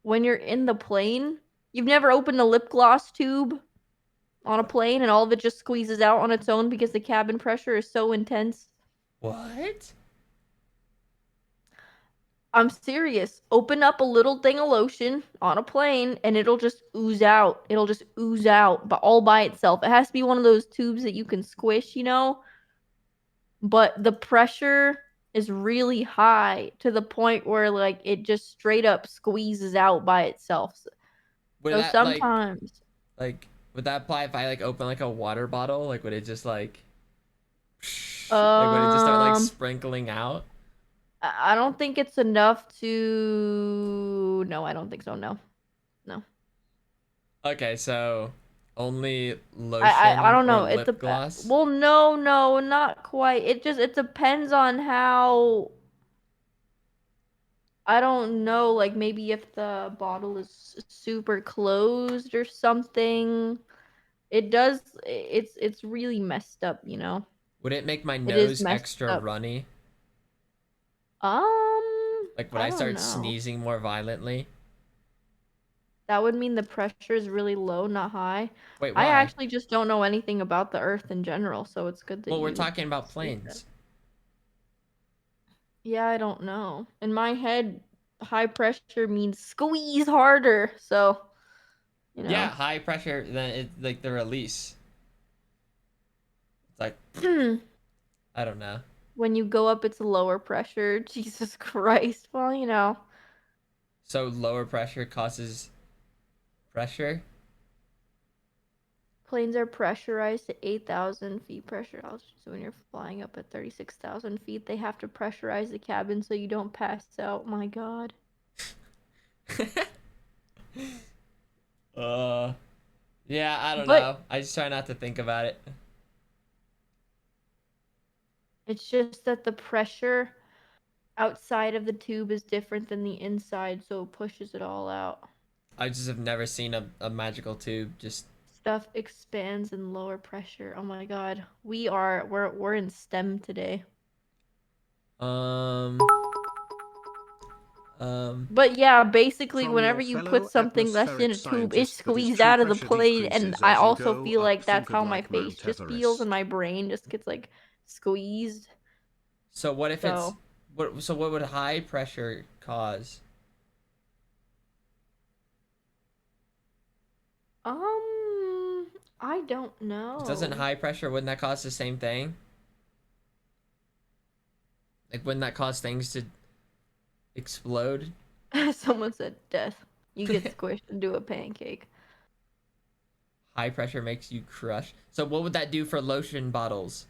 When you're in the plane, you've never opened a lip gloss tube on a plane and all of it just squeezes out on its own because the cabin pressure is so intense. What? I'm serious. Open up a little thing of lotion on a plane and it'll just ooze out. It'll just ooze out, but all by itself. It has to be one of those tubes that you can squish, you know? But the pressure is really high to the point where like it just straight up squeezes out by itself. Would So that, sometimes like would that apply if I like open like a water bottle? Like would it just like would it just start like sprinkling out? I don't think it's enough to. No, I don't think so. No. Okay, so only lotion. I don't know. Or It's lip gloss. Well, no, not quite. It depends on how. I don't know. Like maybe if the bottle is super closed or something. It does. It's really messed up. You know. Would it make my It is nose messed extra up. runny? Like would I don't start know. sneezing more violently? That would mean the pressure is really low, not high. Wait, I why? actually just don't know anything about the Earth in general, so it's good that Well, we're you talking about say planes. that. Yeah, I don't know. In my head, high pressure means squeeze harder. So, you know. Yeah, high pressure. Then it's like the release. It's like I don't know. When you go up, it's lower pressure. Jesus Christ. Well, you know. So lower pressure causes pressure. Planes are pressurized to 8,000 feet pressure altitude. So when you're flying up at 36,000 feet, they have to pressurize the cabin so you don't pass out. My God. Yeah, I don't know. I just try not to think about it. It's just that the pressure outside of the tube is different than the inside, so it pushes it all out. I just have never seen a magical tube just. Stuff expands in lower pressure. Oh my God, we're in STEM today. But yeah, basically, From whenever your you fellow put something less in a atmospheric tube, it's scientist that is squeezed true out of the pressure plane, and decreases I as you also go feel up, like that's think of how my like face Mount just feels, Everest. and my brain just gets like squeezed. So what if it's what? So what would high pressure cause? I don't know. Doesn't high pressure, wouldn't that cause the same thing? Like, wouldn't that cause things to explode? Someone said death. You get squished into a pancake. High pressure makes you crush. So what would that do for lotion bottles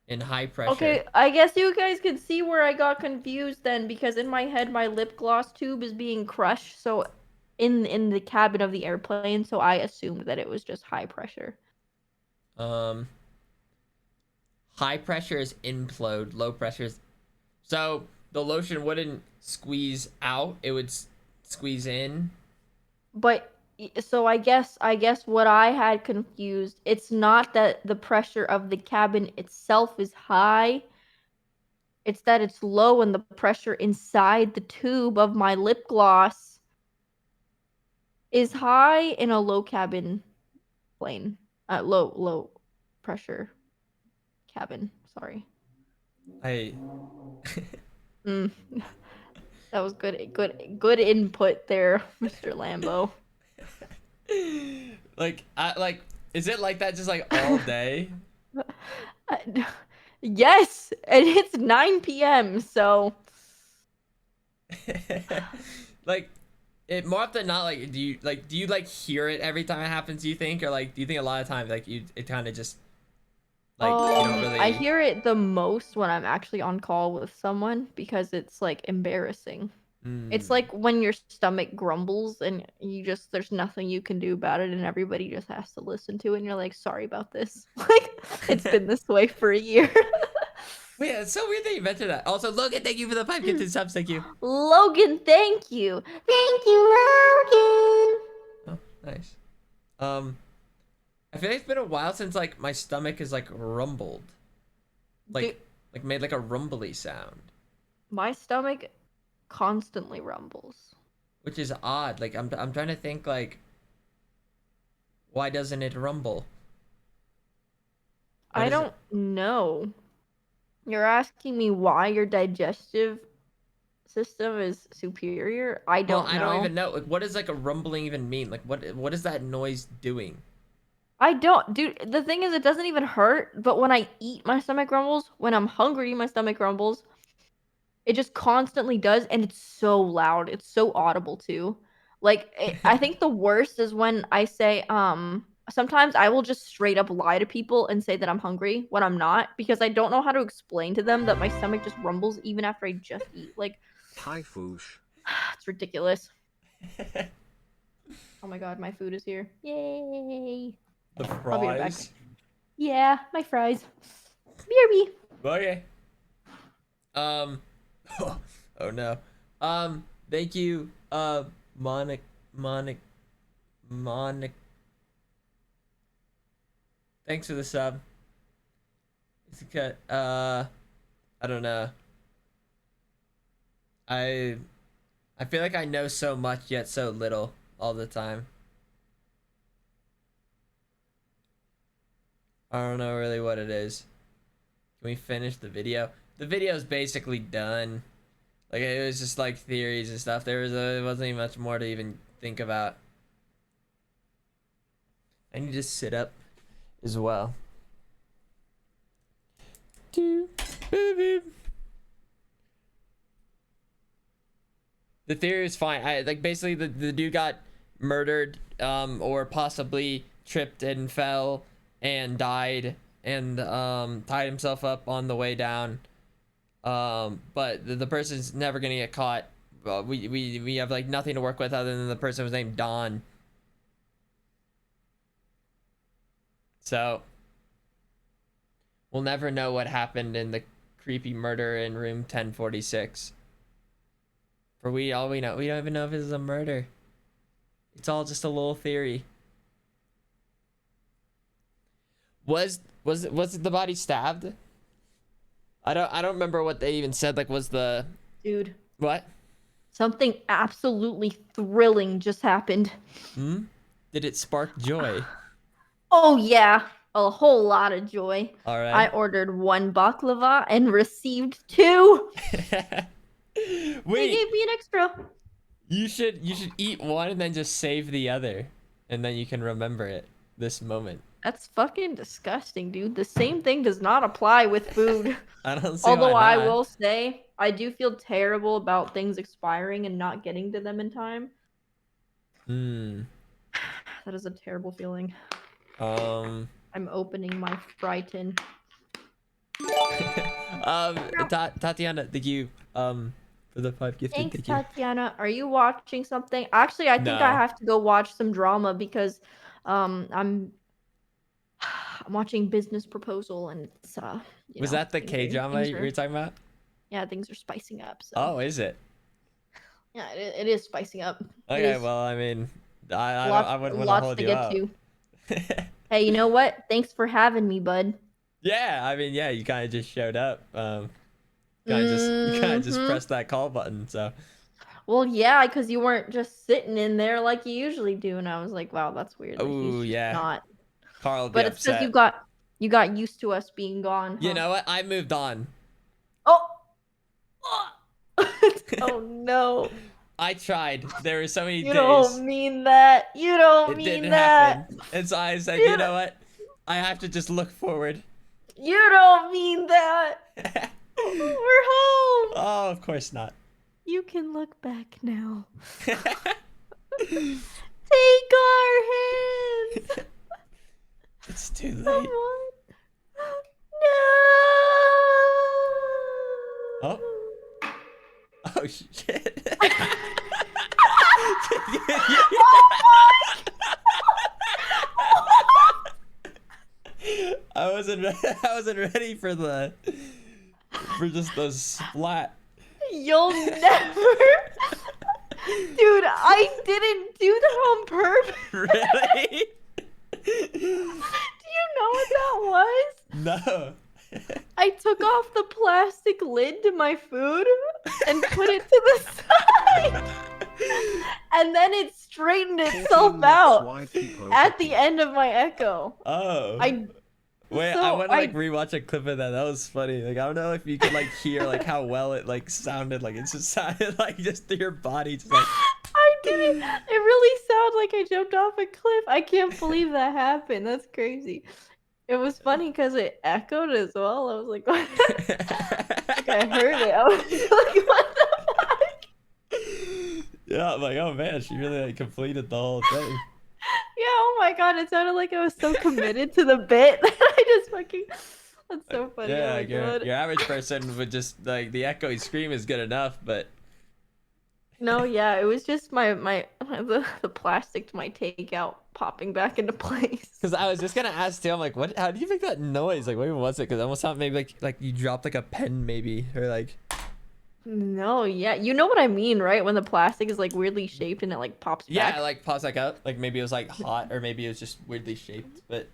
in high pressure? Okay, I guess you guys can see where I got confused then, because in my head my lip gloss tube is being crushed, so in the cabin of the airplane, so I assumed that it was just high pressure. High pressure is implode, low pressure is... So the lotion wouldn't squeeze out, it would squeeze in. But so I guess what I had confused, it's not that the pressure of the cabin itself is high. It's that it's low and the pressure inside the tube of my lip gloss is high in a low cabin plane. Low pressure cabin, sorry. That was good input there, Mr. Lambo. Like, is it like that just like all day? Yes, and it's 9 p.m. So, like, it more often than not, like, do you like hear it every time it happens? Do you think, or like, do you think a lot of times like it kind of just like you don't really? I hear it the most when I'm actually on call with someone because it's like embarrassing. It's like when your stomach grumbles and there's nothing you can do about it and everybody just has to listen to it and you're like, sorry about this. Like, it's been this way for a year. Wait, it's so weird that you mentioned that. Also, Logan, thank you for the 5 gifted subs. Thank you. Logan, thank you. Thank you, Logan. Oh, nice. I feel like it's been a while since like my stomach has like rumbled. Like made like a rumbly sound. My stomach constantly rumbles, which is odd. Like I'm trying to think, like, why doesn't it rumble? I don't know. You're asking me why your digestive system is superior? I don't know. I don't even know. Like, what does like a rumbling even mean? Like, what is that noise doing? I don't, dude. The thing is, it doesn't even hurt. But when I eat, my stomach rumbles. When I'm hungry, my stomach rumbles. It just constantly does, and it's so loud. It's so audible too. Like, I think the worst is when I say, sometimes I will just straight up lie to people and say that I'm hungry when I'm not, because I don't know how to explain to them that my stomach just rumbles even after I just eat. Like, hi, Foosh. It's ridiculous. Oh my god, my food is here. Yay. The I'll be right back. fries. Yeah, my fries. BRB. Okay. Oh no. Thank you, Monic. Thanks for the sub. It's a cut. I don't know. I feel like I know so much yet so little all the time. I don't know really what it is. Can we finish the video? The video's basically done. Like, it was just like theories and stuff. It wasn't even much more to even think about. I need to sit up as well. The theory is fine. Like, basically the dude got murdered, or possibly tripped and fell and died and tied himself up on the way down. But the person's never gonna get caught. We have like nothing to work with other than the person was named Don. So we'll never know what happened in the creepy murder in room 1046. For all we know, we don't even know if it's a murder. It's all just a little theory. Was the body stabbed? I don't remember what they even said. Like, was the dude? What? Something absolutely thrilling just happened. Did it spark joy? Oh yeah, a whole lot of joy. All right. I ordered 1 baklava and received 2. Wait. They gave me an extra. You should eat one and then just save the other, and then you can remember it. this moment. That's fucking disgusting, dude. The same thing does not apply with food. I don't see Although why I not. will say, I do feel terrible about things expiring and not getting to them in time. Hmm. That is a terrible feeling. Um. I'm opening my fry tin. Tatiana, thank you. For the 5 gifted. Thanks, Thank you. Tatiana. Are you watching something? Actually, I think I No. have to go watch some drama because I'm watching Business Proposal and it's Was that the things K are- drama things you are- were talking about? Yeah, things are spicing up. So Oh, is it? yeah, it is spicing up. It Okay, is well, I mean, I lots, wouldn't want to lots hold to you get up. to. Hey, you know what? Thanks for having me, bud. Yeah, I mean, yeah, you kind of just showed up. You kind of just Mhm. pressed that call button. So Well, yeah, because you weren't just sitting in there like you usually do, and I was like, wow, that's weird. Like he's oh just yeah, not. Carl would be But it's because upset. you got used to us being gone. You Huh? know what? I moved on. Oh. Oh no. I tried. There were so many You days. don't mean that. You don't It mean didn't that. happen. And so I said, You you know what? I have to just look forward. You don't mean that. We're home. Oh, of course not. You can look back now. Take our hands. It's too late. Come on. No. Oh. Oh shit. I wasn't ready for just the splat. You'll never. Dude, I didn't do that on purpose. Really? Do you know what that was? No. I took off the plastic lid to my food and put it to the side. And then it straightened itself out at the end of my echo. Oh. Wait, so I want to I- rewatch a clip of that. That was funny. Like I don't know if you could hear how well it sounded. It just sounded just through your body, just like. I didn't. It really sounded like I jumped off a cliff. I can't believe that happened. That's crazy. It was funny because it echoed as well. I was like, what? Like I heard it. I was like, what the fuck? Yeah, I'm like, oh man, she really completed the whole thing. Yeah, oh my god, it sounded like I was so committed to the bit that I just fucking. That's so funny. Yeah, oh my your god. average person would just the echoey scream is good enough, but. No, yeah, it was just the plastic to my takeout popping back into place. Because I was just gonna ask too. I'm like, what? How do you make that noise? Like, what even was it? Because it almost sounded maybe like you dropped a pen, maybe, or like. No, yeah, you know what I mean, right? When the plastic is weirdly shaped and it pops back. Yeah, it pops back up. Like maybe it was hot, or maybe it was just weirdly shaped. But.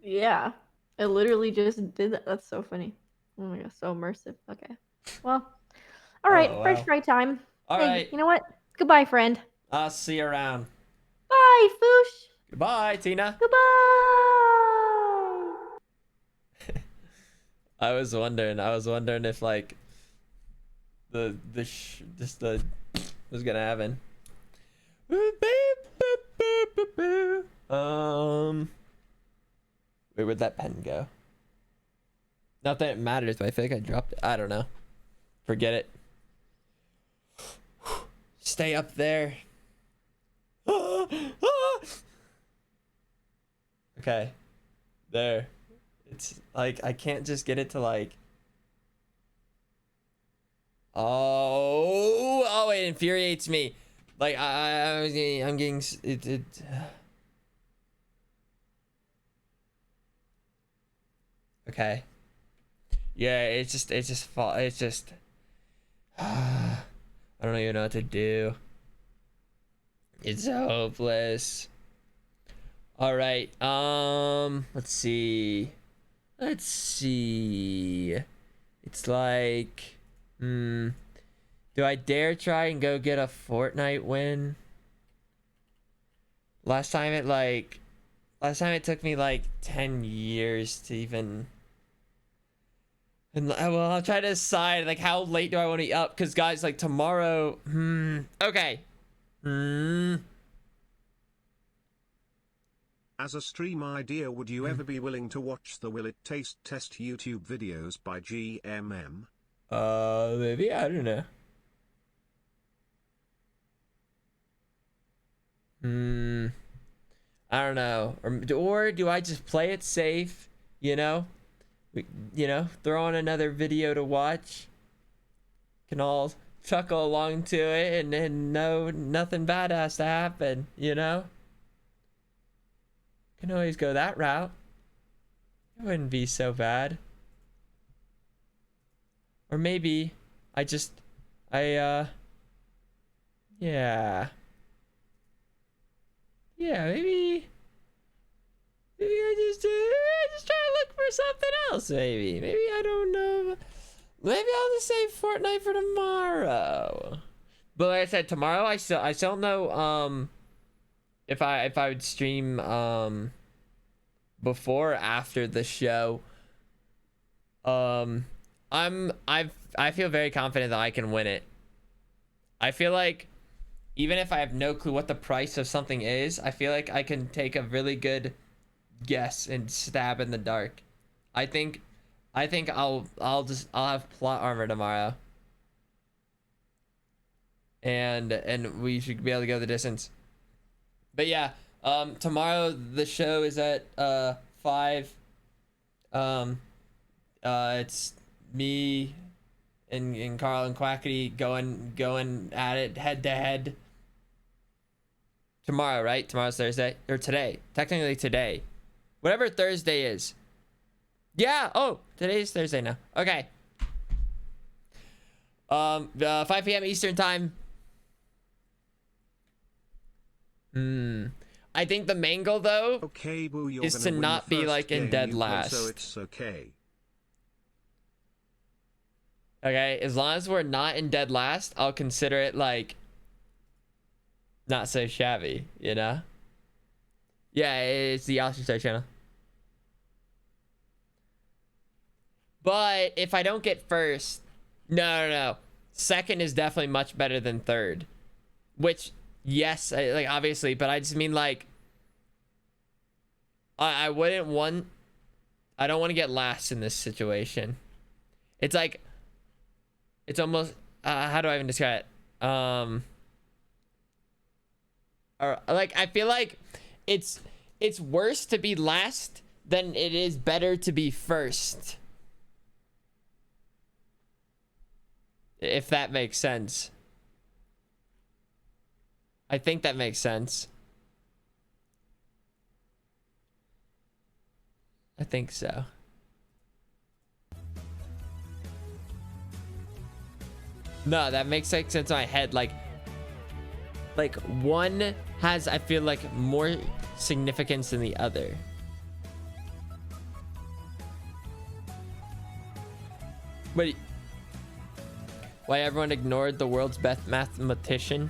Yeah, it literally just did that. That's so funny. Oh my god, so immersive. Okay, well, all right, Oh, French wow. fry time. All Hey, right. you know what? Goodbye, friend. I'll see you around. Bye, Foosh. Goodbye, Tina. Goodbye. I was wondering if the was gonna happen. Where'd that pen go? Not that it matters, but I feel like I dropped it. I don't know. Forget it. Stay up there. Okay. There. It's I can't just get it to oh, it infuriates me. I'm getting it. Okay. Yeah, it's just I don't even know what to do. It's hopeless. All right. Let's see. It's do I dare try and go get a Fortnite win? Last time it took me 10 years to even. And well, I'll try to decide how late do I want to be up? Because guys, tomorrow. Okay. As a stream idea, would you ever be willing to watch the Will It Taste Test YouTube videos by GMM? Maybe, I don't know. I don't know. Or do I just play it safe, you know? Throw on another video to watch. Can all chuckle along to it and then know nothing bad has to happen, you know? Can always go that route. It wouldn't be so bad. Or maybe yeah. Yeah, maybe I just try to look for something else, maybe. Maybe, I don't know. Maybe I'll just save Fortnite for tomorrow. But like I said, tomorrow I still don't know if I would stream before or after the show. I feel very confident that I can win it. I feel like even if I have no clue what the price of something is, I feel like I can take a really good guess and stab in the dark. I think I'll have plot armor tomorrow. And we should be able to go the distance. But yeah, tomorrow the show is at 5. It's me and Carl and Quackity going at it head to head. Tomorrow, right? Tomorrow's Thursday. Or today. Technically today. Whatever Thursday is. Yeah. Oh, today's Thursday now. Okay. 5 p.m. Eastern time. I think the main goal though is to not be like in dead last. So it's okay. Okay, as long as we're not in dead last, I'll consider it like not so shabby, you know? Yeah, it's the Austin Star channel. But if I don't get first, no. Second is definitely much better than third. Which, yes, like obviously, but I just mean like I don't want to get last in this situation. It's like it's almost how do I even describe it? Or like I feel like it's worse to be last than it is better to be first. If that makes sense. I think that makes sense. I think so. No, that makes like sense in my head. Like one has, I feel like, more significance than the other. Wait, why everyone ignored the world's best mathematician?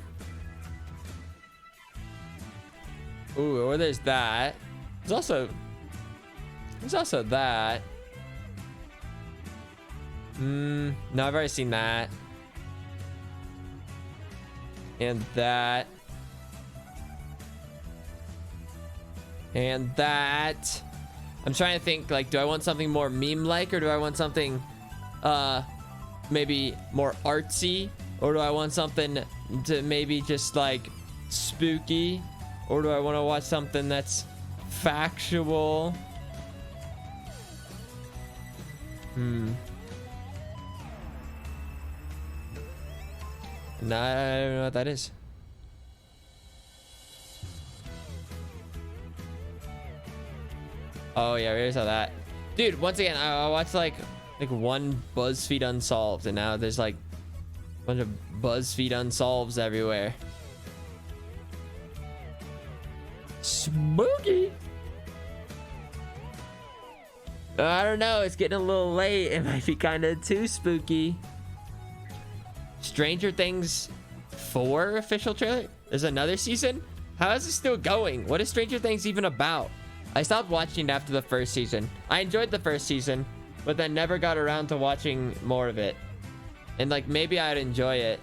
Ooh, or there's that. There's also that. No, I've already seen that. And that. And that. I'm trying to think, like, do I want something more meme-like, or do I want something maybe more artsy, or do I want something to maybe just like spooky, or do I want to watch something that's factual? Nah, I don't know what that is. Oh yeah, we already saw that. Dude, once again, I watched like one Buzzfeed Unsolved, and now there's like a bunch of Buzzfeed Unsolves everywhere. Spooky. I don't know, it's getting a little late. It might be kind of too spooky. Stranger Things 4 official trailer? There's another season? How is it still going? What is Stranger Things even about? I stopped watching it after the first season. I enjoyed the first season, but then never got around to watching more of it. And like maybe I'd enjoy it.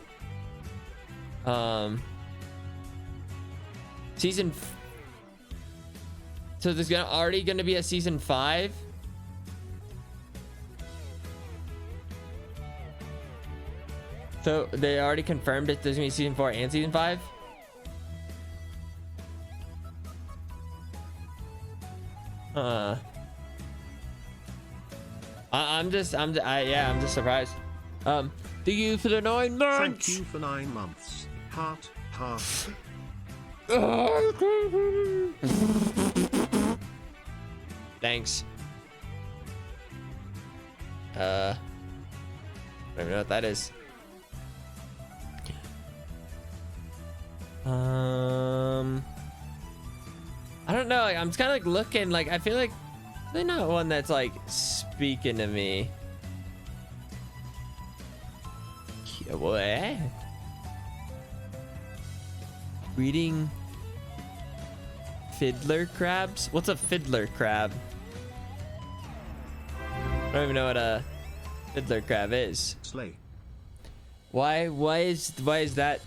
So there's already gonna be a season 5. So they already confirmed that there's gonna be season 4 and season 5. I'm just surprised. Thank you for the 9 months. Thank you for 9 months. Heart, heart. Thanks. I don't even know what that is. I don't know. Like, I'm just kind of like looking. Like, I feel like they're not one that's like speaking to me. What? Reading fiddler crabs? What's a fiddler crab? I don't even know what a fiddler crab is. Slay. Why is that?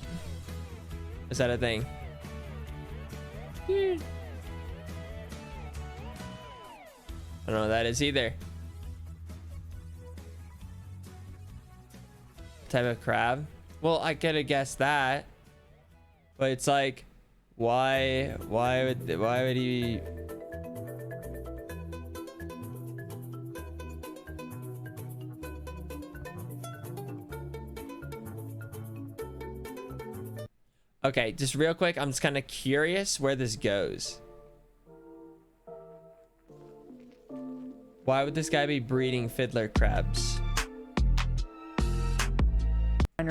Is that a thing? I don't know what that is either. Type of crab? Well, I could have guessed that, but it's like, why would he? Okay, just real quick, I'm just kind of curious where this goes. Why would this guy be breeding fiddler crabs?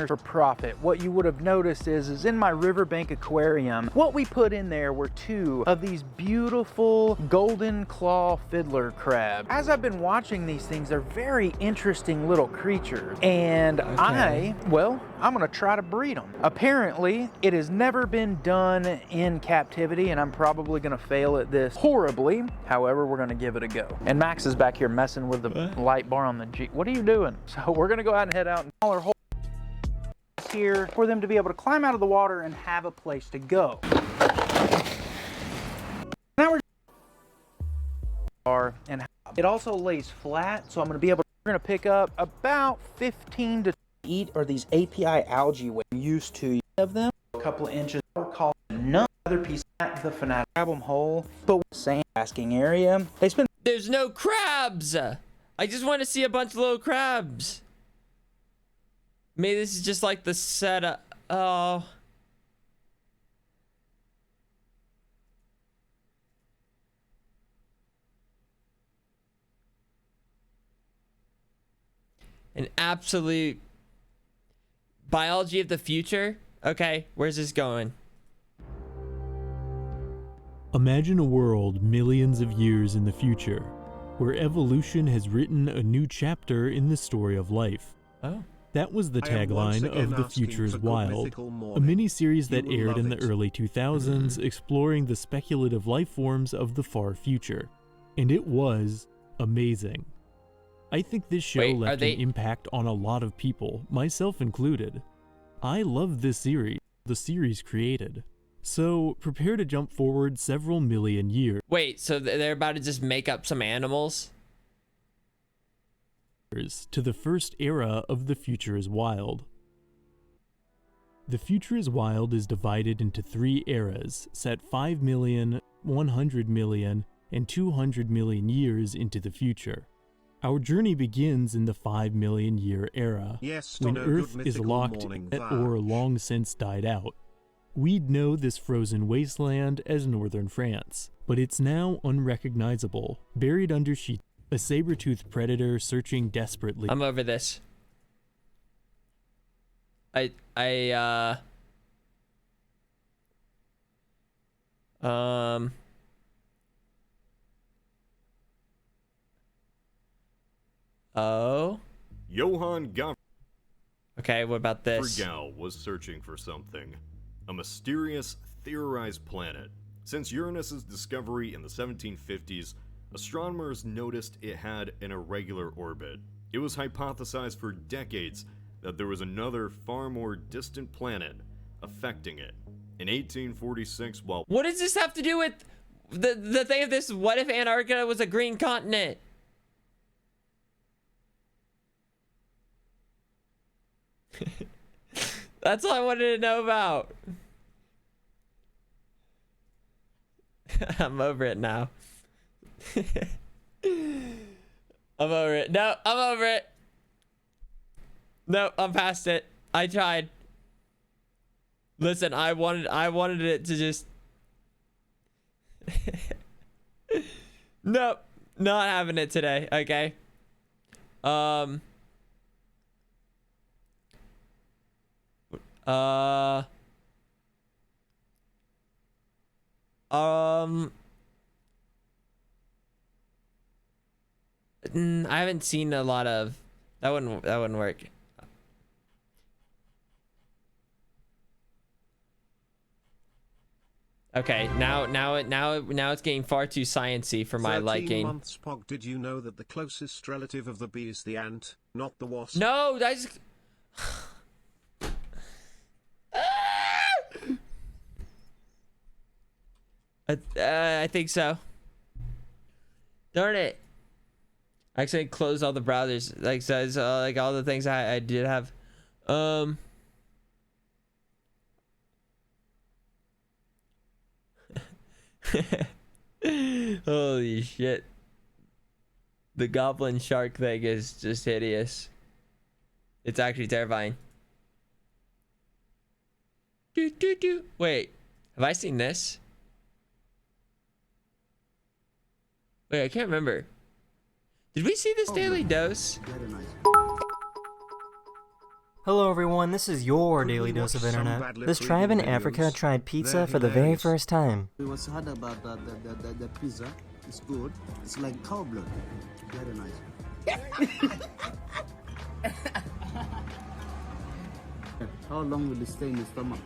For profit. What you would have noticed is in my riverbank aquarium, what we put in there were 2 of these beautiful golden claw fiddler crabs. As I've been watching these things, they're very interesting little creatures, and I'm gonna try to breed them. Apparently it has never been done in captivity, and I'm probably gonna fail at this horribly. However, we're gonna give it a go. And Max is back here messing with the light bar on the Jeep. What are you doing? So we're gonna go out and head out and haul our whole here for them to be able to climb out of the water and have a place to go. Now and it also lays flat, so I'm going to pick up about 15 to eat or these API algae we're used to of them. A couple of inches. We're calling another piece at the fanatic. Grab them whole, but same asking area. There's no crabs. I just want to see a bunch of little crabs. Maybe this is just like the setup. Oh. An absolute biology of the future. Okay, where's this going? Imagine a world millions of years in the future, where evolution has written a new chapter in the story of life. Oh. That was the tagline of The Future is Wild, a mini-series that aired in the early 2000s exploring the speculative life forms of the far future. And it was amazing. I think this show left an impact on a lot of people, myself included. I love this series the series created. So prepare to jump forward several million years. Wait, so they're about to just make up some animals? To the first era of The Future is Wild. The Future is Wild is divided into 3 eras, set 5 million, 100 million, and 200 million years into the future. Our journey begins in the 5 million year era, when Earth is locked or long since died out. We'd know this frozen wasteland as northern France, but it's now unrecognizable, buried under sheets. A saber-toothed predator searching desperately. I'm over this. Oh. Johann Gottfried. Okay, what about this? Frigau was searching for something. A mysterious, theorized planet. Since Uranus's discovery in the 1750s, astronomers noticed it had an irregular orbit. It was hypothesized for decades that there was another far more distant planet affecting it. In 1846, while... What does this have to do with... the thing of this, what if Antarctica was a green continent? That's all I wanted to know about. I'm over it now. I'm over it. No, I'm over it. No, I'm past it. I tried. Listen, I wanted it to just nope, not having it today. Okay. I haven't seen a lot of that wouldn't work. Okay, now it's getting far too sciencey for my 13 liking. months, Pog. Did you know that the closest relative of the bee is the ant, not the wasp? No, I just I think so. Darn it. I actually closed all the browsers, like says like all the things I did have. Holy shit. The goblin shark thing is just hideous. It's actually terrifying. Wait, have I seen this? Wait, I can't remember. Did we see this Daily Dose? Hello everyone, this is your Daily Dose of Internet. This tribe in Africa tried pizza for the very first time. We was heard about the pizza. It's good. It's like cow blood. Very nice. How long will it stay in the stomach?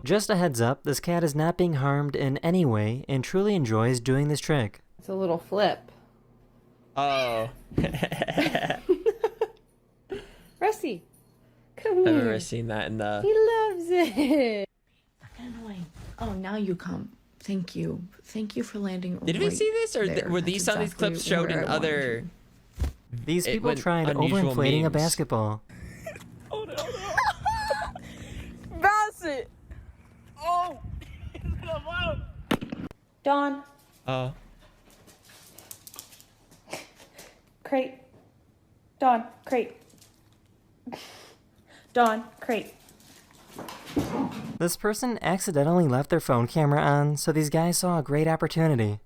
Just a heads up, this cat is not being harmed in any way and truly enjoys doing this trick. It's a little flip. Oh. Rusty, come I've here. never seen that in the... He loves it. Kind of annoying. Oh, now you come. Thank you. Thank you for landing. Did we right see this, or there. were these That's some of these clips exactly showed where in I wanted other... These people went tried unusual overinflating a memes. basketball. Bounce it. Oh. Dawn. Oh. Crate. Dawn. Crate. Dawn. Crate. This person accidentally left their phone camera on, so these guys saw a great opportunity.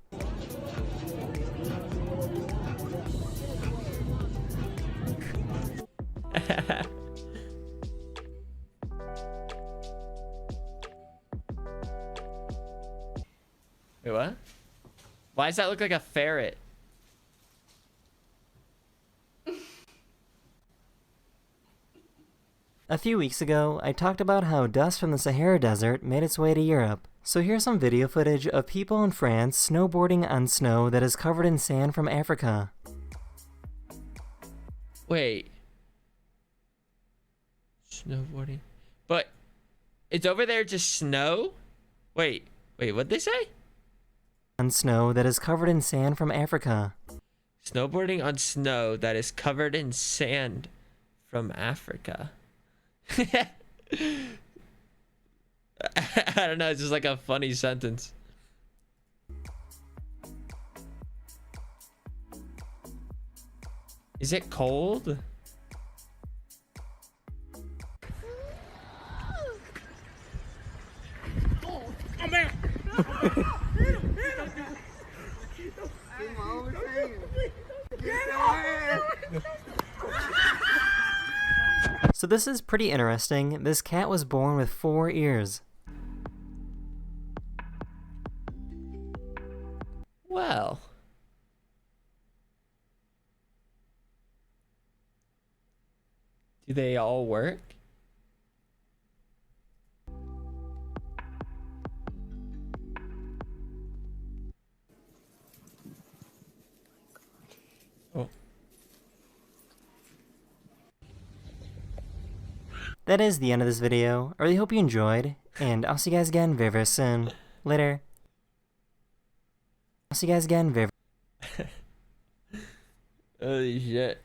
Wait, what? Why does that look like a ferret? A few weeks ago, I talked about how dust from the Sahara Desert made its way to Europe. So here's some video footage of people in France snowboarding on snow that is covered in sand from Africa. Wait. Snowboarding. But it's over there just snow? Wait, what'd they say? On snow that is covered in sand from Africa. Snowboarding on snow that is covered in sand from Africa. I don't know, it's just like a funny sentence. Is it cold? So this is pretty interesting. This cat was born with 4 ears. Well. Do they all work? Oh. That is the end of this video. I really hope you enjoyed, and I'll see you guys again very, very soon. Later. I'll see you guys again very. Holy shit.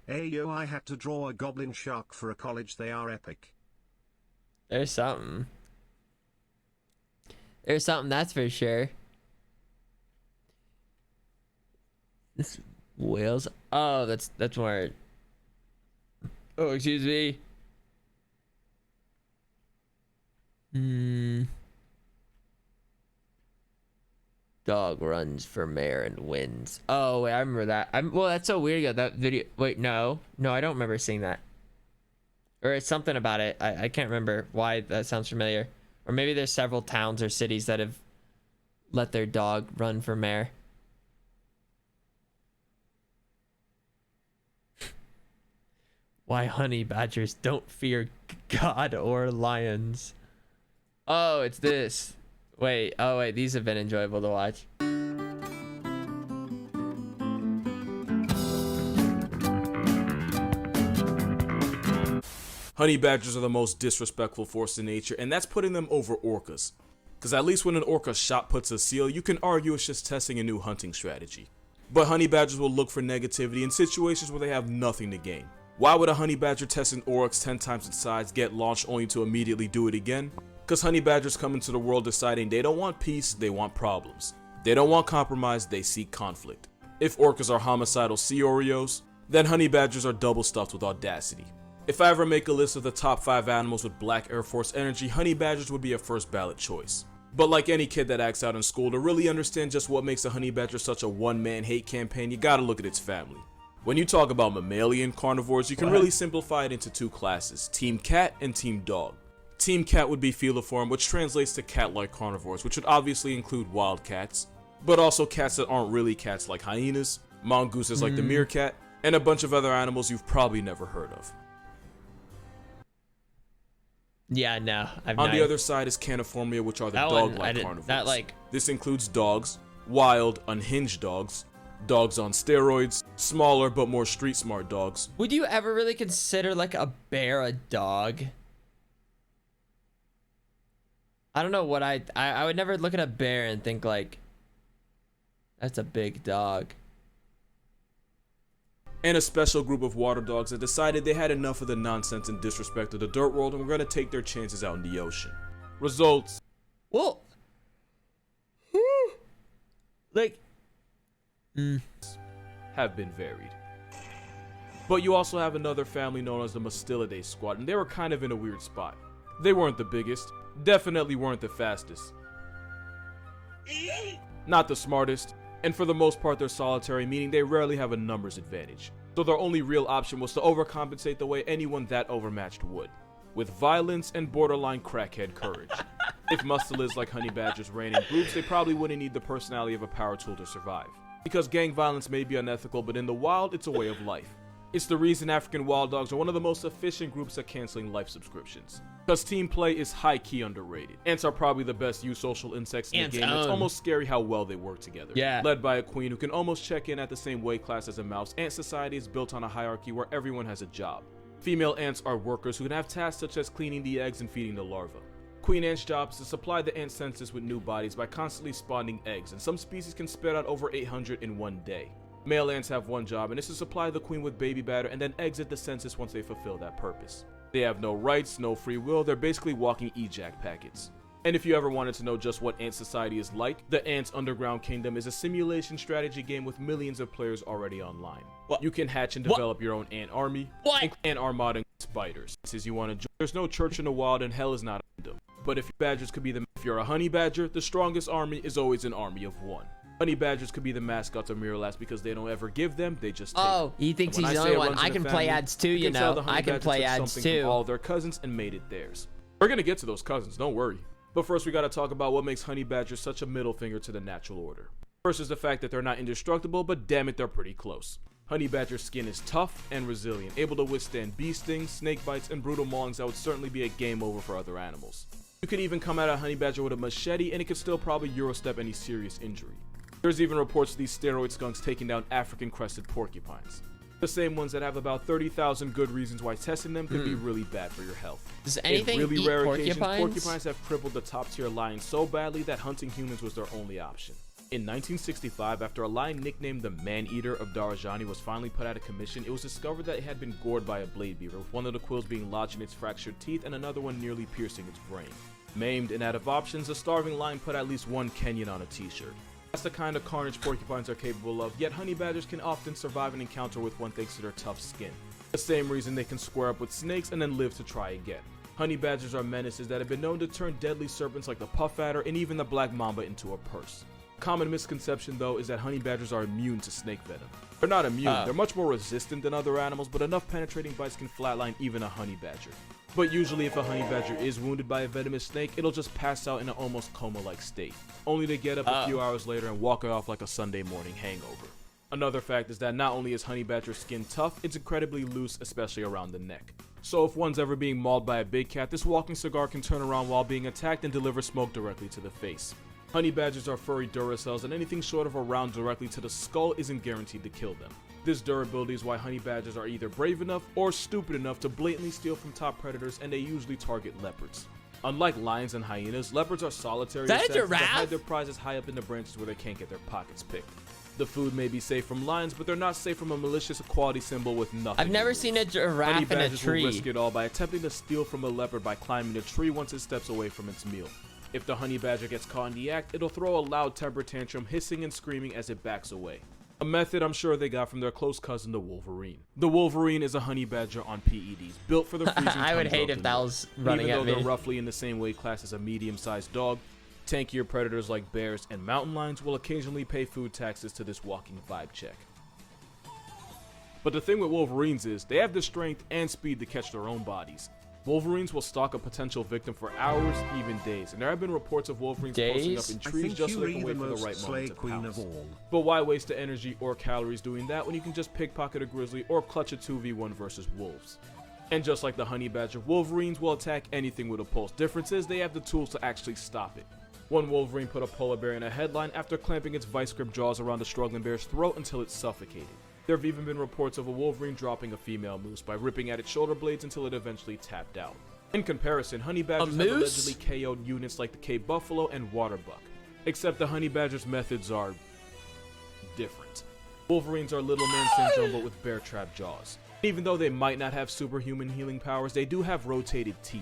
Hey yo, I had to draw a goblin shark for a college. They are epic. There's something. There's something, that's for sure. This whales. Oh, that's more. Oh, excuse me. Dog runs for mayor and wins. Oh wait, I remember that. Well, that's so weird. Yeah, that video. Wait, no, I don't remember seeing that. Or it's something about it. I can't remember why that sounds familiar. Or maybe there's several towns or cities that have let their dog run for mayor. Why honey badgers don't fear God or lions. Oh, it's this. Wait, oh wait, these have been enjoyable to watch. Honey badgers are the most disrespectful force in nature, and that's putting them over orcas. Cause at least when an orca shot puts a seal, you can argue it's just testing a new hunting strategy. But honey badgers will look for negativity in situations where they have nothing to gain. Why would a honey badger test an oryx 10 times its size, get launched only to immediately do it again? Cause honey badgers come into the world deciding they don't want peace, they want problems. They don't want compromise, they seek conflict. If orcas are homicidal sea Oreos, then honey badgers are double stuffed with audacity. If I ever make a list of the top 5 animals with black Air Force energy, honey badgers would be a first ballot choice. But like any kid that acts out in school, to really understand just what makes a honey badger such a one-man hate campaign, you gotta look at its family. When you talk about mammalian carnivores, you can really simplify it into 2 classes, Team Cat and Team Dog. Team Cat would be feliform, which translates to cat-like carnivores, which would obviously include wild cats, but also cats that aren't really cats like hyenas, mongooses like the meerkat, and a bunch of other animals you've probably never heard of. Yeah, no. On the other side is Caniformia, which are the dog-like carnivores. This includes dogs, wild, unhinged dogs, dogs on steroids, smaller but more street-smart dogs. Would you ever really consider like a bear a dog? I don't know what I would never look at a bear and think like, that's a big dog. And a special group of water dogs that decided they had enough of the nonsense and disrespect of the dirt world and were going to take their chances out in the ocean. Results. Well, like, have been varied. But you also have another family known as the Mustelidae squad, and they were kind of in a weird spot. They weren't the biggest, definitely weren't the fastest, not the smartest, and for the most part they're solitary, meaning they rarely have a numbers advantage. So their only real option was to overcompensate the way anyone that overmatched would, with violence and borderline crackhead courage. If mustelids like honey badgers ran in groups, they probably wouldn't need the personality of a power tool to survive. Because gang violence may be unethical, but in the wild, it's a way of life. It's the reason African wild dogs are one of the most efficient groups at canceling life subscriptions. Because team play is high-key underrated. Ants are probably the best social insects in the game. It's almost scary how well they work together. Yeah. Led by a queen who can almost check in at the same weight class as a mouse, ant society is built on a hierarchy where everyone has a job. Female ants are workers who can have tasks such as cleaning the eggs and feeding the larvae. Queen ant's job is to supply the ant census with new bodies by constantly spawning eggs, and some species can spit out over 800 in one day. Male ants have one job, and it's to supply the queen with baby batter and then exit the census once they fulfill that purpose. They have no rights, no free will, they're basically walking ejac packets. And if you ever wanted to know just what ant society is like, the Ants Underground Kingdom is a simulation strategy game with millions of players already online. You can hatch and develop your own ant army, ant armada, and spiders. Says you want to join. There's no church in the wild and hell is not a kingdom. But if badgers could be if you're a honey badger, the strongest army is always an army of one. Honey badgers could be the mascots of Miralax because they don't ever give them, they just take them. He thinks he's the only one. I can play ads too, you know. I can play ads too. All their cousins and made it theirs. We're gonna get to those cousins, don't worry. But first we gotta talk about what makes honey badgers such a middle finger to the natural order. First is the fact that they're not indestructible, but damn it, they're pretty close. Honey badger skin is tough and resilient, able to withstand bee stings, snake bites, and brutal maulings that would certainly be a game over for other animals. You could even come at a honey badger with a machete and it could still probably Eurostep any serious injury. There's even reports of these steroid skunks taking down African crested porcupines. The same ones that have about 30,000 good reasons why testing them could be really bad for your health. Does anything In really eat rare porcupines? occasions, porcupines have crippled the top-tier lions so badly that hunting humans was their only option. In 1965, after a lion nicknamed the Man-Eater of Darajani was finally put out of commission, it was discovered that it had been gored by a blade beaver, with one of the quills being lodged in its fractured teeth and another one nearly piercing its brain. Maimed and out of options, the starving lion put at least one Kenyan on a t-shirt. That's the kind of carnage porcupines are capable of, yet honey badgers can often survive an encounter with one thanks to their tough skin. The same reason they can square up with snakes and then live to try again. Honey badgers are menaces that have been known to turn deadly serpents like the puff adder and even the black mamba into a purse. A common misconception though is that honey badgers are immune to snake venom. They're not immune, they're much more resistant than other animals, but enough penetrating bites can flatline even a honey badger. But usually if a honey badger is wounded by a venomous snake, it'll just pass out in an almost coma-like state, only to get up a few hours later and walk off like a Sunday morning hangover. Another fact is that not only is honey badger skin tough, it's incredibly loose, especially around the neck. So if one's ever being mauled by a big cat, this walking cigar can turn around while being attacked and deliver smoke directly to the face. Honey badgers are furry duracells, and anything short of a round directly to the skull isn't guaranteed to kill them. This durability is why honey badgers are either brave enough or stupid enough to blatantly steal from top predators, and they usually target leopards. Unlike lions and hyenas, leopards are solitary assassins that hide their prizes high up in the branches where they can't get their pockets picked. The food may be safe from lions, but they're not safe from a malicious equality symbol with nothing. I've never seen a giraffe in a tree. Will risk it all by attempting to steal from a leopard by climbing a tree once it steps away from its meal. If the honey badger gets caught in the act, it'll throw a loud temper tantrum, hissing and screaming as it backs away. A method I'm sure they got from their close cousin, the wolverine. The wolverine is a honey badger on PEDs, built for the freezing I would tundra hate of if the that north. was running Even at though me. they're roughly in the same weight class as a medium-sized dog, tankier predators like bears and mountain lions will occasionally pay food taxes to this walking vibe check. But the thing with wolverines is, they have the strength and speed to catch their own bodies. Wolverines will stalk a potential victim for hours, even days, and there have been reports of wolverines posting up in trees just so they can wait for the right moment to pounce. But why waste the energy or calories doing that when you can just pickpocket a grizzly or clutch a 2v1 versus wolves? And just like the honey badger, wolverines will attack anything with a pulse. Difference is they have the tools to actually stop it. One wolverine put a polar bear in a headline after clamping its vice-grip jaws around the struggling bear's throat until it suffocated. There have even been reports of a wolverine dropping a female moose by ripping at its shoulder blades until it eventually tapped out. In comparison, honey badgers have allegedly KO'd units like the Cape Buffalo and water buck. Except the honey badger's methods are different. Wolverines are little man syndrome but with bear trap jaws. Even though they might not have superhuman healing powers, they do have rotated teeth.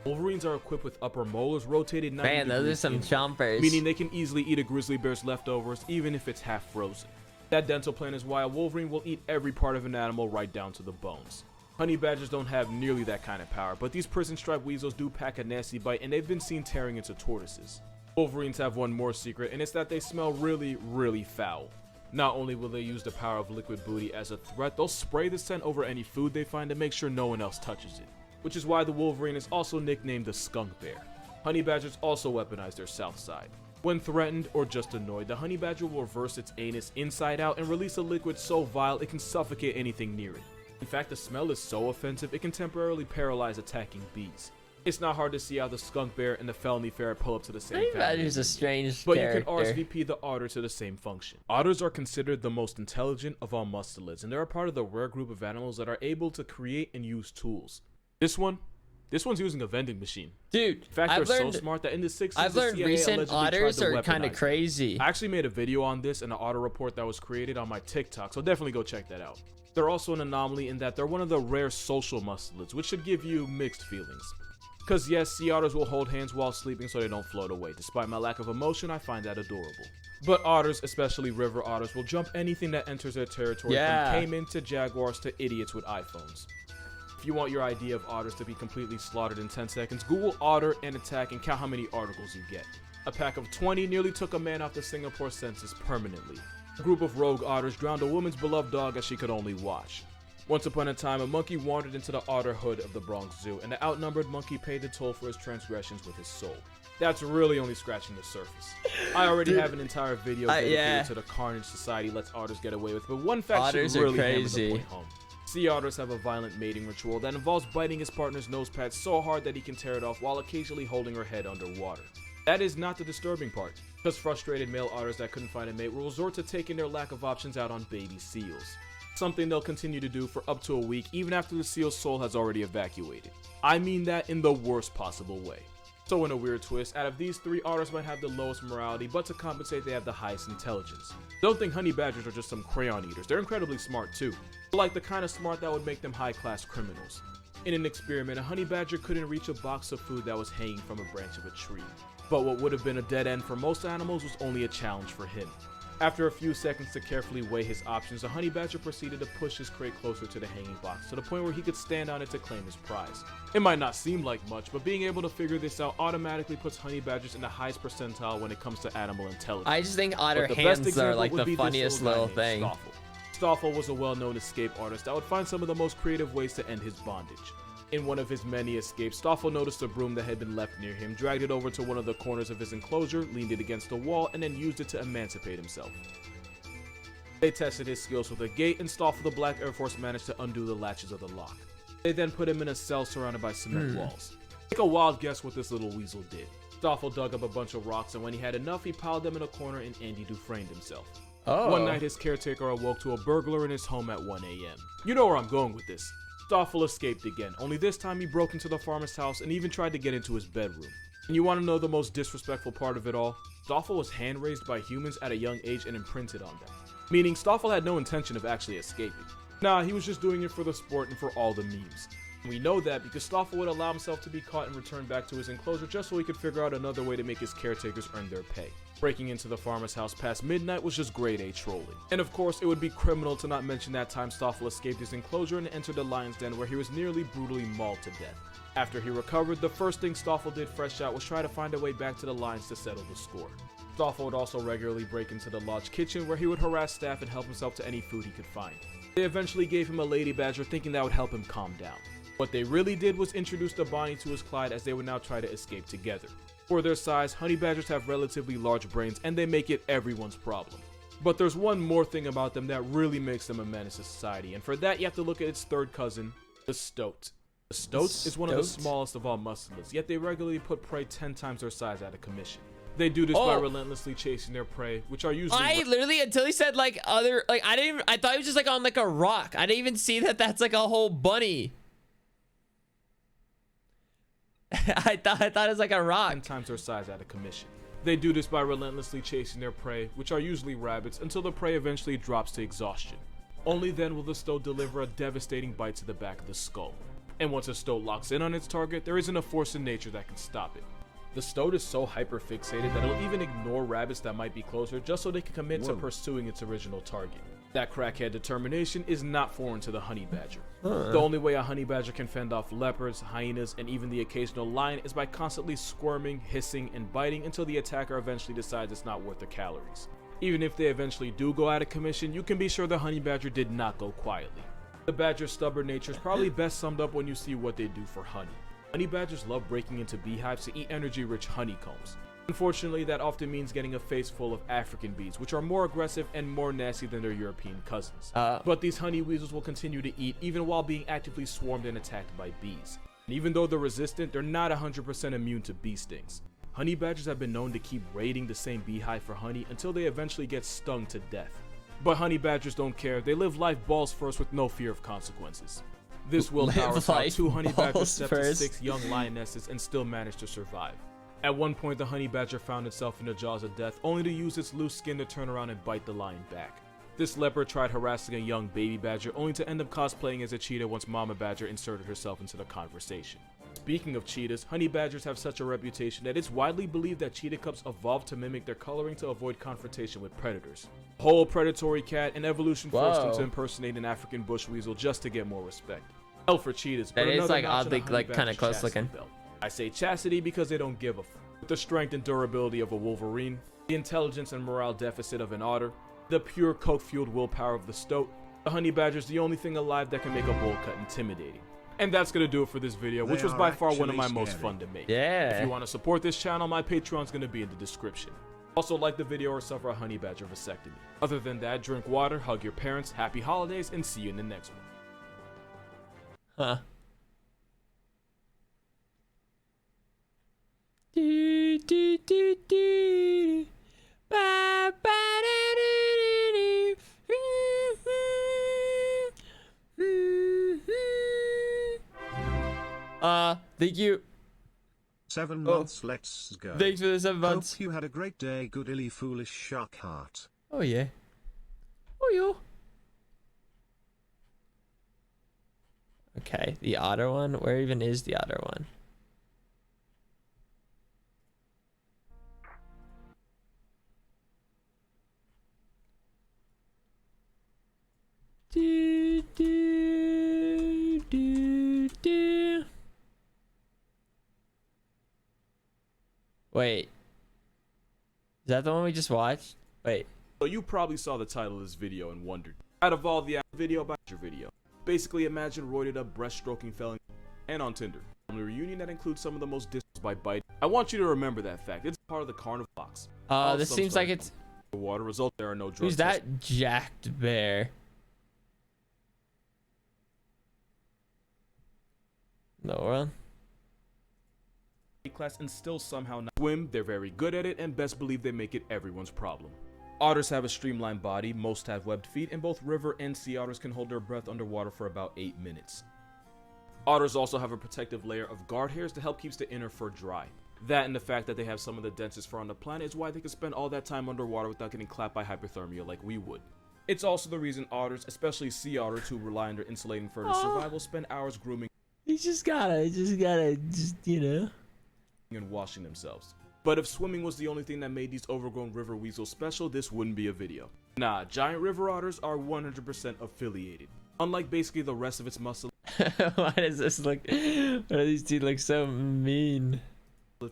Wolverines are equipped with upper molars rotated 90 Man, those are degrees some inward, chompers. meaning they can easily eat a grizzly bear's leftovers even if it's half frozen. That dental plan is why a wolverine will eat every part of an animal right down to the bones. Honey badgers don't have nearly that kind of power, but these prison-striped weasels do pack a nasty bite, and they've been seen tearing into tortoises. Wolverines have one more secret, and it's that they smell really, really foul. Not only will they use the power of liquid booty as a threat, they'll spray the scent over any food they find to make sure no one else touches it. Which is why the wolverine is also nicknamed the skunk bear. Honey badgers also weaponize their south side. When threatened or just annoyed, the honey badger will reverse its anus inside out and release a liquid so vile it can suffocate anything near it. In fact, the smell is so offensive it can temporarily paralyze attacking bees. It's not hard to see how the skunk bear and the felony ferret pull up to the same family. Honey badger's a strange But character. you can RSVP the otter to the same function. Otters are considered the most intelligent of all mustelids, and they're a part of the rare group of animals that are able to create and use tools. This one's using a vending machine. Dude, in fact, I've they're learned- so smart that in the 60s, I've the learned CIA recent allegedly tried otters to are kind of weaponize them. crazy. I actually made a video on this in an otter report that was created on my TikTok, so definitely go check that out. They're also an anomaly in that they're one of the rare social mustelids, which should give you mixed feelings. Because yes, sea otters will hold hands while sleeping so they don't float away. Despite my lack of emotion, I find that adorable. But otters, especially river otters, will jump anything that enters their territory, Yeah. from caiman to jaguars to idiots with iPhones. If you want your idea of otters to be completely slaughtered in 10 seconds, Google otter and attack and count how many articles you get. A pack of 20 nearly took a man off the Singapore census permanently. A group of rogue otters drowned a woman's beloved dog as she could only watch. Once upon a time, a monkey wandered into the otter hood of the Bronx Zoo, and the outnumbered monkey paid the toll for his transgressions with his soul. That's really only scratching the surface. I already have an entire video dedicated to the carnage society lets otters get away with, but one fact Otters should are really hammer the crazy. point home. Sea otters have a violent mating ritual that involves biting his partner's nose pad so hard that he can tear it off while occasionally holding her head underwater. That is not the disturbing part, because frustrated male otters that couldn't find a mate will resort to taking their lack of options out on baby seals. something they'll continue to do for up to a week even after the seal's soul has already evacuated. I mean that in the worst possible way. So in a weird twist, out of these three, otters might have the lowest morality, but to compensate they have the highest intelligence. Don't think honey badgers are just some crayon eaters, they're incredibly smart too. Like the kind of smart that would make them high-class criminals. In an experiment, a honey badger couldn't reach a box of food that was hanging from a branch of a tree. But what would have been a dead end for most animals was only a challenge for him. After a few seconds to carefully weigh his options, the honey badger proceeded to push his crate closer to the hanging box, to the point where he could stand on it to claim his prize. It might not seem like much, but being able to figure this out automatically puts honey badgers in the highest percentile when it comes to animal intelligence. I just think otter hands are like the funniest little thing. Stoffel was a well-known escape artist that would find some of the most creative ways to end his bondage. In one of his many escapes, Stoffel noticed a broom that had been left near him, dragged it over to one of the corners of his enclosure, leaned it against the wall, and then used it to emancipate himself. They tested his skills with a gate, and Stoffel the Black Air Force managed to undo the latches of the lock. They then put him in a cell surrounded by cement walls. Take a wild guess what this little weasel did. Stoffel dug up a bunch of rocks, and when he had enough, he piled them in a corner and Andy Dufresne himself. One night, his caretaker awoke to a burglar in his home at 1 a.m. You know where I'm going with this. Stoffel escaped again, only this time he broke into the farmer's house and even tried to get into his bedroom. And you want to know the most disrespectful part of it all? Stoffel was hand-raised by humans at a young age and imprinted on them. Meaning Stoffel had no intention of actually escaping. Nah, he was just doing it for the sport and for all the memes. We know that because Stoffel would allow himself to be caught and returned back to his enclosure just so he could figure out another way to make his caretakers earn their pay. Breaking into the farmer's house past midnight was just grade A trolling. And of course, it would be criminal to not mention that time Stoffel escaped his enclosure and entered the lion's den where he was nearly brutally mauled to death. After he recovered, the first thing Stoffel did fresh out was try to find a way back to the lions to settle the score. Stoffel would also regularly break into the lodge kitchen where he would harass staff and help himself to any food he could find. They eventually gave him a lady badger thinking that would help him calm down. What they really did was introduce the Bonnie to his Clyde as they would now try to escape together. For their size, honey badgers have relatively large brains and they make it everyone's problem. But there's one more thing about them that really makes them a menace to society, and for that you have to look at its third cousin, the stoat. The stoat is one of the smallest of all mustelids, yet they regularly put prey 10 times their size out of commission. They do this by relentlessly chasing their prey, which are usually— I literally, until he said like other, like I thought he was just like on like a rock. I didn't even see that that's like a whole bunny. I thought it was like a rock. 10 times their size out of commission. They do this by relentlessly chasing their prey, which are usually rabbits, until the prey eventually drops to exhaustion. Only then will the stoat deliver a devastating bite to the back of the skull. And once a stoat locks in on its target, there isn't a force in nature that can stop it. The stoat is so hyper-fixated that it'll even ignore rabbits that might be closer just so they can commit to pursuing its original target. That crackhead determination is not foreign to the honey badger. The only way a honey badger can fend off leopards, hyenas, and even the occasional lion is by constantly squirming, hissing, and biting until the attacker eventually decides it's not worth the calories. Even if they eventually do go out of commission, you can be sure the honey badger did not go quietly. The badger's stubborn nature is probably best summed up when you see what they do for honey. Honey badgers love breaking into beehives to eat energy-rich honeycombs. Unfortunately, that often means getting a face full of African bees, which are more aggressive and more nasty than their European cousins. But these honey weasels will continue to eat even while being actively swarmed and attacked by bees. And even though they're resistant, they're not 100% immune to bee stings. Honey badgers have been known to keep raiding the same beehive for honey until they eventually get stung to death. But honey badgers don't care, they live life balls first with no fear of consequences. This willpower saw 2 honey badgers step to 6 young lionesses and still manage to survive. At one point, the honey badger found itself in the jaws of death, only to use its loose skin to turn around and bite the lion back. This leopard tried harassing a young baby badger, only to end up cosplaying as a cheetah once mama badger inserted herself into the conversation. Speaking of cheetahs, honey badgers have such a reputation that it's widely believed that cheetah cubs evolved to mimic their coloring to avoid confrontation with predators. A whole predatory cat, and evolution forced them to impersonate an African bush weasel just to get more respect. Hell for cheetahs, but that is like oddly, like kind of close looking. Belt. I say chastity because they don't give a f. With the strength and durability of a wolverine, the intelligence and morale deficit of an otter, the pure coke-fueled willpower of the stoat, the honey badger's the only thing alive that can make a bowl cut intimidating. And that's gonna do it for this video, which was by far one of my most fun to make. Yeah. If you want to support this channel, my Patreon's gonna be in the description. Also, like the video or suffer a honey badger vasectomy. Other than that, drink water, hug your parents, happy holidays, and see you in the next one. Huh. Ba, ba, da, da, da, da. Thank you. 7 months, let's go. Thanks for the 7 months. Hope you had a great day, good illy foolish shark heart. Oh yeah. Oh yo. Okay, the otter one. Where even is the otter one? Do, do, do, do. Wait. Is that the one we just watched? Wait. So you probably saw the title of this video and wondered, out of all the video about your video, basically imagine roided up breaststroking felon and on Tinder. Family reunion that includes some of the most distance by bite. I want you to remember that fact. It's part of the carnival box. This seems like it's the water result. There are no drugs. Who's that jacked bear? No one. Class and still somehow not swim. They're very good at it and best believe they make it everyone's problem. Otters have a streamlined body, most have webbed feet, and both river and sea otters can hold their breath underwater for about 8 minutes. Otters also have a protective layer of guard hairs to help keep the inner fur dry. That and the fact that they have some of the densest fur on the planet is why they can spend all that time underwater without getting clapped by hypothermia like we would. It's also the reason otters, especially sea otters who rely on their insulating fur to survive, will spend hours grooming. You just gotta, you know. And washing themselves. But if swimming was the only thing that made these overgrown river weasels special, this wouldn't be a video. Nah, giant river otters are 100% affiliated. Unlike basically the rest of its muscle. Why does this look? Why do these two look so mean?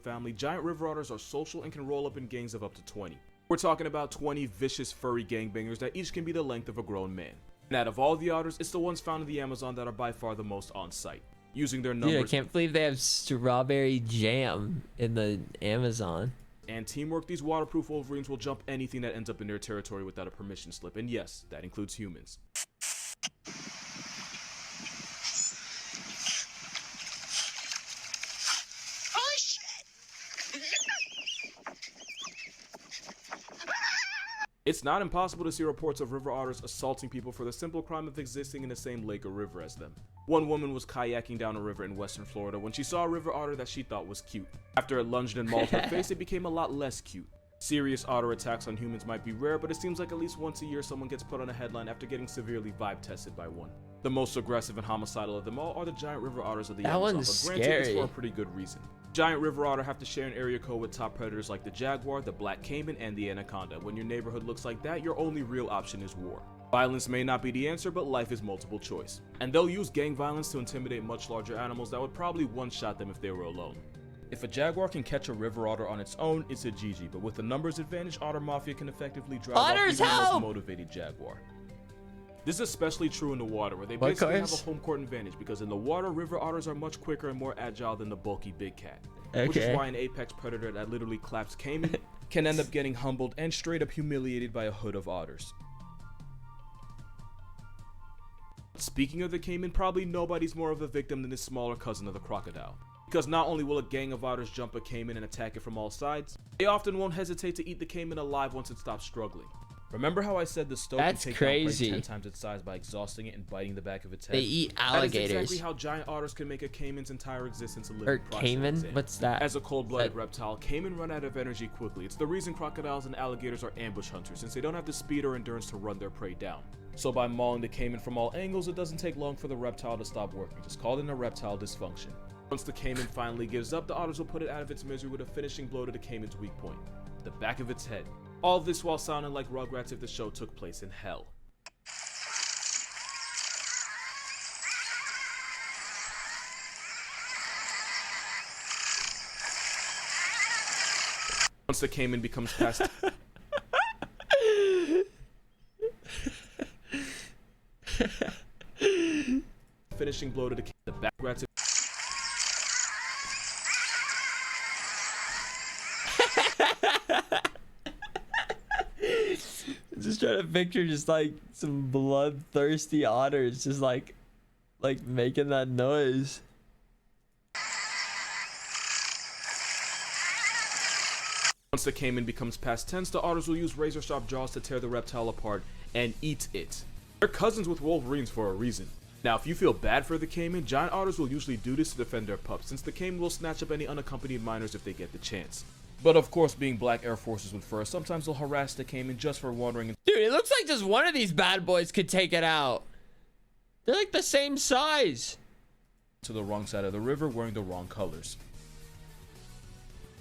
Family, giant river otters are social and can roll up in gangs of up to 20. We're talking about 20 vicious furry gangbangers that each can be the length of a grown man. And out of all the otters, it's the ones found in the Amazon that are by far the most on site. Using their numbers. Dude, I can't believe they have strawberry jam in the Amazon. And teamwork, these waterproof wolverines will jump anything that ends up in their territory without a permission slip. And yes, that includes humans. Holy shit! It's not impossible to see reports of river otters assaulting people for the simple crime of existing in the same lake or river as them. One woman was kayaking down a river in western Florida when she saw a river otter that she thought was cute. After it lunged and mauled her face, it became a lot less cute. Serious otter attacks on humans might be rare, but it seems like at least once a year someone gets put on a headline after getting severely vibe tested by one. The most aggressive and homicidal of them all are the giant river otters of the Amazon, one's but granted, it's scary. for a pretty good reason. Giant river otter have to share an area code with top predators like the jaguar, the black caiman, and the anaconda. When your neighborhood looks like that, your only real option is war. Violence may not be the answer, but life is multiple choice. And they'll use gang violence to intimidate much larger animals that would probably one-shot them if they were alone. If a jaguar can catch a river otter on its own, it's a GG, but with a numbers advantage, Otter Mafia can effectively drive off even the most motivated jaguar. This is especially true in the water, where they basically have a home court advantage, because in the water, river otters are much quicker and more agile than the bulky big cat. Which is why an apex predator that literally claps caiman can end up getting humbled and straight up humiliated by a hood of otters. Speaking of the caiman, probably nobody's more of a victim than this smaller cousin of the crocodile. Because not only will a gang of otters jump a caiman and attack it from all sides, they often won't hesitate to eat the caiman alive once it stops struggling. Remember how I said the stoat can take down prey 10 times its size by exhausting it and biting the back of its head? They eat alligators. That is exactly how giant otters can make a caiman's entire existence a living Or process caiman? exam. What's that? As a cold-blooded reptile, caiman run out of energy quickly. It's the reason crocodiles and alligators are ambush hunters, since they don't have the speed or endurance to run their prey down. So by mauling the caiman from all angles, it doesn't take long for the reptile to stop working. Just call it an erectile dysfunction. Once the caiman finally gives up, the otters will put it out of its misery with a finishing blow to the caiman's weak point, the back of its head. All this while sounding like Rugrats if the show took place in hell. Once the caiman becomes past... finishing blow to the back rats. Just trying to picture just like some bloodthirsty otters just like making that noise. Once the caiman becomes past tense, the otters will use razor-sharp jaws to tear the reptile apart and eat it. They're cousins with wolverines for a reason. Now, if you feel bad for the caiman, giant otters will usually do this to defend their pups, since the caiman will snatch up any unaccompanied minors if they get the chance. But of course, being black Air Forces with fur, sometimes they'll harass the caiman just for wandering. Dude, it looks like just one of these bad boys could take it out. They're like the same size. To the wrong side of the river wearing the wrong colors.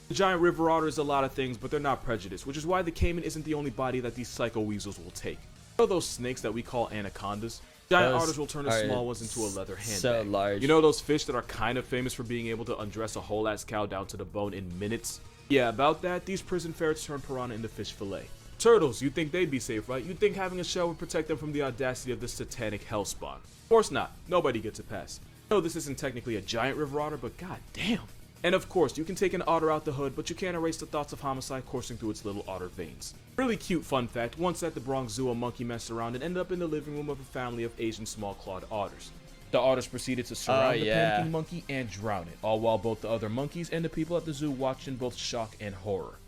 The giant river otter is a lot of things, but they're not prejudiced, which is why the caiman isn't the only body that these psycho weasels will take. You know those snakes that we call anacondas? Giant otters will turn the small ones into a leather handbag. So large. You know those fish that are kind of famous for being able to undress a whole ass cow down to the bone in minutes? Yeah, about that, these prison ferrets turn piranha into fish fillet. Turtles, you'd think they'd be safe, right? You'd think having a shell would protect them from the audacity of this satanic hellspawn. Of course not. Nobody gets a pass. No, this isn't technically a giant river otter, but god damn. And of course, you can take an otter out the hood, but you can't erase the thoughts of homicide coursing through its little otter veins. Really cute fun fact, once at the Bronx Zoo, a monkey messed around and ended up in the living room of a family of Asian small-clawed otters. The otters proceeded to surround the panicking monkey and drown it, all while both the other monkeys and the people at the zoo watched in both shock and horror.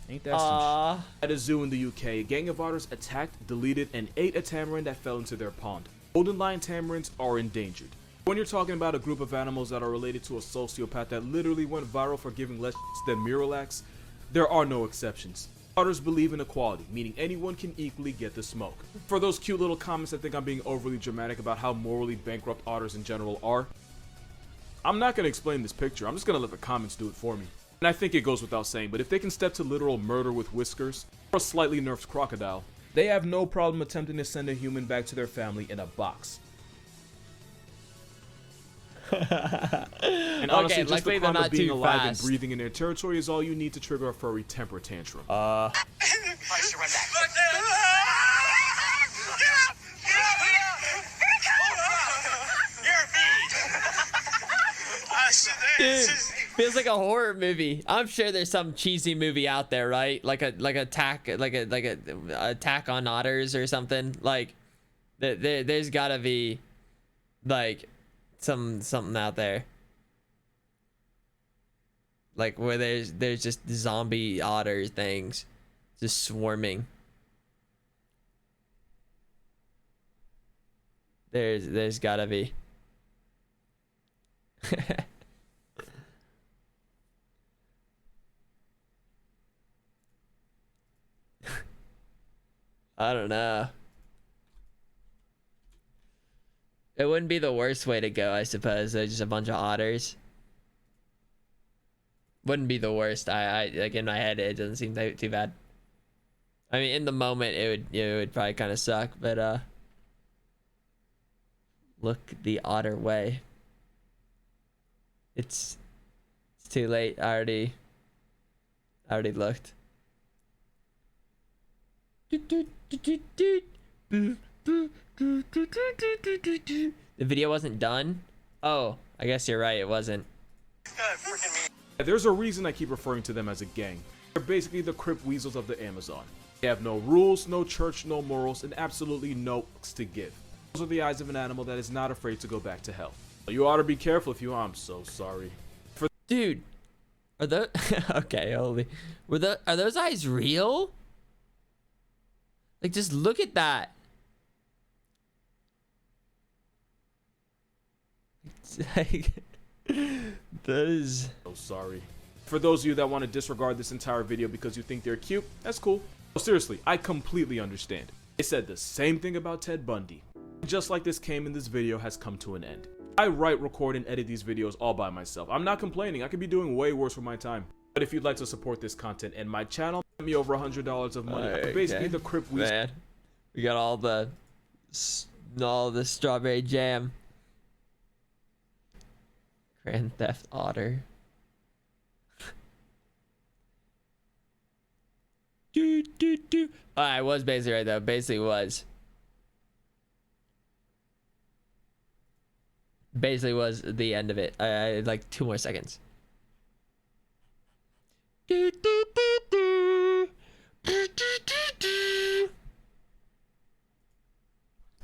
Ain't that some shit? At a zoo in the UK, a gang of otters attacked, deleted, and ate a tamarin that fell into their pond. Golden lion tamarins are endangered. When you're talking about a group of animals that are related to a sociopath that literally went viral for giving less shits than Miralax, there are no exceptions. Otters believe in equality, meaning anyone can equally get the smoke. For those cute little comments that think I'm being overly dramatic about how morally bankrupt otters in general are, I'm not going to explain this picture, I'm just going to let the comments do it for me. And I think it goes without saying, but if they can step to literal murder with whiskers, or a slightly nerfed crocodile, they have no problem attempting to send a human back to their family in a box. And honestly, just the crime of being alive and breathing in their territory is all you need to trigger a furry temper tantrum. I should run back. Dude, feels like a horror movie. I'm sure there's some cheesy movie out there, right? Like a Attack on Otters or something. Like there's gotta be like something out there, like where there's just zombie otter things just swarming. There's gotta be. I don't know. It wouldn't be the worst way to go, I suppose. There's just a bunch of otters. Wouldn't be the worst. I like in my head, it doesn't seem too bad. I mean, in the moment, it would probably kind of suck, but look the otter way. It's too late. I already looked. The video wasn't done? Oh, I guess you're right, it wasn't. There's a reason I keep referring to them as a gang. They're basically the Crip Weasels of the Amazon. They have no rules, no church, no morals, and absolutely no fucks to give. Those are the eyes of an animal that is not afraid to go back to hell. You ought to be careful if you are. I'm so sorry. Dude, are those okay? Holy, are those eyes real? Like, just look at that. It's like, those. So sorry. For those of you that want to disregard this entire video because you think they're cute, that's cool. No, seriously, I completely understand. They said the same thing about Ted Bundy. Just like this came in this video has come to an end. I write, record, and edit these videos all by myself. I'm not complaining. I could be doing way worse with my time. But if you'd like to support this content and my channel, send me over $100 of money. Okay. Basically, the Crip Weasel. Man, we got all the strawberry jam. Grand Theft Otter. I was basically right though. Basically was the end of it. I like 2 more seconds.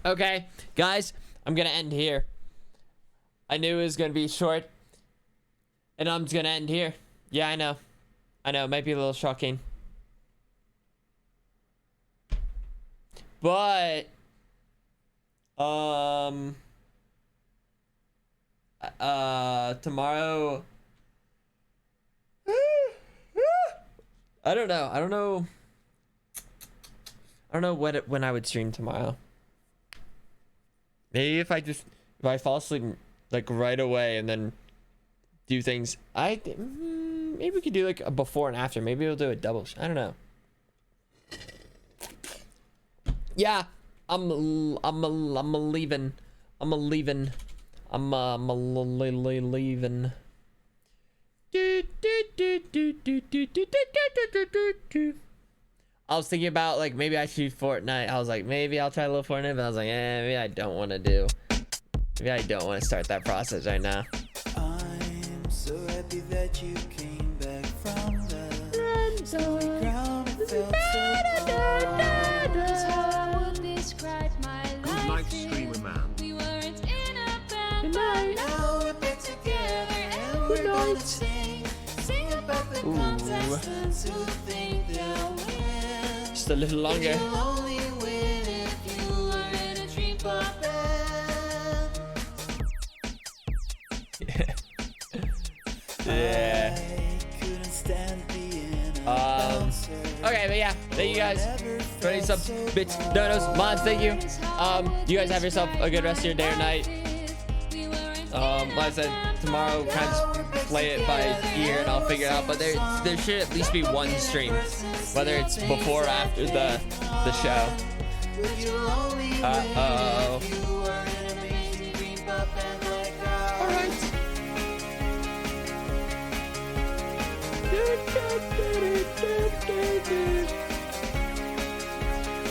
Okay, guys, I'm gonna end here. I knew it was gonna be short, and I'm just gonna end here. Yeah, I know, it might be a little shocking, but Tomorrow. I don't know when I would stream tomorrow. Maybe if I fall asleep like right away and then do things. Maybe we could do like a before and after. Maybe we'll do a double. I don't know. Yeah, I'm leaving. I was thinking about like maybe I should do Fortnite. I was like maybe I'll try a little Fortnite, but I was like maybe I don't want to start that process right now. I'm so happy that you came back from the snowy ground. It felt so Good night, streamer man. we weren't in a band, but now we're back together and we're gonna sing about the contestants who think they'll win. Just a little longer. You'll only win if you are in a dream pop band. Yeah. Couldn't stand being Okay, but yeah, thank you guys. 20 sub bits, donos, mods, thank you. You guys have yourself a good rest of your day or night. Like I said, tomorrow kind of play it by ear and I'll figure it out. But there should at least be one stream, whether it's before or after the show. Uh-oh. All right.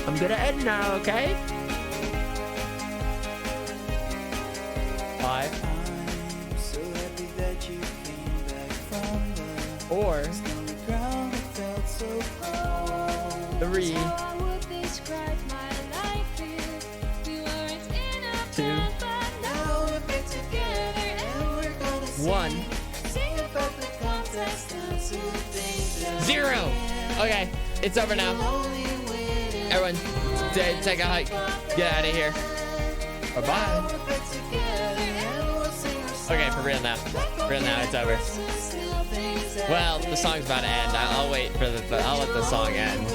I'm gonna end now, okay? 5, 4, 3, 2, 1, 0. Okay, it's over now. Everyone, take a hike. Get out of here. Bye-bye. Okay, for real now. It's over. Well, the song's about to end. I'll wait for I'll let the song end.